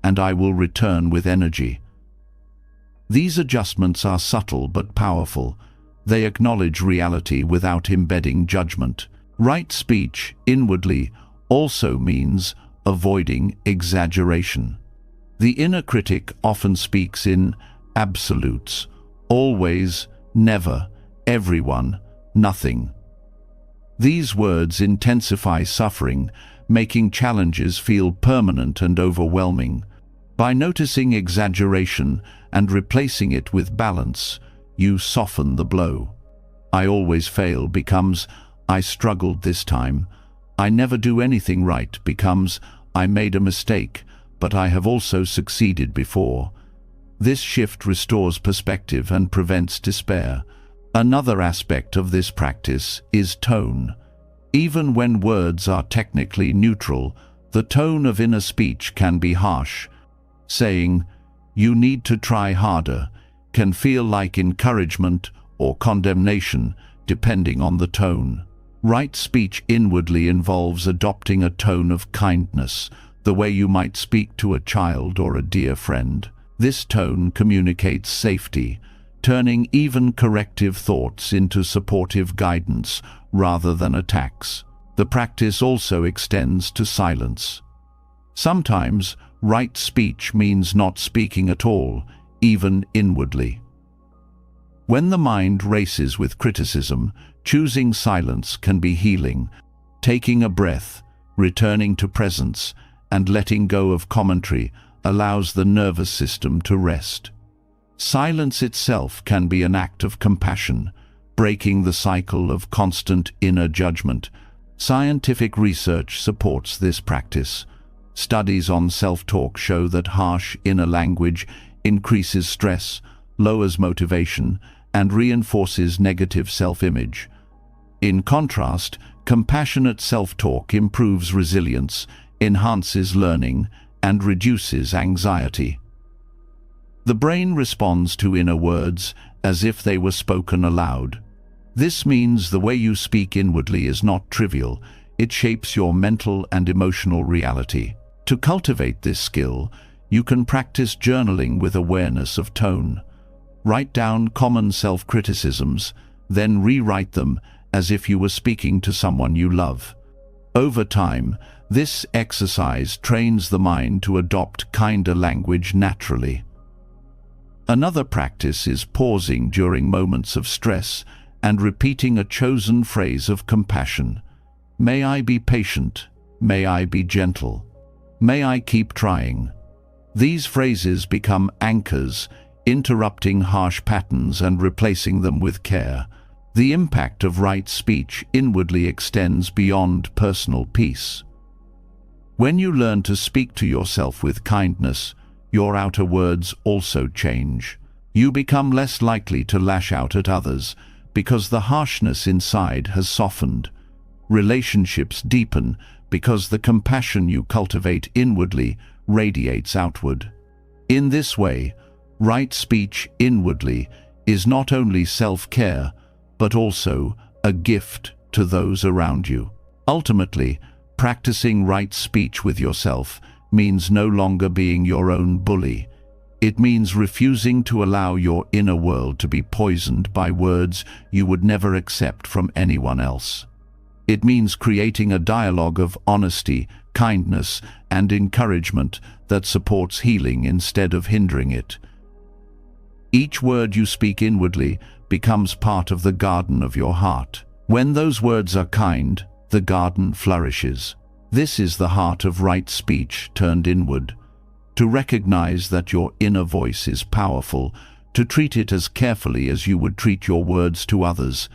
and I will return with energy." These adjustments are subtle but powerful. They acknowledge reality without embedding judgment. Right speech inwardly also means avoiding exaggeration. The inner critic often speaks in absolutes: always, never, everyone, nothing. These words intensify suffering, making challenges feel permanent and overwhelming. By noticing exaggeration and replacing it with balance, you soften the blow. "I always fail" becomes "I struggled this time." "I never do anything right" becomes "I made a mistake, but I have also succeeded before." This shift restores perspective and prevents despair. Another aspect of this practice is tone. Even when words are technically neutral, the tone of inner speech can be harsh. Saying, "You need to try harder," can feel like encouragement or condemnation, depending on the tone. Right speech inwardly involves adopting a tone of kindness, the way you might speak to a child or a dear friend. This tone communicates safety, turning even corrective thoughts into supportive guidance rather than attacks. The practice also extends to silence. Sometimes, right speech means not speaking at all, even inwardly. When the mind races with criticism, choosing silence can be healing. Taking a breath, returning to presence, and letting go of commentary allows the nervous system to rest. Silence itself can be an act of compassion, breaking the cycle of constant inner judgment. Scientific research supports this practice. Studies on self-talk show that harsh inner language increases stress, lowers motivation, and reinforces negative self-image. In contrast, compassionate self-talk improves resilience, enhances learning, and reduces anxiety. The brain responds to inner words as if they were spoken aloud. This means the way you speak inwardly is not trivial. It shapes your mental and emotional reality. To cultivate this skill, you can practice journaling with awareness of tone. Write down common self-criticisms, then rewrite them as if you were speaking to someone you love. Over time, this exercise trains the mind to adopt kinder language naturally. Another practice is pausing during moments of stress and repeating a chosen phrase of compassion. May I be patient. May I be gentle. May I keep trying. These phrases become anchors, interrupting harsh patterns and replacing them with care. The impact of right speech inwardly extends beyond personal peace. When you learn to speak to yourself with kindness, your outer words also change. You become less likely to lash out at others because the harshness inside has softened. Relationships deepen because the compassion you cultivate inwardly radiates outward. In this way, right speech inwardly is not only self-care, but also a gift to those around you. Ultimately, practicing right speech with yourself means no longer being your own bully. It means refusing to allow your inner world to be poisoned by words you would never accept from anyone else. It means creating a dialogue of honesty, kindness, and encouragement that supports healing instead of hindering it. Each word you speak inwardly becomes part of the garden of your heart. When those words are kind, the garden flourishes. This is the heart of right speech turned inward. To recognize that your inner voice is powerful, to treat it as carefully as you would treat your words to others,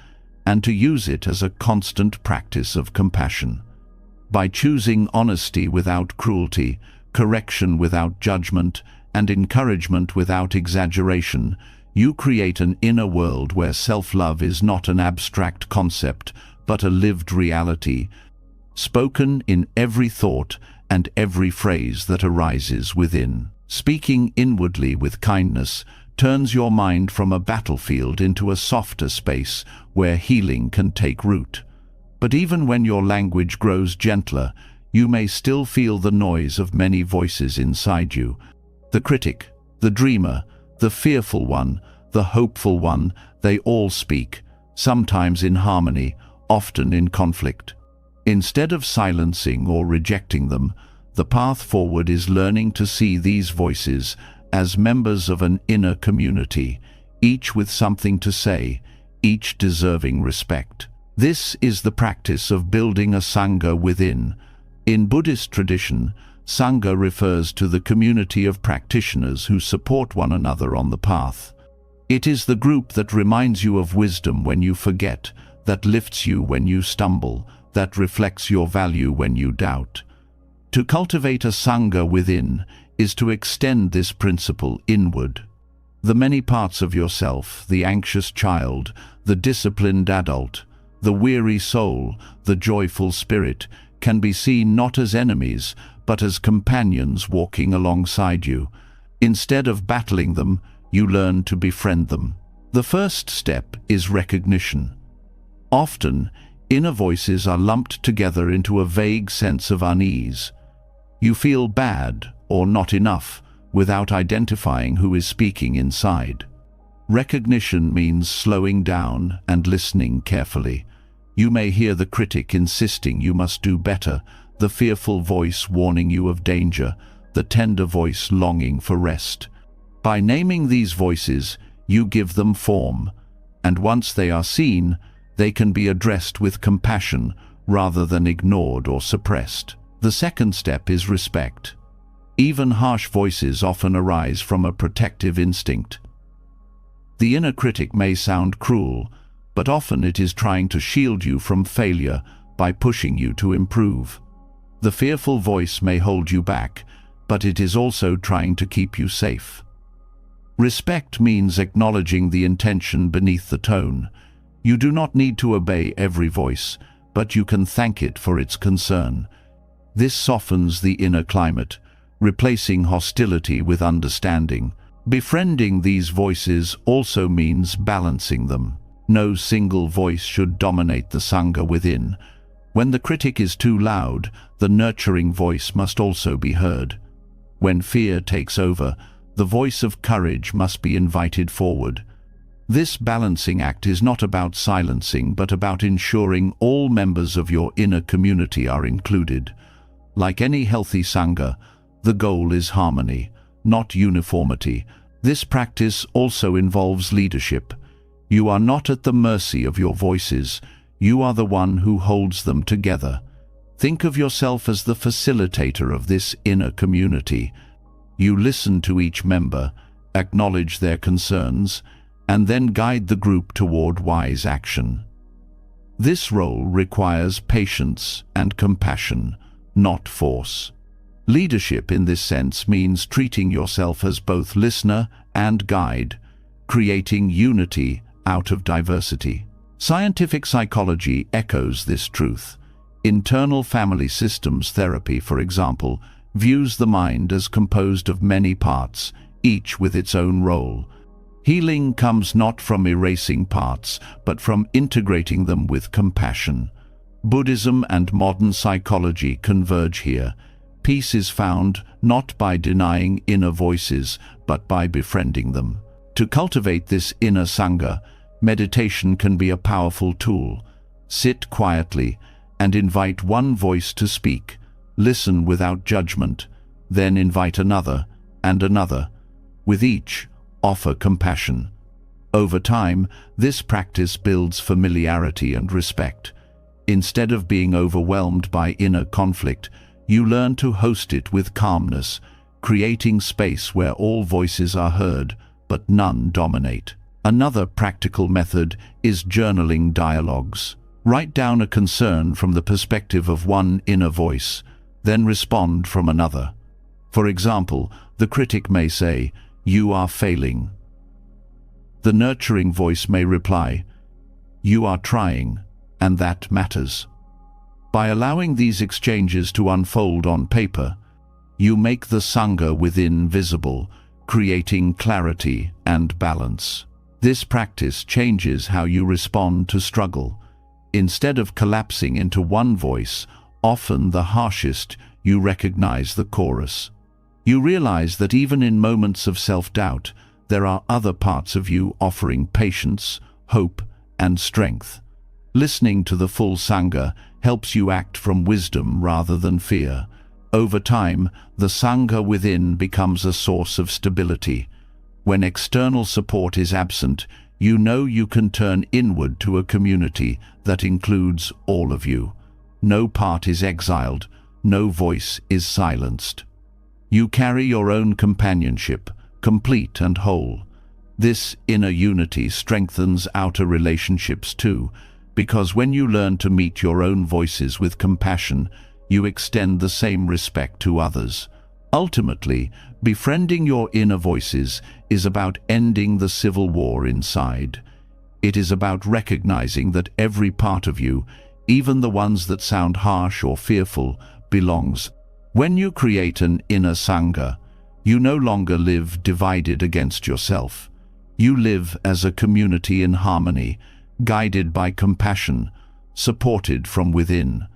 and to use it as a constant practice of compassion. By choosing honesty without cruelty, correction without judgment, and encouragement without exaggeration, you create an inner world where self-love is not an abstract concept, but a lived reality, spoken in every thought and every phrase that arises within. Speaking inwardly with kindness turns your mind from a battlefield into a softer space where healing can take root. But even when your language grows gentler, you may still feel the noise of many voices inside you. The critic, the dreamer, the fearful one, the hopeful one, they all speak, sometimes in harmony, often in conflict. Instead of silencing or rejecting them, the path forward is learning to see these voices as members of an inner community, each with something to say, each deserving respect. This is the practice of building a sangha within. In Buddhist tradition, sangha refers to the community of practitioners who support one another on the path. It is the group that reminds you of wisdom when you forget, that lifts you when you stumble, that reflects your value when you doubt. To cultivate a sangha within is to extend this principle inward. The many parts of yourself, the anxious child, the disciplined adult, the weary soul, the joyful spirit, can be seen not as enemies, but as companions walking alongside you. Instead of battling them, you learn to befriend them. The first step is recognition. Often, inner voices are lumped together into a vague sense of unease. You feel bad or not enough, without identifying who is speaking inside. Recognition means slowing down and listening carefully. You may hear the critic insisting you must do better, the fearful voice warning you of danger, the tender voice longing for rest. By naming these voices, you give them form, and once they are seen, they can be addressed with compassion rather than ignored or suppressed. The second step is respect. Even harsh voices often arise from a protective instinct. The inner critic may sound cruel, but often it is trying to shield you from failure by pushing you to improve. The fearful voice may hold you back, but it is also trying to keep you safe. Respect means acknowledging the intention beneath the tone. You do not need to obey every voice, but you can thank it for its concern. This softens the inner climate, replacing hostility with understanding. Befriending these voices also means balancing them. No single voice should dominate the Sangha within. When the critic is too loud, the nurturing voice must also be heard. When fear takes over, the voice of courage must be invited forward. This balancing act is not about silencing, but about ensuring all members of your inner community are included. Like any healthy Sangha, the goal is harmony, not uniformity. This practice also involves leadership. You are not at the mercy of your voices. You are the one who holds them together. Think of yourself as the facilitator of this inner community. You listen to each member, acknowledge their concerns, and then guide the group toward wise action. This role requires patience and compassion, not force. Leadership in this sense means treating yourself as both listener and guide, creating unity out of diversity. Scientific psychology echoes this truth. Internal family systems therapy, for example, views the mind as composed of many parts, each with its own role. Healing comes not from erasing parts, but from integrating them with compassion. Buddhism and modern psychology converge here. Peace is found not by denying inner voices, but by befriending them. To cultivate this inner Sangha, meditation can be a powerful tool. Sit quietly and invite one voice to speak. Listen without judgment, then invite another and another. With each, offer compassion. Over time, this practice builds familiarity and respect. Instead of being overwhelmed by inner conflict, you learn to host it with calmness, creating space where all voices are heard, but none dominate. Another practical method is journaling dialogues. Write down a concern from the perspective of one inner voice, then respond from another. For example, the critic may say, "You are failing." The nurturing voice may reply, "You are trying, and that matters." By allowing these exchanges to unfold on paper, you make the Sangha within visible, creating clarity and balance. This practice changes how you respond to struggle. Instead of collapsing into one voice, often the harshest, you recognize the chorus. You realize that even in moments of self-doubt, there are other parts of you offering patience, hope, and strength. Listening to the full Sangha helps you act from wisdom rather than fear. Over time, the Sangha within becomes a source of stability. When external support is absent, you know you can turn inward to a community that includes all of you. No part is exiled, no voice is silenced. You carry your own companionship, complete and whole. This inner unity strengthens outer relationships too, because when you learn to meet your own voices with compassion, you extend the same respect to others. Ultimately, befriending your inner voices is about ending the civil war inside. It is about recognizing that every part of you, even the ones that sound harsh or fearful, belongs. When you create an inner Sangha, you no longer live divided against yourself. You live as a community in harmony, guided by compassion, supported from within.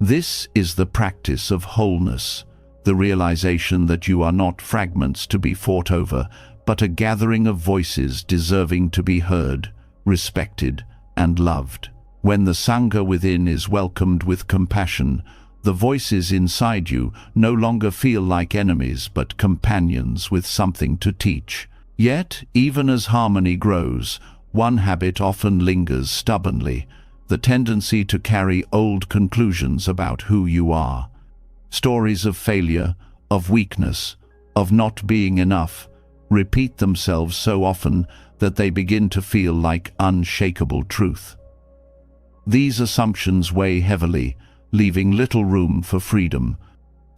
This is the practice of wholeness, the realization that you are not fragments to be fought over, but a gathering of voices deserving to be heard, respected, and loved. When the Sangha within is welcomed with compassion, the voices inside you no longer feel like enemies but companions with something to teach. Yet, even as harmony grows, one habit often lingers stubbornly: the tendency to carry old conclusions about who you are. Stories of failure, of weakness, of not being enough repeat themselves so often that they begin to feel like unshakable truth. These assumptions weigh heavily, leaving little room for freedom.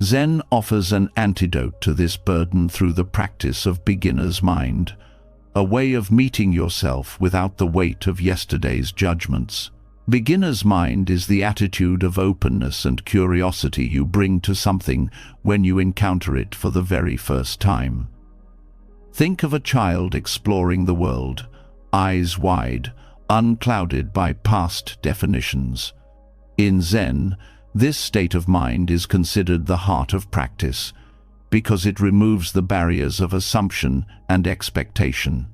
Zen offers an antidote to this burden through the practice of beginner's mind, a way of meeting yourself without the weight of yesterday's judgments. Beginner's mind is the attitude of openness and curiosity you bring to something when you encounter it for the very first time. Think of a child exploring the world, eyes wide, unclouded by past definitions. In Zen, this state of mind is considered the heart of practice, because it removes the barriers of assumption and expectation.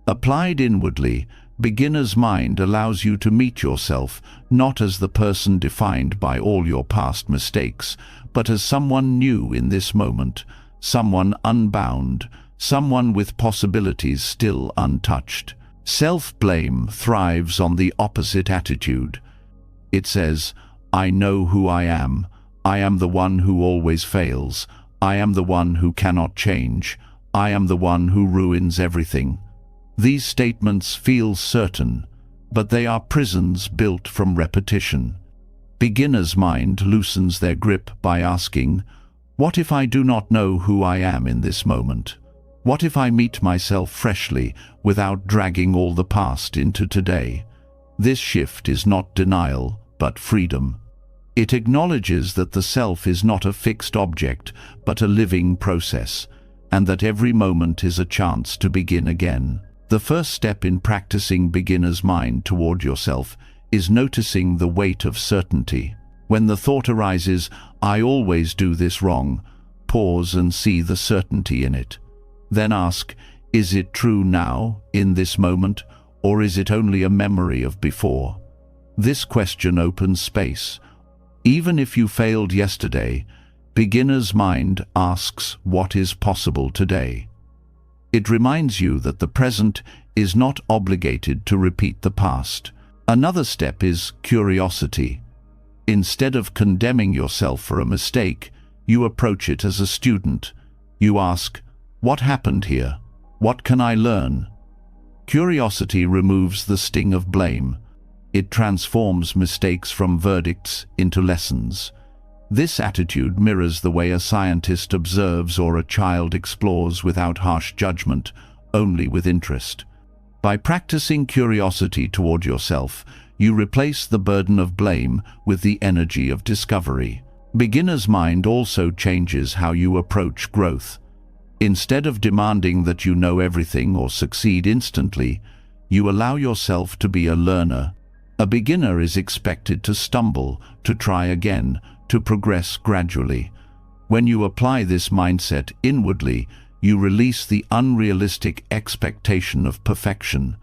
Applied inwardly, beginner's mind allows you to meet yourself not as the person defined by all your past mistakes, but as someone new in this moment, someone unbound, someone with possibilities still untouched. Self-blame thrives on the opposite attitude. It says, "I know who I am the one who always fails, I am the one who cannot change, I am the one who ruins everything." These statements feel certain, but they are prisons built from repetition. Beginner's mind loosens their grip by asking, what if I do not know who I am in this moment? What if I meet myself freshly without dragging all the past into today? This shift is not denial, but freedom. It acknowledges that the self is not a fixed object, but a living process, and that every moment is a chance to begin again. The first step in practicing beginner's mind toward yourself is noticing the weight of certainty. When the thought arises, "I always do this wrong," pause and see the certainty in it. Then ask, is it true now, in this moment, or is it only a memory of before? This question opens space. Even if you failed yesterday, beginner's mind asks what is possible today. It reminds you that the present is not obligated to repeat the past. Another step is curiosity. Instead of condemning yourself for a mistake, you approach it as a student. You ask, what happened here? What can I learn? Curiosity removes the sting of blame. It transforms mistakes from verdicts into lessons. This attitude mirrors the way a scientist observes or a child explores without harsh judgment, only with interest. By practicing curiosity toward yourself, you replace the burden of blame with the energy of discovery. Beginner's mind also changes how you approach growth. Instead of demanding that you know everything or succeed instantly, you allow yourself to be a learner. A beginner is expected to stumble, to try again, to progress gradually. When you apply this mindset inwardly, you release the unrealistic expectation of perfection.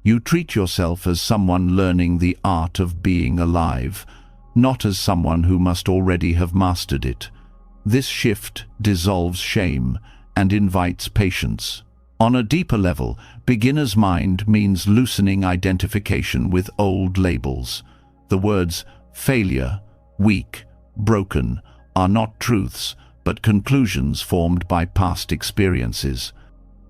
You treat yourself as someone learning the art of being alive, not as someone who must already have mastered it. This shift dissolves shame and invites patience. On a deeper level, beginner's mind means loosening identification with old labels. The words failure, weak, broken are not truths, but conclusions formed by past experiences.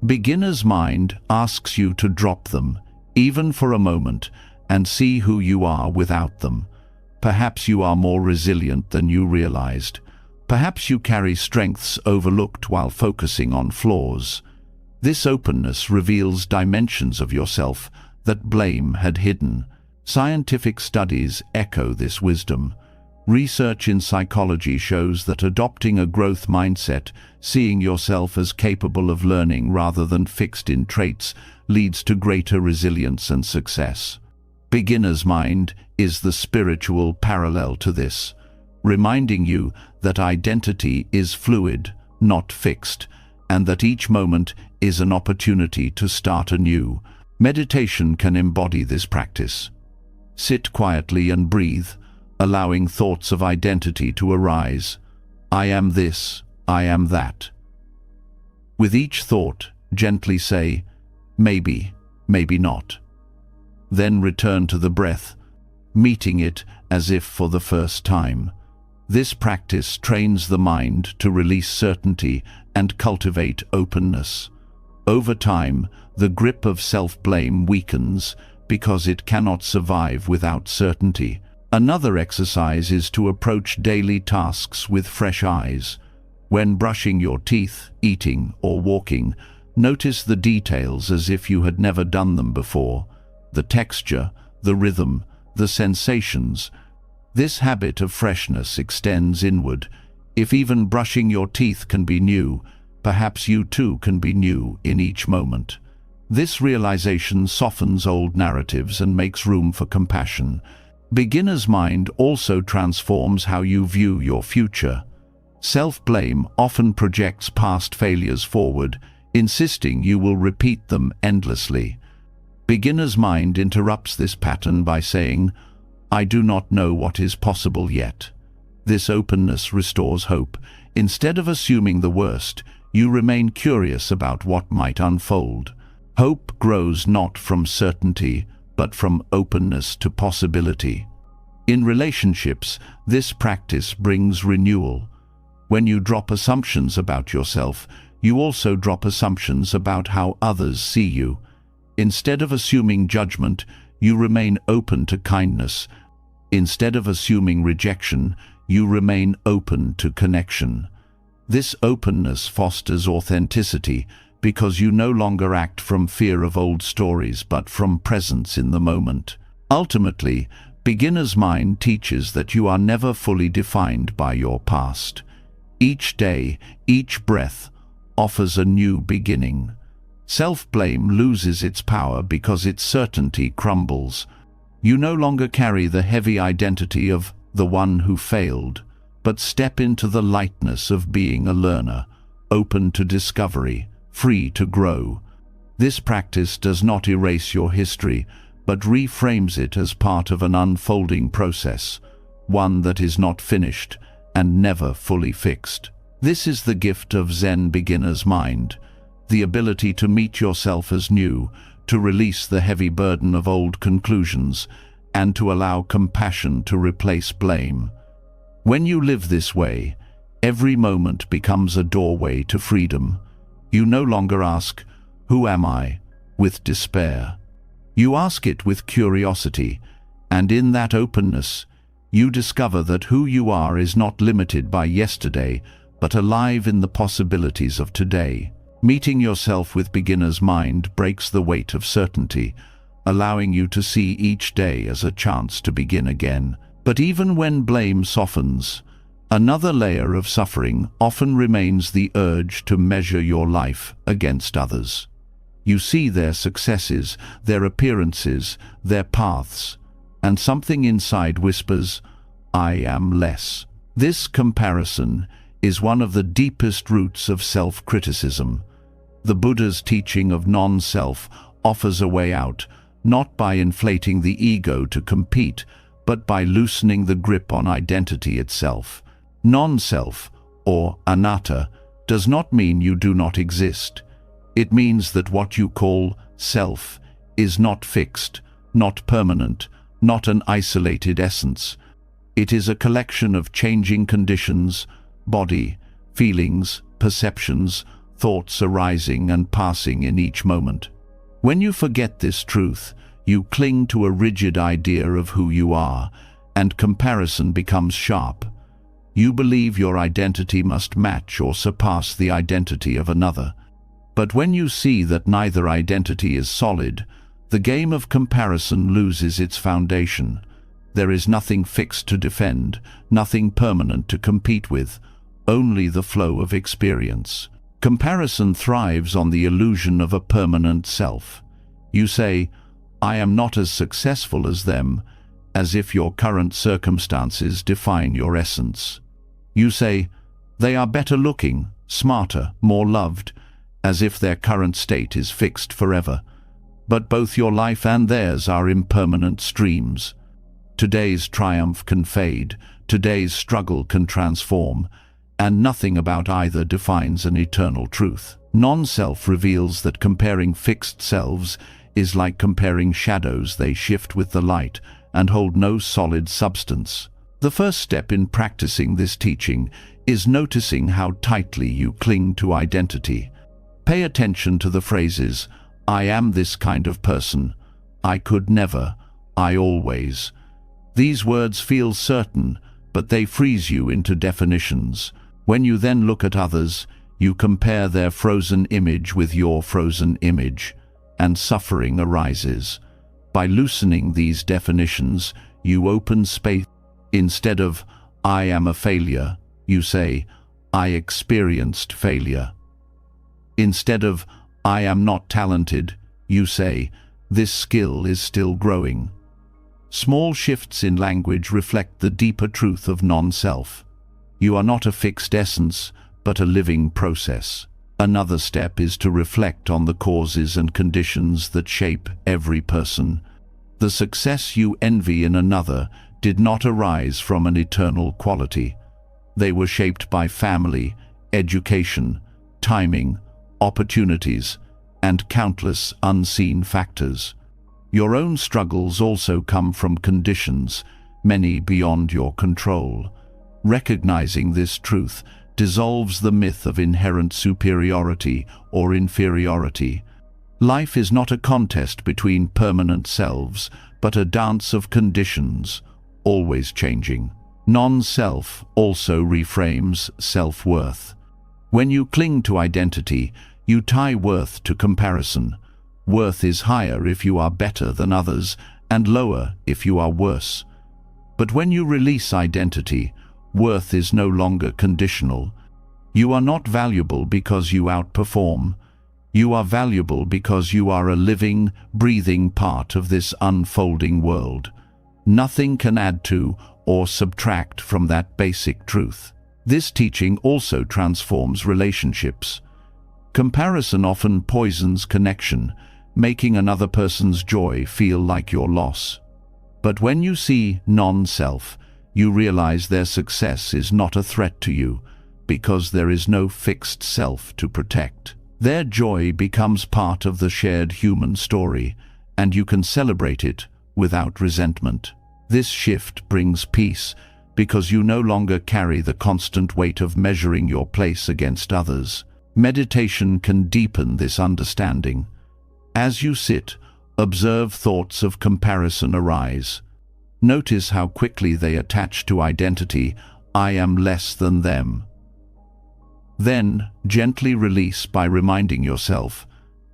Beginner's mind asks you to drop them, even for a moment, and see who you are without them. Perhaps you are more resilient than you realized. Perhaps you carry strengths overlooked while focusing on flaws. This openness reveals dimensions of yourself that blame had hidden. Scientific studies echo this wisdom. Research in psychology shows that adopting a growth mindset, seeing yourself as capable of learning rather than fixed in traits, leads to greater resilience and success. Beginner's mind is the spiritual parallel to this. reminding you that identity is fluid, not fixed, and that each moment is an opportunity to start anew. Meditation can embody this practice. Sit quietly and breathe, allowing thoughts of identity to arise. I am this, I am that. With each thought, gently say, maybe, maybe not. Then return to the breath, meeting it as if for the first time. This practice trains the mind to release certainty and cultivate openness. Over time, the grip of self-blame weakens because it cannot survive without certainty. Another exercise is to approach daily tasks with fresh eyes. When brushing your teeth, eating, or walking, notice the details as if you had never done them before. The texture, the rhythm, the sensations. This habit of freshness extends inward. If even brushing your teeth can be new, perhaps you too can be new in each moment. This realization softens old narratives and makes room for compassion. Beginner's mind also transforms how you view your future. Self-blame often projects past failures forward, insisting you will repeat them endlessly. Beginner's mind interrupts this pattern by saying, I do not know what is possible yet. This openness restores hope. Instead of assuming the worst, you remain curious about what might unfold. Hope grows not from certainty, but from openness to possibility. In relationships, this practice brings renewal. When you drop assumptions about yourself, you also drop assumptions about how others see you. Instead of assuming judgment, you remain open to kindness. Instead of assuming rejection, you remain open to connection. This openness fosters authenticity because you no longer act from fear of old stories but from presence in the moment. Ultimately, beginner's mind teaches that you are never fully defined by your past. Each day, each breath, offers a new beginning. Self-blame loses its power because its certainty crumbles. You no longer carry the heavy identity of the one who failed, but step into the lightness of being a learner, open to discovery, free to grow. This practice does not erase your history, but reframes it as part of an unfolding process, one that is not finished and never fully fixed. This is the gift of Zen beginner's mind, the ability to meet yourself as new, to release the heavy burden of old conclusions, and to allow compassion to replace blame. When you live this way, every moment becomes a doorway to freedom. You no longer ask, "Who am I?" with despair. You ask it with curiosity, and in that openness, you discover that who you are is not limited by yesterday, but alive in the possibilities of today. Meeting yourself with beginner's mind breaks the weight of certainty, allowing you to see each day as a chance to begin again. But even when blame softens, another layer of suffering often remains: the urge to measure your life against others. You see their successes, their appearances, their paths, and something inside whispers, "I am less." This comparison is one of the deepest roots of self-criticism. The Buddha's teaching of non-self offers a way out, not by inflating the ego to compete, but by loosening the grip on identity itself. Non-self, or anatta, does not mean you do not exist. It means that what you call self is not fixed, not permanent, not an isolated essence. It is a collection of changing conditions, body, feelings, perceptions, thoughts arising and passing in each moment. When you forget this truth, you cling to a rigid idea of who you are, and comparison becomes sharp. You believe your identity must match or surpass the identity of another. But when you see that neither identity is solid, the game of comparison loses its foundation. There is nothing fixed to defend, nothing permanent to compete with, only the flow of experience. Comparison thrives on the illusion of a permanent self. You say, "I am not as successful as them," as if your current circumstances define your essence. You say, "They are better looking, smarter, more loved," as if their current state is fixed forever. But both your life and theirs are impermanent streams. Today's triumph can fade, today's struggle can transform, and nothing about either defines an eternal truth. Non-self reveals that comparing fixed selves is like comparing shadows. They shift with the light and hold no solid substance. The first step in practicing this teaching is noticing how tightly you cling to identity. Pay attention to the phrases, "I am this kind of person," "I could never," "I always." These words feel certain, but they freeze you into definitions. When you then look at others, you compare their frozen image with your frozen image, and suffering arises. By loosening these definitions, you open space. Instead of, "I am a failure," you say, "I experienced failure." Instead of, "I am not talented," you say, "This skill is still growing." Small shifts in language reflect the deeper truth of non-self. You are not a fixed essence, but a living process. Another step is to reflect on the causes and conditions that shape every person. The success you envy in another did not arise from an eternal quality. They were shaped by family, education, timing, opportunities, and countless unseen factors. Your own struggles also come from conditions, many beyond your control. Recognizing this truth dissolves the myth of inherent superiority or inferiority. Life is not a contest between permanent selves, but a dance of conditions, always changing. Non-self also reframes self-worth. When you cling to identity, you tie worth to comparison. Worth is higher if you are better than others, and lower if you are worse. But when you release identity, worth is no longer conditional. You are not valuable because you outperform. You are valuable because you are a living, breathing part of this unfolding world. Nothing can add to or subtract from that basic truth. This teaching also transforms relationships. Comparison often poisons connection, making another person's joy feel like your loss. But when you see non-self, you realize their success is not a threat to you, because there is no fixed self to protect. Their joy becomes part of the shared human story, and you can celebrate it without resentment. This shift brings peace, because you no longer carry the constant weight of measuring your place against others. Meditation can deepen this understanding. As you sit, observe thoughts of comparison arise. Notice how quickly they attach to identity, "I am less than them." Then, gently release by reminding yourself,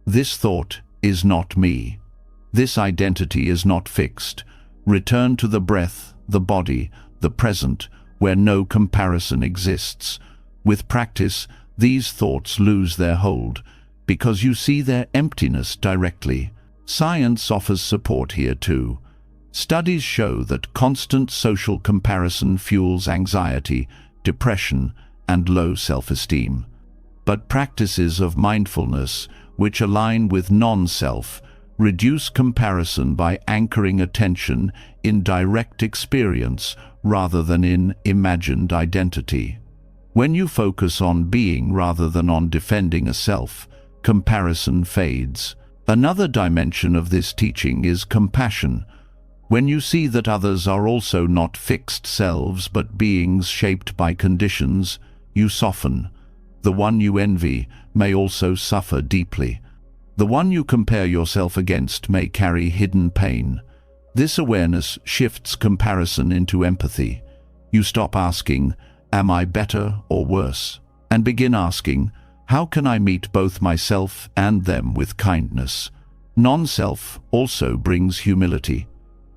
"This thought is not me. This identity is not fixed." Return to the breath, the body, the present, where no comparison exists. With practice, these thoughts lose their hold, because you see their emptiness directly. Science offers support here too. Studies show that constant social comparison fuels anxiety, depression, and low self-esteem. But practices of mindfulness, which align with non-self, reduce comparison by anchoring attention in direct experience rather than in imagined identity. When you focus on being rather than on defending a self, comparison fades. Another dimension of this teaching is compassion. When you see that others are also not fixed selves but beings shaped by conditions, you soften. The one you envy may also suffer deeply. The one you compare yourself against may carry hidden pain. This awareness shifts comparison into empathy. You stop asking, "Am I better or worse?" and begin asking, "How can I meet both myself and them with kindness?" Non-self also brings humility.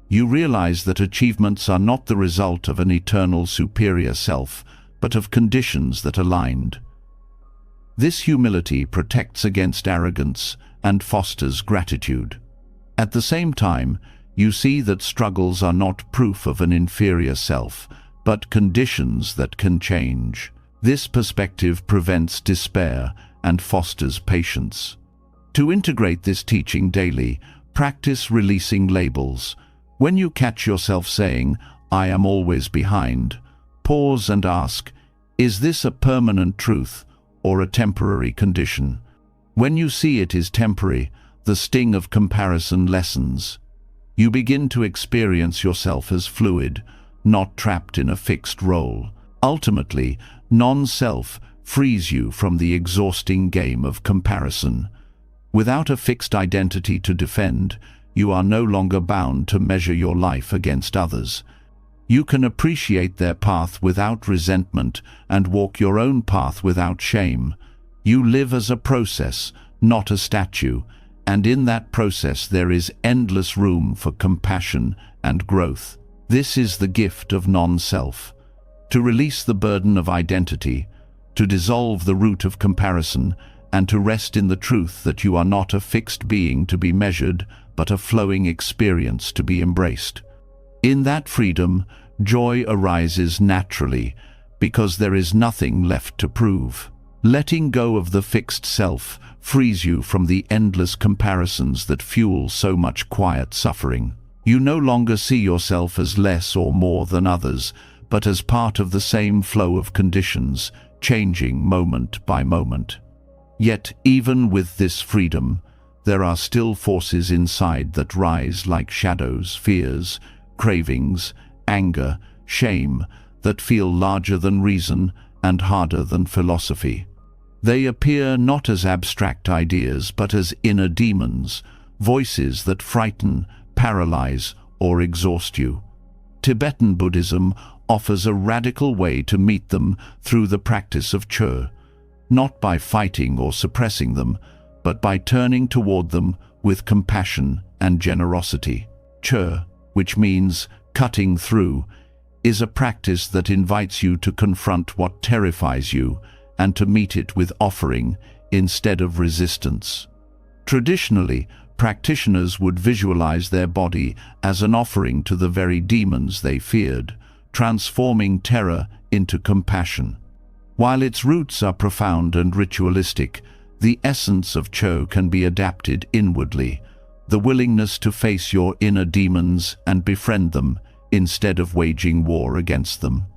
You realize that achievements are not the result of an eternal superior self, but of conditions that aligned. This humility protects against arrogance and fosters gratitude. At the same time, You see that struggles are not proof of an inferior self, but conditions that can change. This perspective prevents despair and fosters patience. To integrate this teaching daily, practice releasing labels. When you catch yourself saying, "I am always behind," pause and ask, "Is this a permanent truth or a temporary condition?" When you see it is temporary, the sting of comparison lessens. You begin to experience yourself as fluid, not trapped in a fixed role. Ultimately, non-self frees you from the exhausting game of comparison. Without a fixed identity to defend, you are no longer bound to measure your life against others. You can appreciate their path without resentment and walk your own path without shame. You live as a process, not a statue, and in that process there is endless room for compassion and growth. This is the gift of non-self. To release the burden of identity, to dissolve the root of comparison, and to rest in the truth that you are not a fixed being to be measured, but a flowing experience to be embraced. In that freedom, joy arises naturally, because there is nothing left to prove. Letting go of the fixed self frees you from the endless comparisons that fuel so much quiet suffering. You no longer see yourself as less or more than others, but as part of the same flow of conditions, changing moment by moment. Yet, even with this freedom, there are still forces inside that rise like shadows, fears, cravings, anger, shame, that feel larger than reason and harder than philosophy. They appear not as abstract ideas, but as inner demons, voices that frighten, paralyze, or exhaust you. Tibetan Buddhism offers a radical way to meet them through the practice of Chö, not by fighting or suppressing them, but by turning toward them with compassion and generosity. Chö, which means cutting through, is a practice that invites you to confront what terrifies you and to meet it with offering instead of resistance. Traditionally, practitioners would visualize their body as an offering to the very demons they feared, transforming terror into compassion. While its roots are profound and ritualistic, the essence of Chö can be adapted inwardly, the willingness to face your inner demons and befriend them instead of waging war against them.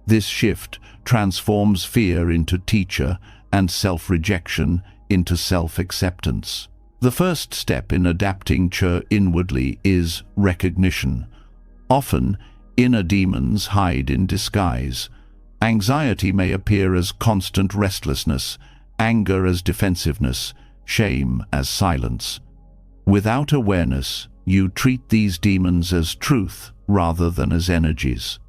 This shift transforms fear into teacher and self-rejection into self-acceptance. The first step in adapting Chö inwardly is recognition. Often, inner demons hide in disguise. Anxiety may appear as constant restlessness, anger as defensiveness, shame as silence. Without awareness, you treat these demons as truth rather than as energies.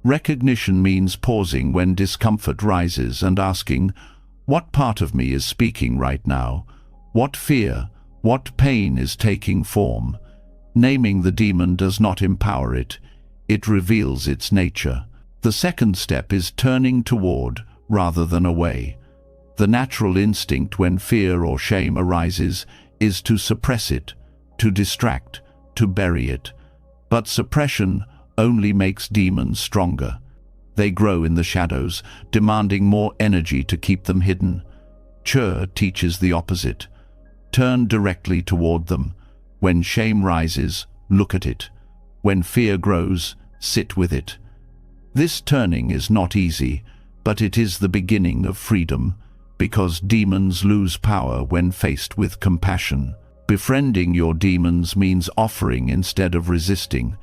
Recognition means pausing when discomfort rises and asking, what part of me is speaking right now? What fear, what pain is taking form? Naming the demon does not empower it, it reveals its nature. The second step is turning toward rather than away. The natural instinct when fear or shame arises is to suppress it, to distract, to bury it. But suppression only makes demons stronger. They grow in the shadows, demanding more energy to keep them hidden. Chö teaches the opposite. Turn directly toward them. When shame rises, look at it. When fear grows, sit with it. This turning is not easy, but it is the beginning of freedom, because demons lose power when faced with compassion. Befriending your demons means offering instead of resisting.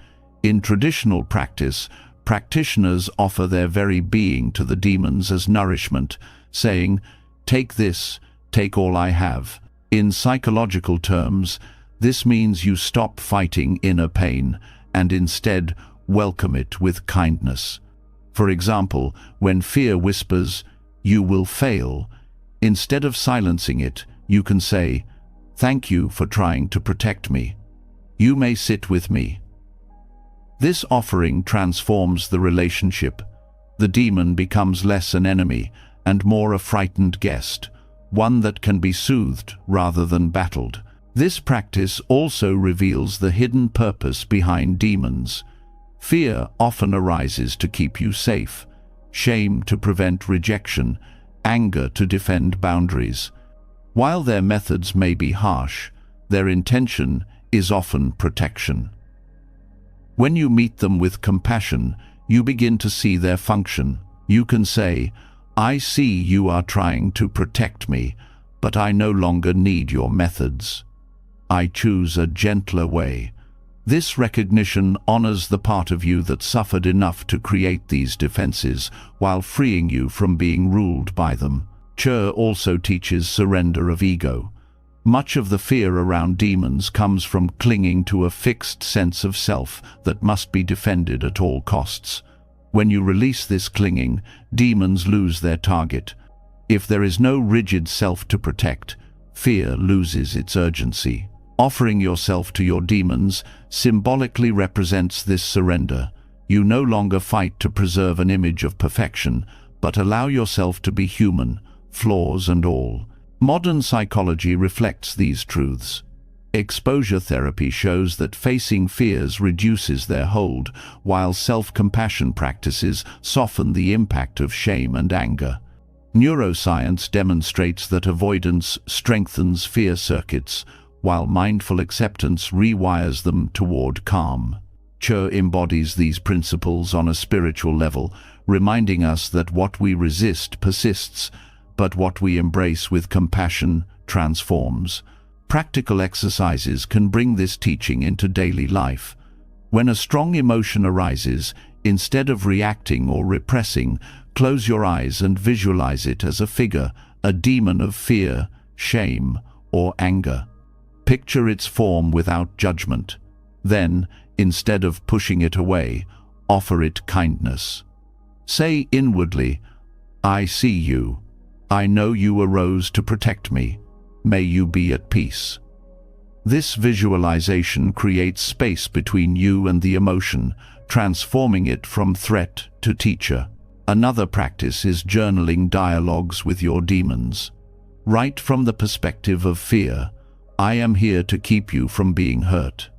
In traditional practice, practitioners offer their very being to the demons as nourishment, saying, "Take this, take all I have." In psychological terms, this means you stop fighting inner pain and instead welcome it with kindness. For example, when fear whispers, "You will fail," instead of silencing it, you can say, "Thank you for trying to protect me. You may sit with me." This offering transforms the relationship. The demon becomes less an enemy and more a frightened guest, one that can be soothed rather than battled. This practice also reveals the hidden purpose behind demons. Fear often arises to keep you safe, shame to prevent rejection, anger to defend boundaries. While their methods may be harsh, their intention is often protection. When you meet them with compassion, you begin to see their function. You can say, "I see you are trying to protect me, but I no longer need your methods. I choose a gentler way." This recognition honors the part of you that suffered enough to create these defenses, while freeing you from being ruled by them. Chur also teaches surrender of ego. Much of the fear around demons comes from clinging to a fixed sense of self that must be defended at all costs. When you release this clinging, demons lose their target. If there is no rigid self to protect, fear loses its urgency. Offering yourself to your demons symbolically represents this surrender. You no longer fight to preserve an image of perfection, but allow yourself to be human, flaws and all. Modern psychology reflects these truths. Exposure therapy shows that facing fears reduces their hold, while self-compassion practices soften the impact of shame and anger. Neuroscience demonstrates that avoidance strengthens fear circuits, while mindful acceptance rewires them toward calm. Chur embodies these principles on a spiritual level, reminding us that what we resist persists, but what we embrace with compassion transforms. Practical exercises can bring this teaching into daily life. When a strong emotion arises, instead of reacting or repressing, close your eyes and visualize it as a figure, a demon of fear, shame, or anger. Picture its form without judgment. Then, instead of pushing it away, offer it kindness. Say inwardly, "I see you. I know you arose to protect me. May you be at peace." This visualization creates space between you and the emotion, transforming it from threat to teacher. Another practice is journaling dialogues with your demons. Write from the perspective of fear, "I am here to keep you from being hurt."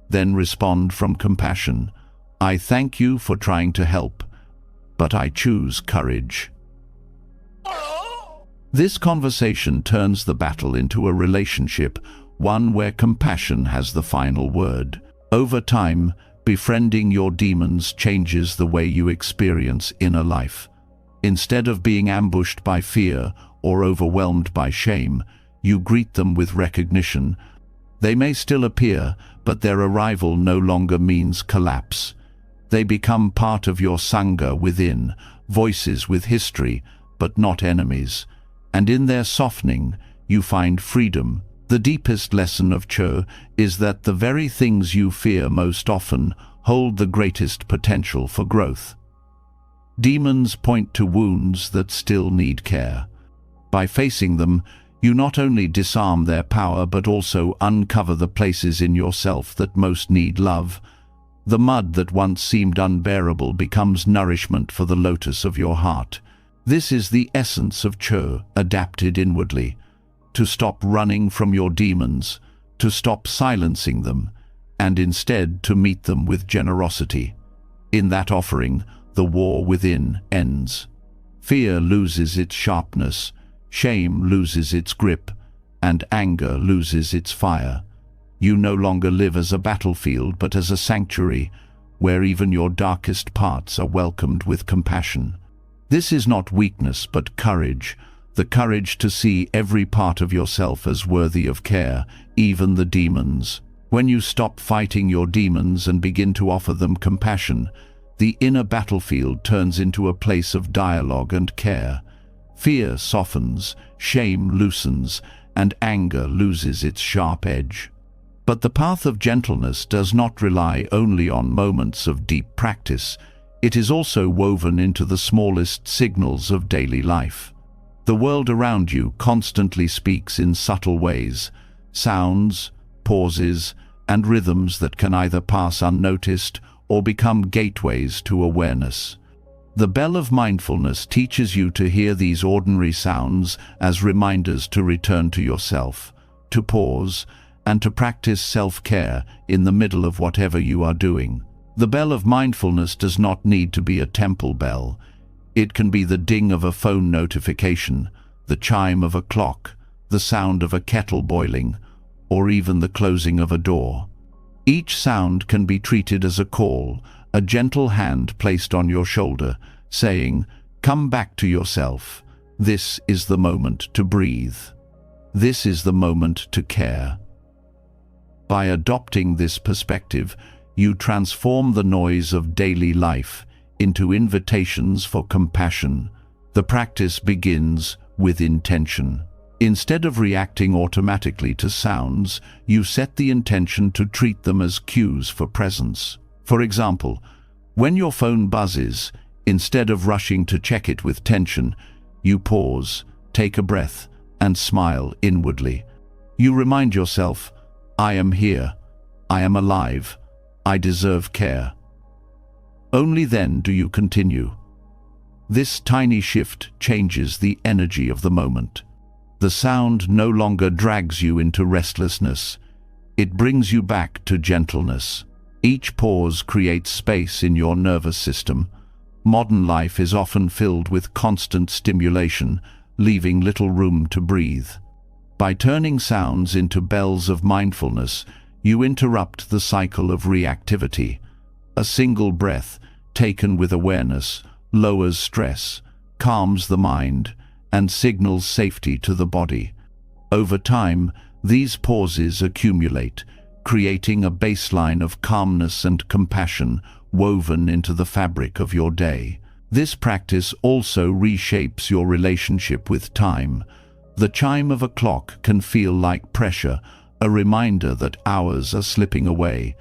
Then respond from compassion, "I thank you for trying to help, but I choose courage." This conversation turns the battle into a relationship, one where compassion has the final word. Over time, befriending your demons changes the way you experience inner life. Instead of being ambushed by fear or overwhelmed by shame, you greet them with recognition. They may still appear, but their arrival no longer means collapse. They become part of your sangha within, voices with history, but not enemies. And in their softening, you find freedom. The deepest lesson of Chur is that the very things you fear most often hold the greatest potential for growth. Demons point to wounds that still need care. By facing them, you not only disarm their power but also uncover the places in yourself that most need love. The mud that once seemed unbearable becomes nourishment for the lotus of your heart. This is the essence of Chur, adapted inwardly. To stop running from your demons, to stop silencing them, and instead to meet them with generosity. In that offering, the war within ends. Fear loses its sharpness, shame loses its grip, and anger loses its fire. You no longer live as a battlefield but as a sanctuary, where even your darkest parts are welcomed with compassion. This is not weakness but courage, the courage to see every part of yourself as worthy of care, even the demons. When you stop fighting your demons and begin to offer them compassion, the inner battlefield turns into a place of dialogue and care. Fear softens, shame loosens, and anger loses its sharp edge. But the path of gentleness does not rely only on moments of deep practice. It is also woven into the smallest signals of daily life. The world around you constantly speaks in subtle ways, sounds, pauses, and rhythms that can either pass unnoticed or become gateways to awareness. The bell of mindfulness teaches you to hear these ordinary sounds as reminders to return to yourself, to pause, and to practice self-care in the middle of whatever you are doing. The bell of mindfulness does not need to be a temple bell. It can be the ding of a phone notification, the chime of a clock, the sound of a kettle boiling, or even the closing of a door. Each sound can be treated as a call, a gentle hand placed on your shoulder, saying, "Come back to yourself. This is the moment to breathe. This is the moment to care." By adopting this perspective, you transform the noise of daily life into invitations for compassion. The practice begins with intention. Instead of reacting automatically to sounds, you set the intention to treat them as cues for presence. For example, when your phone buzzes, instead of rushing to check it with tension, you pause, take a breath, and smile inwardly. You remind yourself, "I am here. I am alive. I deserve care." Only then do you continue. This tiny shift changes the energy of the moment. The sound no longer drags you into restlessness. It brings you back to gentleness. Each pause creates space in your nervous system. Modern life is often filled with constant stimulation, leaving little room to breathe. By turning sounds into bells of mindfulness, you interrupt the cycle of reactivity. A single breath, taken with awareness, lowers stress, calms the mind, and signals safety to the body. Over time, these pauses accumulate, creating a baseline of calmness and compassion woven into the fabric of your day. This practice also reshapes your relationship with time. The chime of a clock can feel like pressure, a reminder that hours are slipping away.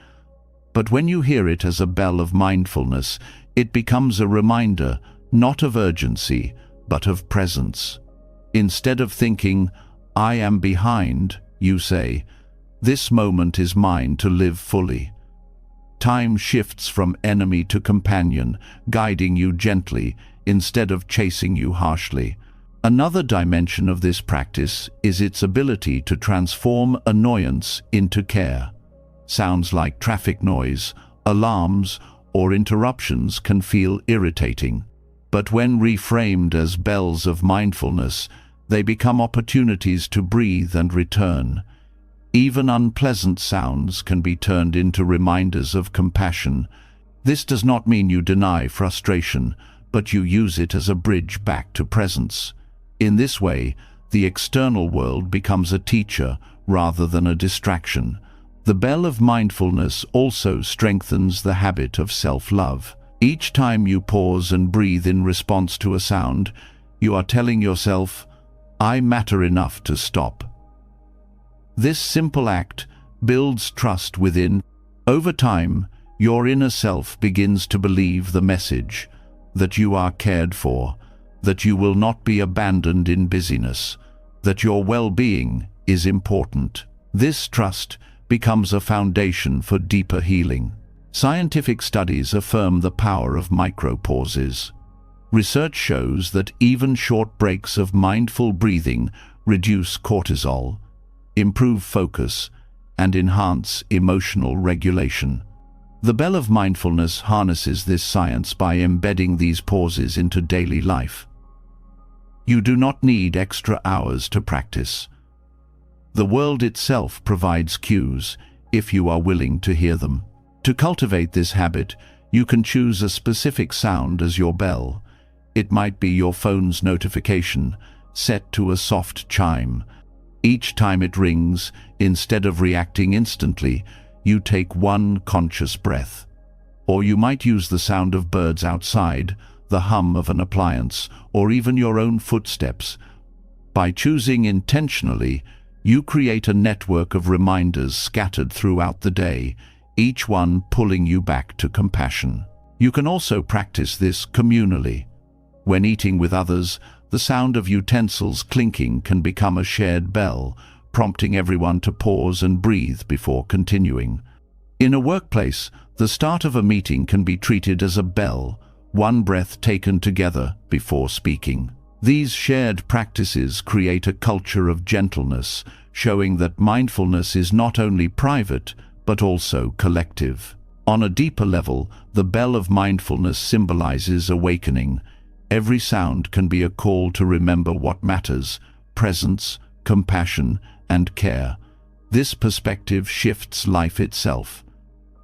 But when you hear it as a bell of mindfulness, it becomes a reminder, not of urgency, but of presence. Instead of thinking, "I am behind," you say, "This moment is mine to live fully." Time shifts from enemy to companion, guiding you gently instead of chasing you harshly. Another dimension of this practice is its ability to transform annoyance into care. Sounds like traffic noise, alarms, or interruptions can feel irritating. But when reframed as bells of mindfulness, they become opportunities to breathe and return. Even unpleasant sounds can be turned into reminders of compassion. This does not mean you deny frustration, but you use it as a bridge back to presence. In this way, the external world becomes a teacher rather than a distraction. The bell of mindfulness also strengthens the habit of self-love. Each time you pause and breathe in response to a sound, you are telling yourself, "I matter enough to stop." This simple act builds trust within. Over time, your inner self begins to believe the message that you are cared for, that you will not be abandoned in busyness, that your well-being is important. This trust becomes a foundation for deeper healing. Scientific studies affirm the power of micro-pauses. Research shows that even short breaks of mindful breathing reduce cortisol, improve focus, and enhance emotional regulation. The bell of mindfulness harnesses this science by embedding these pauses into daily life. You do not need extra hours to practice. The world itself provides cues if you are willing to hear them. To cultivate this habit, you can choose a specific sound as your bell. It might be your phone's notification, set to a soft chime. Each time it rings, instead of reacting instantly, you take one conscious breath. Or you might use the sound of birds outside, the hum of an appliance, or even your own footsteps. By choosing intentionally, you create a network of reminders scattered throughout the day, each one pulling you back to compassion. You can also practice this communally. When eating with others, the sound of utensils clinking can become a shared bell, prompting everyone to pause and breathe before continuing. In a workplace, the start of a meeting can be treated as a bell, one breath taken together before speaking. These shared practices create a culture of gentleness, showing that mindfulness is not only private, but also collective. On a deeper level, the bell of mindfulness symbolizes awakening. Every sound can be a call to remember what matters: presence, compassion, and care. This perspective shifts life itself.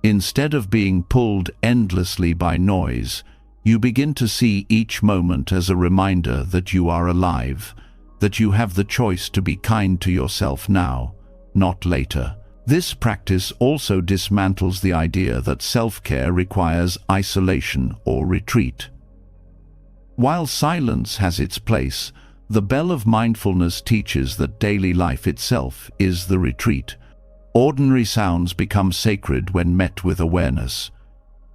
Instead of being pulled endlessly by noise, you begin to see each moment as a reminder that you are alive, that you have the choice to be kind to yourself now, not later. This practice also dismantles the idea that self-care requires isolation or retreat. While silence has its place, the bell of mindfulness teaches that daily life itself is the retreat. Ordinary sounds become sacred when met with awareness.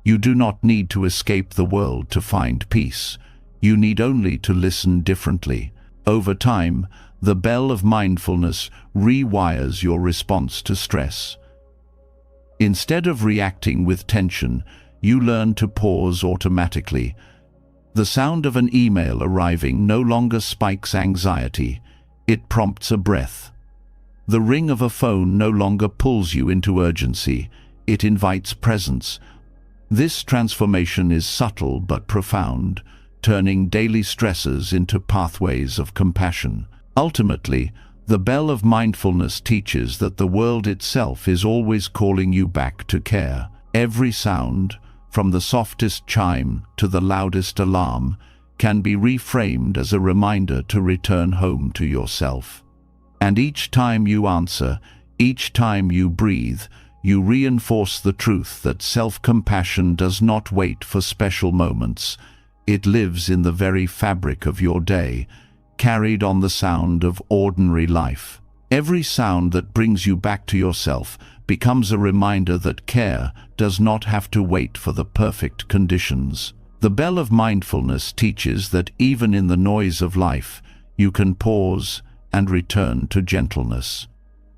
You do not need to escape the world to find peace. You need only to listen differently. Over time, the bell of mindfulness rewires your response to stress. Instead of reacting with tension, you learn to pause automatically. The sound of an email arriving no longer spikes anxiety, it prompts a breath. The ring of a phone no longer pulls you into urgency, it invites presence. This transformation is subtle but profound, turning daily stresses into pathways of compassion. Ultimately, the bell of mindfulness teaches that the world itself is always calling you back to care. Every sound, from the softest chime to the loudest alarm, can be reframed as a reminder to return home to yourself. And each time you answer, each time you breathe, you reinforce the truth that self-compassion does not wait for special moments. It lives in the very fabric of your day, carried on the sound of ordinary life. Every sound that brings you back to yourself becomes a reminder that care does not have to wait for the perfect conditions. The bell of mindfulness teaches that even in the noise of life, you can pause and return to gentleness.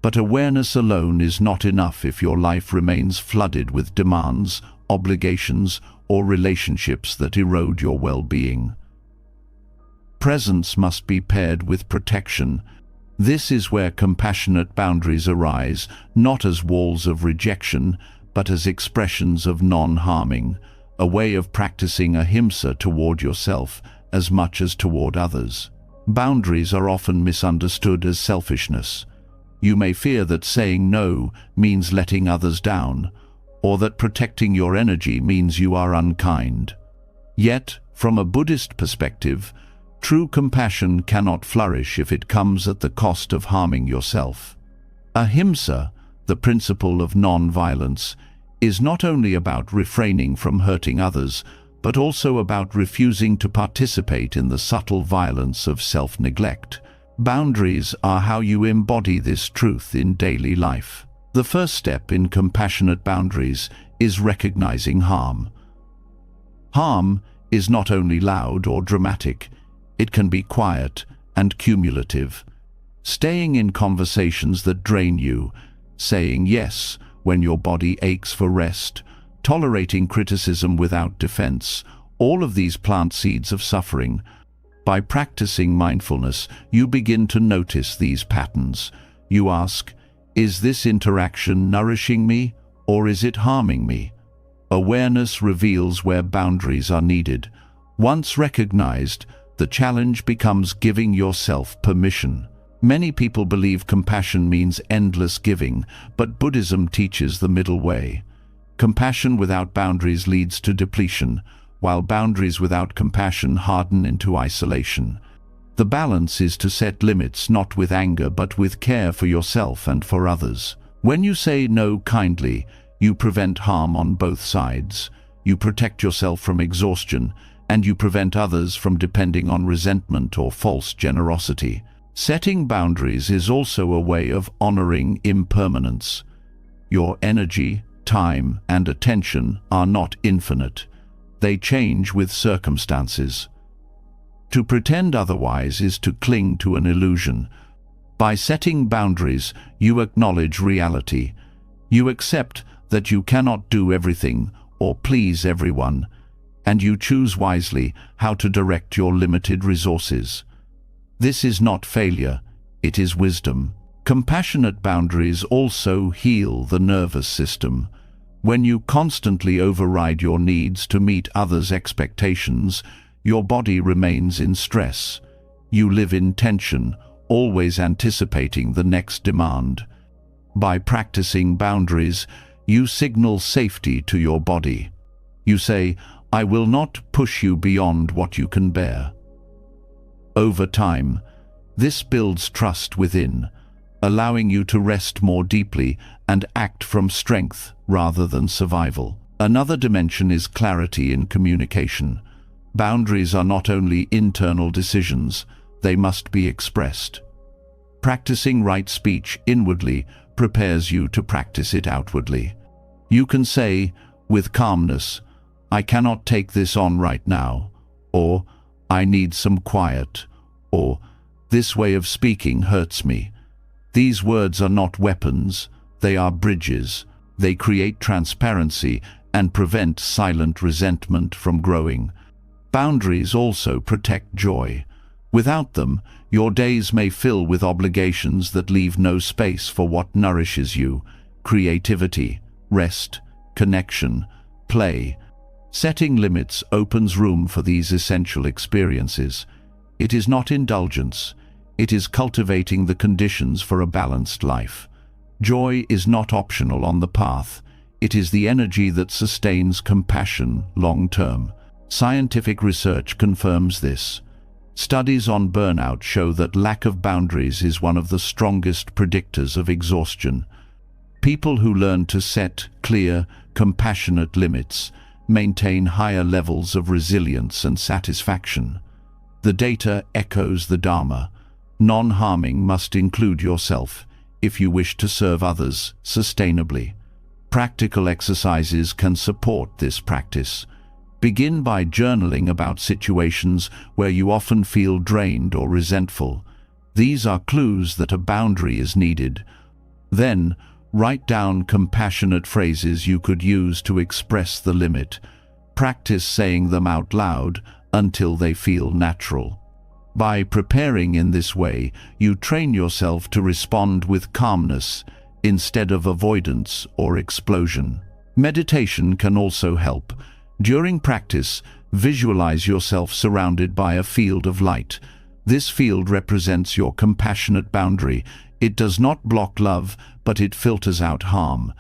But awareness alone is not enough if your life remains flooded with demands, obligations, or relationships that erode your well-being. Presence must be paired with protection. This is where compassionate boundaries arise, not as walls of rejection, but as expressions of non-harming, a way of practicing ahimsa toward yourself as much as toward others. Boundaries are often misunderstood as selfishness. You may fear that saying no means letting others down, or that protecting your energy means you are unkind. Yet, from a Buddhist perspective, true compassion cannot flourish if it comes at the cost of harming yourself. Ahimsa, the principle of non-violence, is not only about refraining from hurting others, but also about refusing to participate in the subtle violence of self-neglect. Boundaries are how you embody this truth in daily life. The first step in compassionate boundaries is recognizing harm. Harm is not only loud or dramatic, it can be quiet and cumulative. Staying in conversations that drain you, saying yes when your body aches for rest, tolerating criticism without defense, all of these plant seeds of suffering. By practicing mindfulness, you begin to notice these patterns. You ask, is this interaction nourishing me, or is it harming me? Awareness reveals where boundaries are needed. Once recognized, the challenge becomes giving yourself permission. Many people believe compassion means endless giving, but Buddhism teaches the middle way. Compassion without boundaries leads to depletion, while boundaries without compassion harden into isolation. The balance is to set limits not with anger but with care for yourself and for others. When you say no kindly, you prevent harm on both sides. You protect yourself from exhaustion, and you prevent others from depending on resentment or false generosity. Setting boundaries is also a way of honoring impermanence. Your energy, time, and attention are not infinite. They change with circumstances. To pretend otherwise is to cling to an illusion. By setting boundaries, you acknowledge reality. You accept that you cannot do everything or please everyone, and you choose wisely how to direct your limited resources. This is not failure, it is wisdom. Compassionate boundaries also heal the nervous system. When you constantly override your needs to meet others' expectations, your body remains in stress. You live in tension, always anticipating the next demand. By practicing boundaries, you signal safety to your body. You say, "I will not push you beyond what you can bear." Over time, this builds trust within, allowing you to rest more deeply and act from strength rather than survival. Another dimension is clarity in communication. Boundaries are not only internal decisions, they must be expressed. Practicing right speech inwardly prepares you to practice it outwardly. You can say, with calmness, "I cannot take this on right now," or "I need some quiet," or "This way of speaking hurts me." These words are not weapons, they are bridges. They create transparency and prevent silent resentment from growing. Boundaries also protect joy. Without them, your days may fill with obligations that leave no space for what nourishes you: creativity, rest, connection, play. Setting limits opens room for these essential experiences. It is not indulgence. It is cultivating the conditions for a balanced life. Joy is not optional on the path. It is the energy that sustains compassion long-term. Scientific research confirms this. Studies on burnout show that lack of boundaries is one of the strongest predictors of exhaustion. People who learn to set clear, compassionate limits maintain higher levels of resilience and satisfaction. The data echoes the Dharma. Non-harming must include yourself if you wish to serve others sustainably. Practical exercises can support this practice. Begin by journaling about situations where you often feel drained or resentful. These are clues that a boundary is needed. Then, write down compassionate phrases you could use to express the limit. Practice saying them out loud until they feel natural. By preparing in this way, you train yourself to respond with calmness instead of avoidance or explosion. Meditation can also help. During practice, visualize yourself surrounded by a field of light. This field represents your compassionate boundary. It does not block love, but it filters out harm.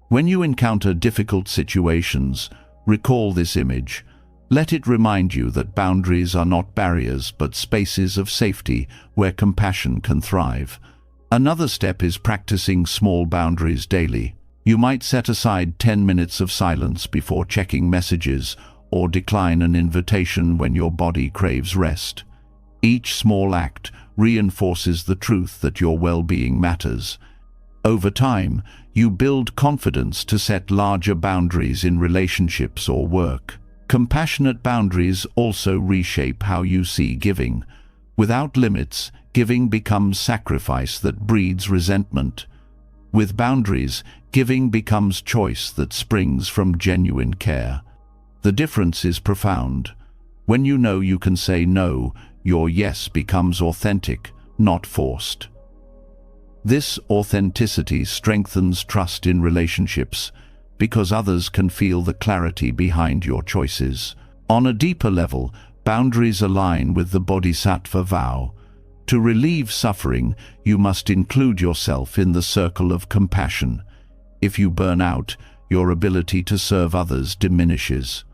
When you encounter difficult situations, recall this image. Let it remind you that boundaries are not barriers, but spaces of safety where compassion can thrive. Another step is practicing small boundaries daily. You might set aside 10 minutes of silence before checking messages or decline an invitation when your body craves rest. Each small act reinforces the truth that your well-being matters. Over time, you build confidence to set larger boundaries in relationships or work. Compassionate boundaries also reshape how you see giving. Without limits, giving becomes sacrifice that breeds resentment. With boundaries, giving becomes choice that springs from genuine care. The difference is profound. When you know you can say no, your yes becomes authentic, not forced. This authenticity strengthens trust in relationships, because others can feel the clarity behind your choices. On a deeper level, boundaries align with the Bodhisattva vow. To relieve suffering, you must include yourself in the circle of compassion. If you burn out, your ability to serve others diminishes.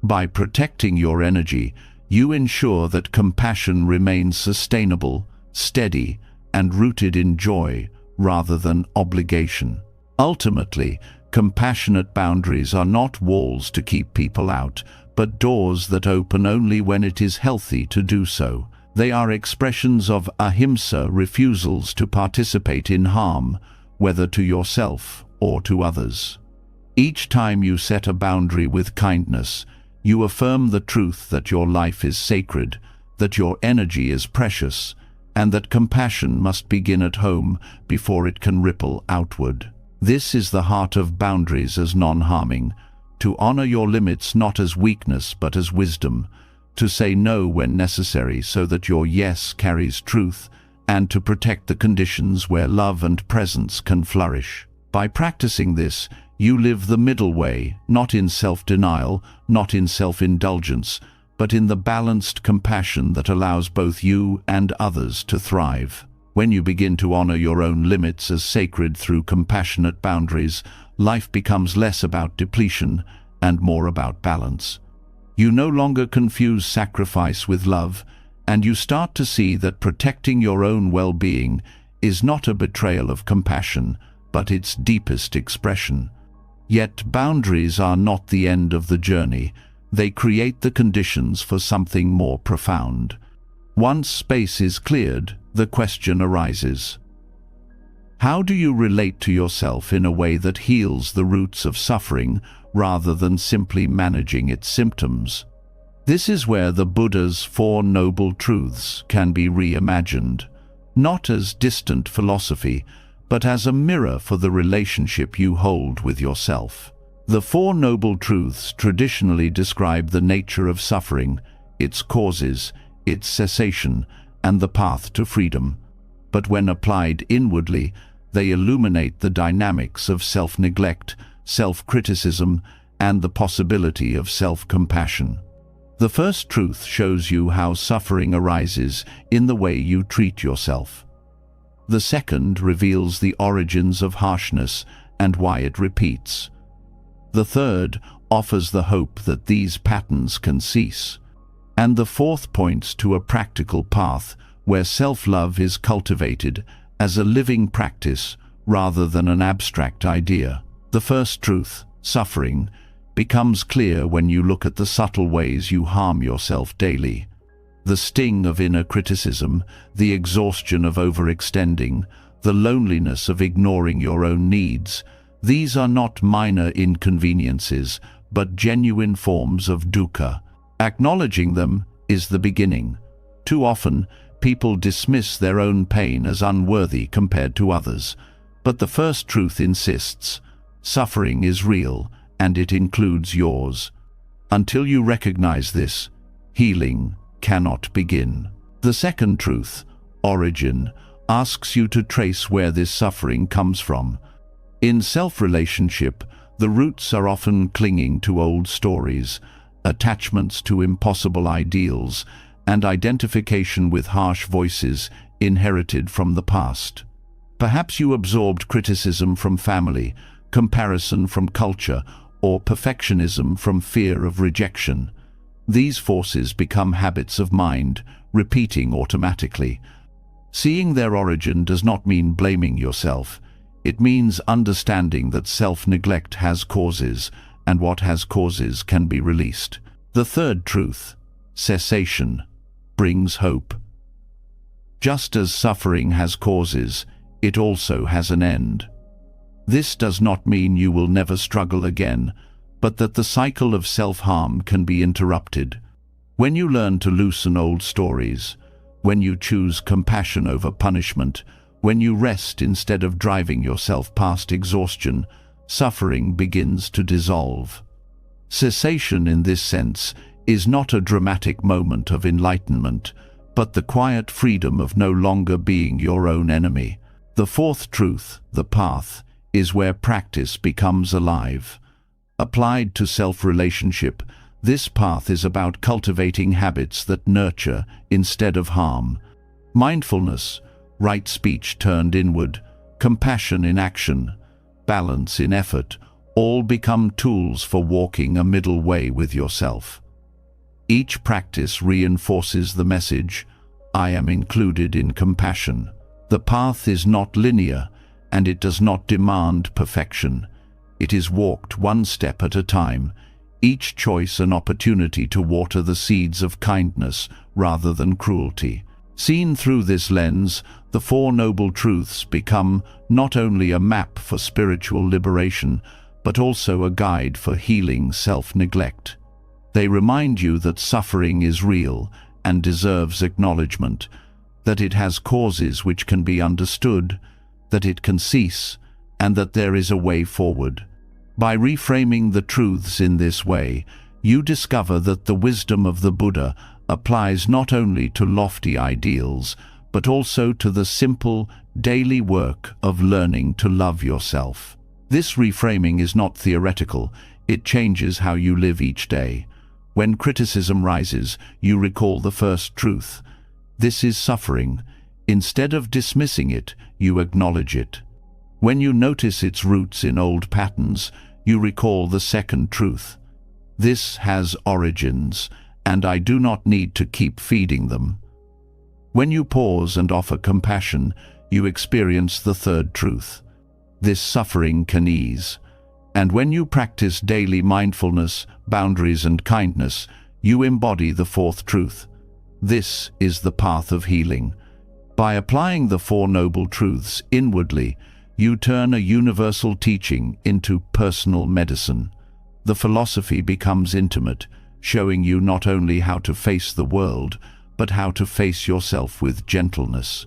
By protecting your energy, you ensure that compassion remains sustainable, steady, and rooted in joy rather than obligation. Ultimately, compassionate boundaries are not walls to keep people out, but doors that open only when it is healthy to do so. They are expressions of ahimsa, refusals to participate in harm, whether to yourself or to others. Each time you set a boundary with kindness, you affirm the truth that your life is sacred, that your energy is precious, and that compassion must begin at home before it can ripple outward. This is the heart of boundaries as non-harming, to honor your limits not as weakness but as wisdom, to say no when necessary so that your yes carries truth, and to protect the conditions where love and presence can flourish. By practicing this, you live the middle way, not in self-denial, not in self-indulgence, but in the balanced compassion that allows both you and others to thrive. When you begin to honor your own limits as sacred through compassionate boundaries, life becomes less about depletion and more about balance. You no longer confuse sacrifice with love, and you start to see that protecting your own well-being is not a betrayal of compassion, but its deepest expression. Yet boundaries are not the end of the journey. They create the conditions for something more profound. Once space is cleared, the question arises: how do you relate to yourself in a way that heals the roots of suffering rather than simply managing its symptoms? This is where the Buddha's Four Noble Truths can be reimagined, not as distant philosophy, but as a mirror for the relationship you hold with yourself. The Four Noble Truths traditionally describe the nature of suffering, its causes, its cessation, and the path to freedom. But when applied inwardly, they illuminate the dynamics of self-neglect, self-criticism, and the possibility of self-compassion. The first truth shows you how suffering arises in the way you treat yourself. The second reveals the origins of harshness and why it repeats. The third offers the hope that these patterns can cease. And the fourth points to a practical path where self-love is cultivated as a living practice rather than an abstract idea. The first truth, suffering, becomes clear when you look at the subtle ways you harm yourself daily. The sting of inner criticism, the exhaustion of overextending, the loneliness of ignoring your own needs, these are not minor inconveniences, but genuine forms of dukkha. Acknowledging them is the beginning. Too often, people dismiss their own pain as unworthy compared to others. But the first truth insists: suffering is real, and it includes yours. Until you recognize this, healing cannot begin. The second truth, origin, asks you to trace where this suffering comes from. In self-relationship, the roots are often clinging to old stories, attachments to impossible ideals, and identification with harsh voices inherited from the past. Perhaps you absorbed criticism from family, comparison from culture, or perfectionism from fear of rejection. These forces become habits of mind, repeating automatically. Seeing their origin does not mean blaming yourself. It means understanding that self-neglect has causes, and what has causes can be released. The third truth, cessation, brings hope. Just as suffering has causes, it also has an end. This does not mean you will never struggle again, but that the cycle of self-harm can be interrupted. When you learn to loosen old stories, when you choose compassion over punishment, when you rest instead of driving yourself past exhaustion, suffering begins to dissolve. Cessation in this sense is not a dramatic moment of enlightenment, but the quiet freedom of no longer being your own enemy. The fourth truth, the path, is where practice becomes alive. Applied to self-relationship, this path is about cultivating habits that nurture instead of harm. Mindfulness, right speech turned inward, compassion in action, balance in effort, all become tools for walking a middle way with yourself. Each practice reinforces the message, I am included in compassion. The path is not linear, and it does not demand perfection. It is walked one step at a time, each choice an opportunity to water the seeds of kindness rather than cruelty. Seen through this lens, the Four Noble Truths become not only a map for spiritual liberation, but also a guide for healing self-neglect. They remind you that suffering is real and deserves acknowledgement, that it has causes which can be understood, that it can cease, and that there is a way forward. By reframing the truths in this way, you discover that the wisdom of the Buddha applies not only to lofty ideals, but also to the simple, daily work of learning to love yourself. This reframing is not theoretical, it changes how you live each day. When criticism rises, you recall the first truth. This is suffering. Instead of dismissing it, you acknowledge it. When you notice its roots in old patterns, you recall the second truth. This has origins, and I do not need to keep feeding them. When you pause and offer compassion, you experience the third truth. This suffering can ease. And when you practice daily mindfulness, boundaries, and kindness, you embody the fourth truth. This is the path of healing. By applying the Four Noble Truths inwardly, you turn a universal teaching into personal medicine. The philosophy becomes intimate, showing you not only how to face the world, but how to face yourself with gentleness.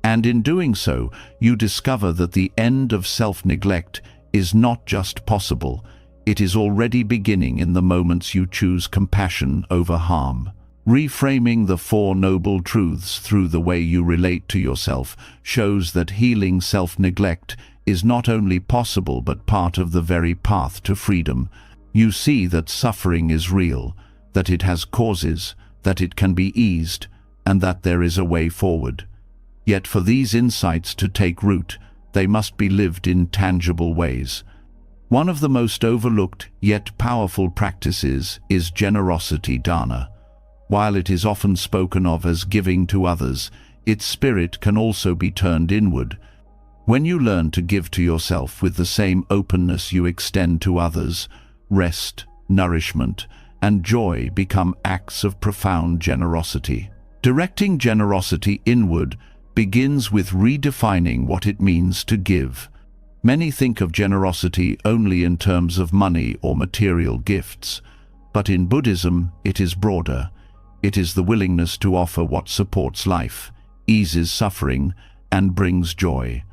And in doing so, you discover that the end of self-neglect is not just possible, it is already beginning in the moments you choose compassion over harm. Reframing the Four Noble Truths through the way you relate to yourself shows that healing self-neglect is not only possible but part of the very path to freedom. You see that suffering is real, that it has causes, that it can be eased, and that there is a way forward. Yet for these insights to take root, they must be lived in tangible ways. One of the most overlooked yet powerful practices is generosity dana. While it is often spoken of as giving to others, its spirit can also be turned inward. When you learn to give to yourself with the same openness you extend to others, rest, nourishment, and joy become acts of profound generosity. Directing generosity inward begins with redefining what it means to give. Many think of generosity only in terms of money or material gifts, but in Buddhism it is broader. It is the willingness to offer what supports life, eases suffering, and brings joy.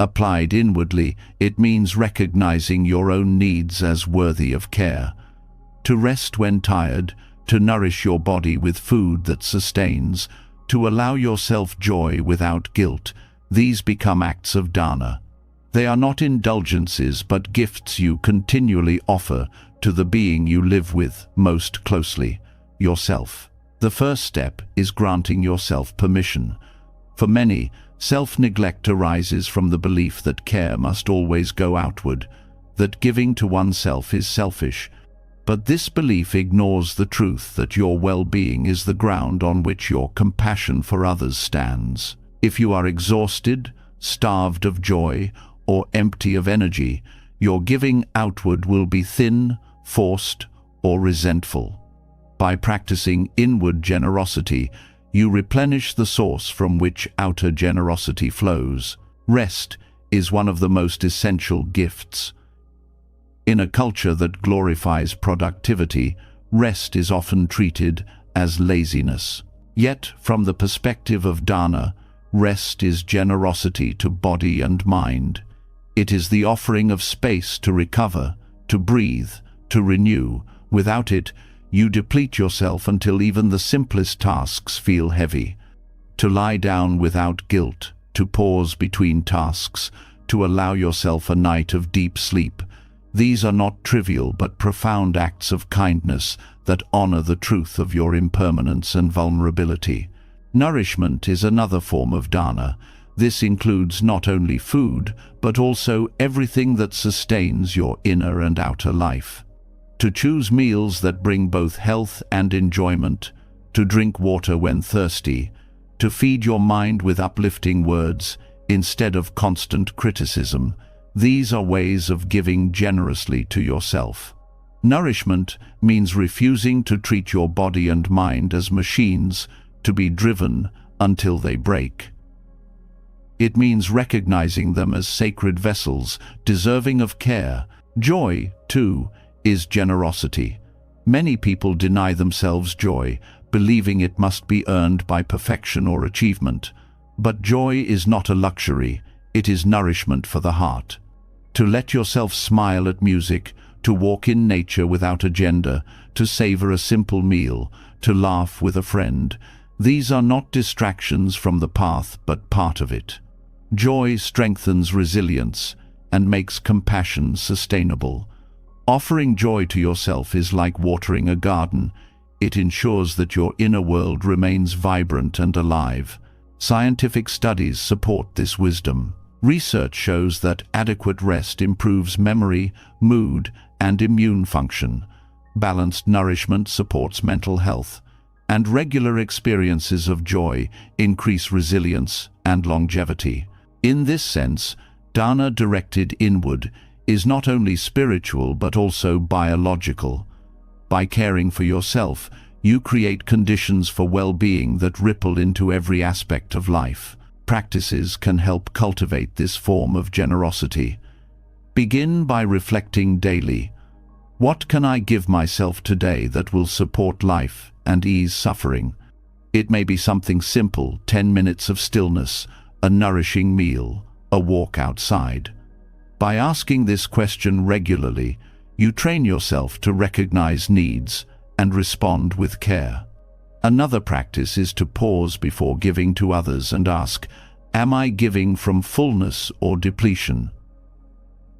Applied inwardly, it means recognizing your own needs as worthy of care. To rest when tired, to nourish your body with food that sustains, to allow yourself joy without guilt, these become acts of dana. They are not indulgences but gifts you continually offer to the being you live with most closely, yourself. The first step is granting yourself permission. For many, self-neglect arises from the belief that care must always go outward, that giving to oneself is selfish. But this belief ignores the truth that your well-being is the ground on which your compassion for others stands. If you are exhausted, starved of joy, or empty of energy, your giving outward will be thin, forced, or resentful. By practicing inward generosity, you replenish the source from which outer generosity flows. Rest is one of the most essential gifts. In a culture that glorifies productivity, rest is often treated as laziness. Yet, from the perspective of dana, rest is generosity to body and mind. It is the offering of space to recover, to breathe, to renew. Without it, you deplete yourself until even the simplest tasks feel heavy. To lie down without guilt, to pause between tasks, to allow yourself a night of deep sleep. These are not trivial but profound acts of kindness that honor the truth of your impermanence and vulnerability. Nourishment is another form of dana. This includes not only food, but also everything that sustains your inner and outer life. To choose meals that bring both health and enjoyment, to drink water when thirsty, to feed your mind with uplifting words instead of constant criticism. These are ways of giving generously to yourself. Nourishment means refusing to treat your body and mind as machines to be driven until they break. It means recognizing them as sacred vessels, deserving of care. Joy, too, is generosity. Many people deny themselves joy, believing it must be earned by perfection or achievement. But joy is not a luxury, it is nourishment for the heart. To let yourself smile at music, to walk in nature without agenda, to savor a simple meal, to laugh with a friend, These are not distractions from the path, but part of it. Joy strengthens resilience and makes compassion sustainable. Offering joy to yourself is like watering a garden. It ensures that your inner world remains vibrant and alive. Scientific studies support this wisdom. Research shows that adequate rest improves memory, mood, and immune function. Balanced nourishment supports mental health, and regular experiences of joy increase resilience and longevity. In this sense, dana directed inward is not only spiritual but also biological. By caring for yourself, you create conditions for well-being that ripple into every aspect of life. Practices can help cultivate this form of generosity. Begin by reflecting daily. What can I give myself today that will support life and ease suffering? It may be something simple, 10 minutes of stillness, a nourishing meal, a walk outside. By asking this question regularly, you train yourself to recognize needs and respond with care. Another practice is to pause before giving to others and ask, am I giving from fullness or depletion?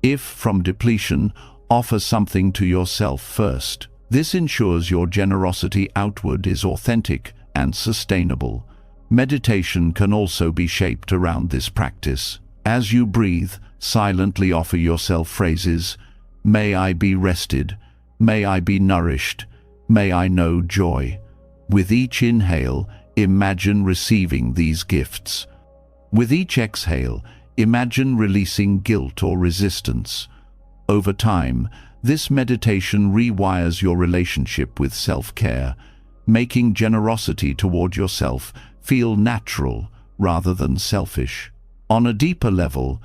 If from depletion, offer something to yourself first. This ensures your generosity outward is authentic and sustainable. Meditation can also be shaped around this practice. As you breathe, silently offer yourself phrases, may I be rested, may I be nourished, may I know joy. With each inhale, imagine receiving these gifts. With each exhale, imagine releasing guilt or resistance. Over time, this meditation rewires your relationship with self-care, making generosity toward yourself feel natural rather than selfish. On a deeper level,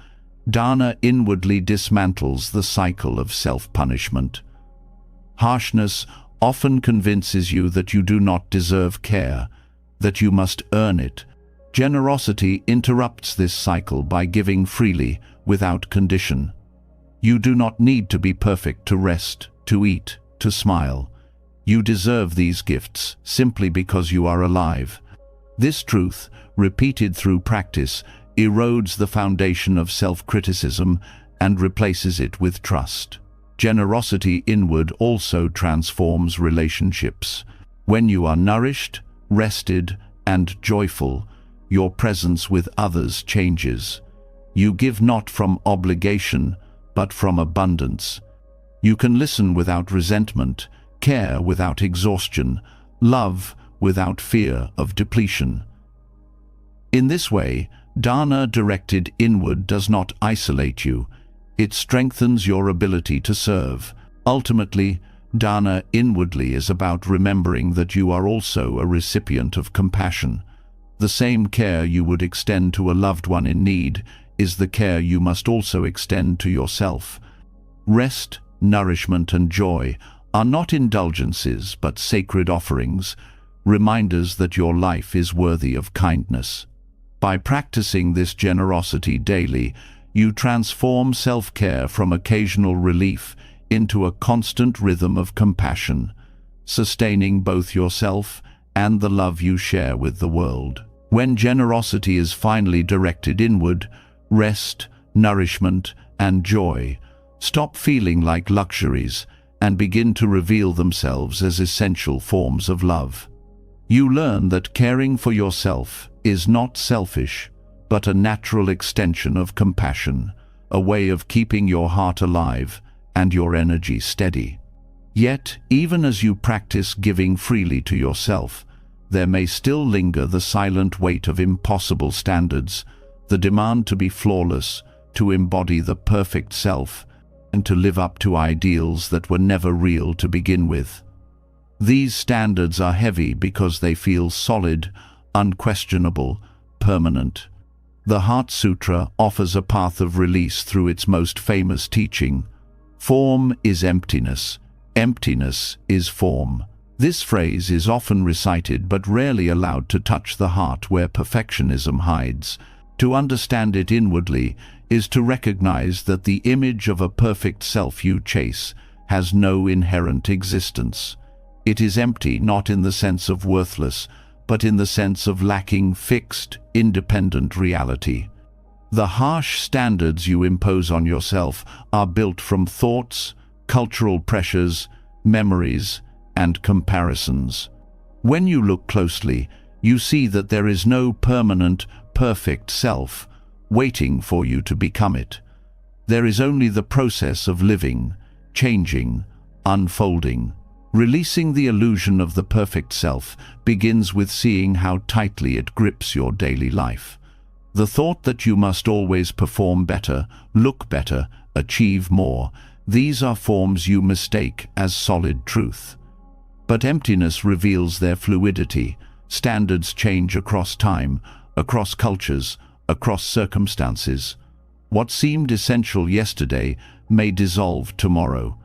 dana inwardly dismantles the cycle of self-punishment. Harshness often convinces you that you do not deserve care, that you must earn it. Generosity interrupts this cycle by giving freely, without condition. You do not need to be perfect to rest, to eat, to smile. You deserve these gifts simply because you are alive. This truth, repeated through practice, erodes the foundation of self-criticism and replaces it with trust. Generosity inward also transforms relationships. When you are nourished, rested, and joyful, your presence with others changes. You give not from obligation, but from abundance. You can listen without resentment, care without exhaustion, love without fear of depletion. In this way, dana directed inward does not isolate you. It strengthens your ability to serve. Ultimately, dana inwardly is about remembering that you are also a recipient of compassion. The same care you would extend to a loved one in need is the care you must also extend to yourself. Rest, nourishment, and joy are not indulgences but sacred offerings, reminders that your life is worthy of kindness. By practicing this generosity daily, you transform self-care from occasional relief into a constant rhythm of compassion, sustaining both yourself and the love you share with the world. When generosity is finally directed inward, rest, nourishment, and joy stop feeling like luxuries and begin to reveal themselves as essential forms of love. You learn that caring for yourself is not selfish, but a natural extension of compassion, a way of keeping your heart alive and your energy steady. Yet, even as you practice giving freely to yourself, there may still linger the silent weight of impossible standards, the demand to be flawless, to embody the perfect self, and to live up to ideals that were never real to begin with. These standards are heavy because they feel solid, unquestionable, permanent. The Heart Sutra offers a path of release through its most famous teaching. Form is emptiness. Emptiness is form. This phrase is often recited but rarely allowed to touch the heart where perfectionism hides. To understand it inwardly is to recognize that the image of a perfect self you chase has no inherent existence. It is empty not in the sense of worthless, but in the sense of lacking fixed, independent reality. The harsh standards you impose on yourself are built from thoughts, cultural pressures, memories, and comparisons. When you look closely, you see that there is no permanent, perfect self waiting for you to become it. There is only the process of living, changing, unfolding. Releasing the illusion of the perfect self begins with seeing how tightly it grips your daily life. The thought that you must always perform better, look better, achieve more, these are forms you mistake as solid truth. But emptiness reveals their fluidity. Standards change across time, across cultures, across circumstances. What seemed essential yesterday may dissolve tomorrow.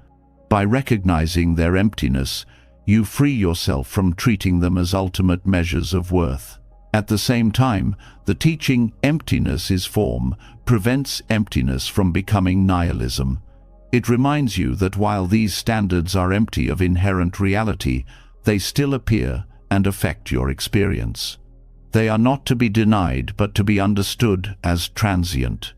By recognizing their emptiness, you free yourself from treating them as ultimate measures of worth. At the same time, the teaching "emptiness is form" prevents emptiness from becoming nihilism. It reminds you that while these standards are empty of inherent reality, they still appear and affect your experience. They are not to be denied, but to be understood as transient.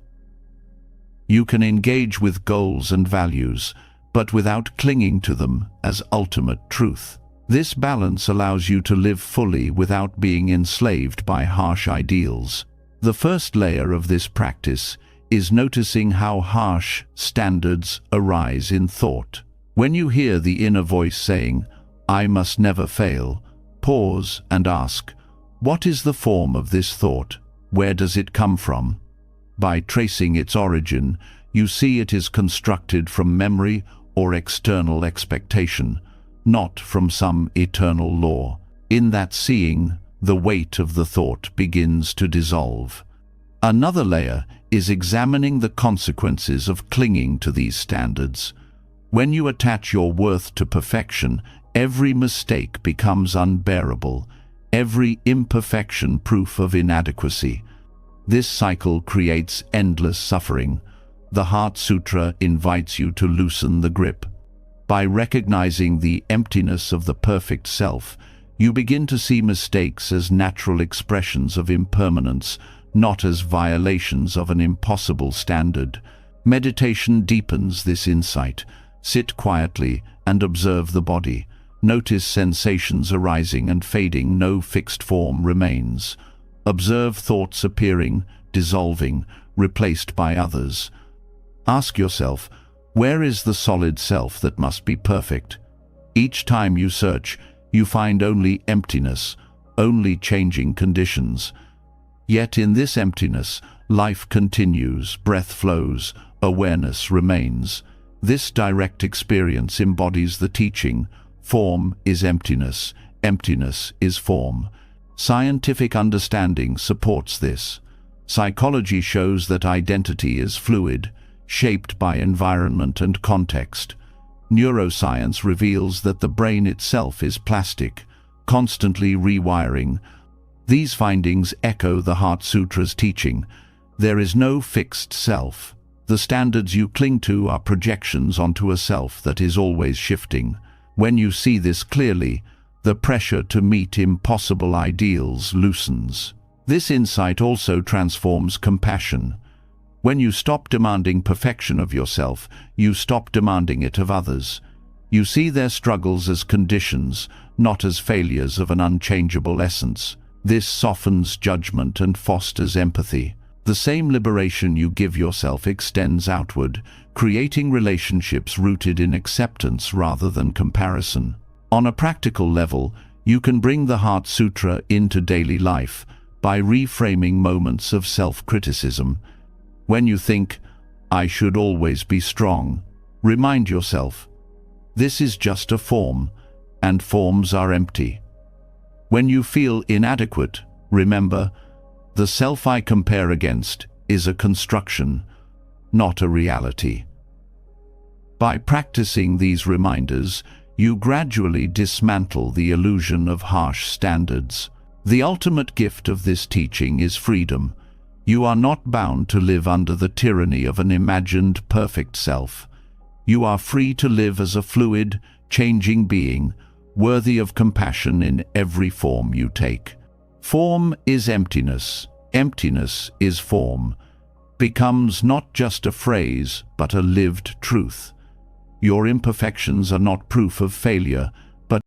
You can engage with goals and values, but without clinging to them as ultimate truth. This balance allows you to live fully without being enslaved by harsh ideals. The first layer of this practice is noticing how harsh standards arise in thought. When you hear the inner voice saying, "I must never fail," pause and ask, what is the form of this thought? Where does it come from? By tracing its origin, you see it is constructed from memory or external expectation, not from some eternal law. In that seeing, the weight of the thought begins to dissolve. Another layer is examining the consequences of clinging to these standards. When you attach your worth to perfection, every mistake becomes unbearable, every imperfection proof of inadequacy. This cycle creates endless suffering. The Heart Sutra invites you to loosen the grip. By recognizing the emptiness of the perfect self, you begin to see mistakes as natural expressions of impermanence, not as violations of an impossible standard. Meditation deepens this insight. Sit quietly and observe the body. Notice sensations arising and fading, no fixed form remains. Observe thoughts appearing, dissolving, replaced by others. Ask yourself, where is the solid self that must be perfect? Each time you search, you find only emptiness, only changing conditions. Yet in this emptiness, life continues, breath flows, awareness remains. This direct experience embodies the teaching, form is emptiness, emptiness is form. Scientific understanding supports this. Psychology shows that identity is fluid, shaped by environment and context. Neuroscience reveals that the brain itself is plastic, constantly rewiring. These findings echo the Heart Sutra's teaching. There is no fixed self. The standards you cling to are projections onto a self that is always shifting. When you see this clearly, the pressure to meet impossible ideals loosens. This insight also transforms compassion. When you stop demanding perfection of yourself, you stop demanding it of others. You see their struggles as conditions, not as failures of an unchangeable essence. This softens judgment and fosters empathy. The same liberation you give yourself extends outward, creating relationships rooted in acceptance rather than comparison. On a practical level, you can bring the Heart Sutra into daily life by reframing moments of self-criticism. When you think, "I should always be strong," remind yourself, this is just a form, and forms are empty. When you feel inadequate, remember, the self I compare against is a construction, not a reality. By practicing these reminders, you gradually dismantle the illusion of harsh standards. The ultimate gift of this teaching is freedom. You are not bound to live under the tyranny of an imagined perfect self. You are free to live as a fluid, changing being, worthy of compassion in every form you take. Form is emptiness. Emptiness is form. Becomes not just a phrase, but a lived truth. Your imperfections are not proof of failure.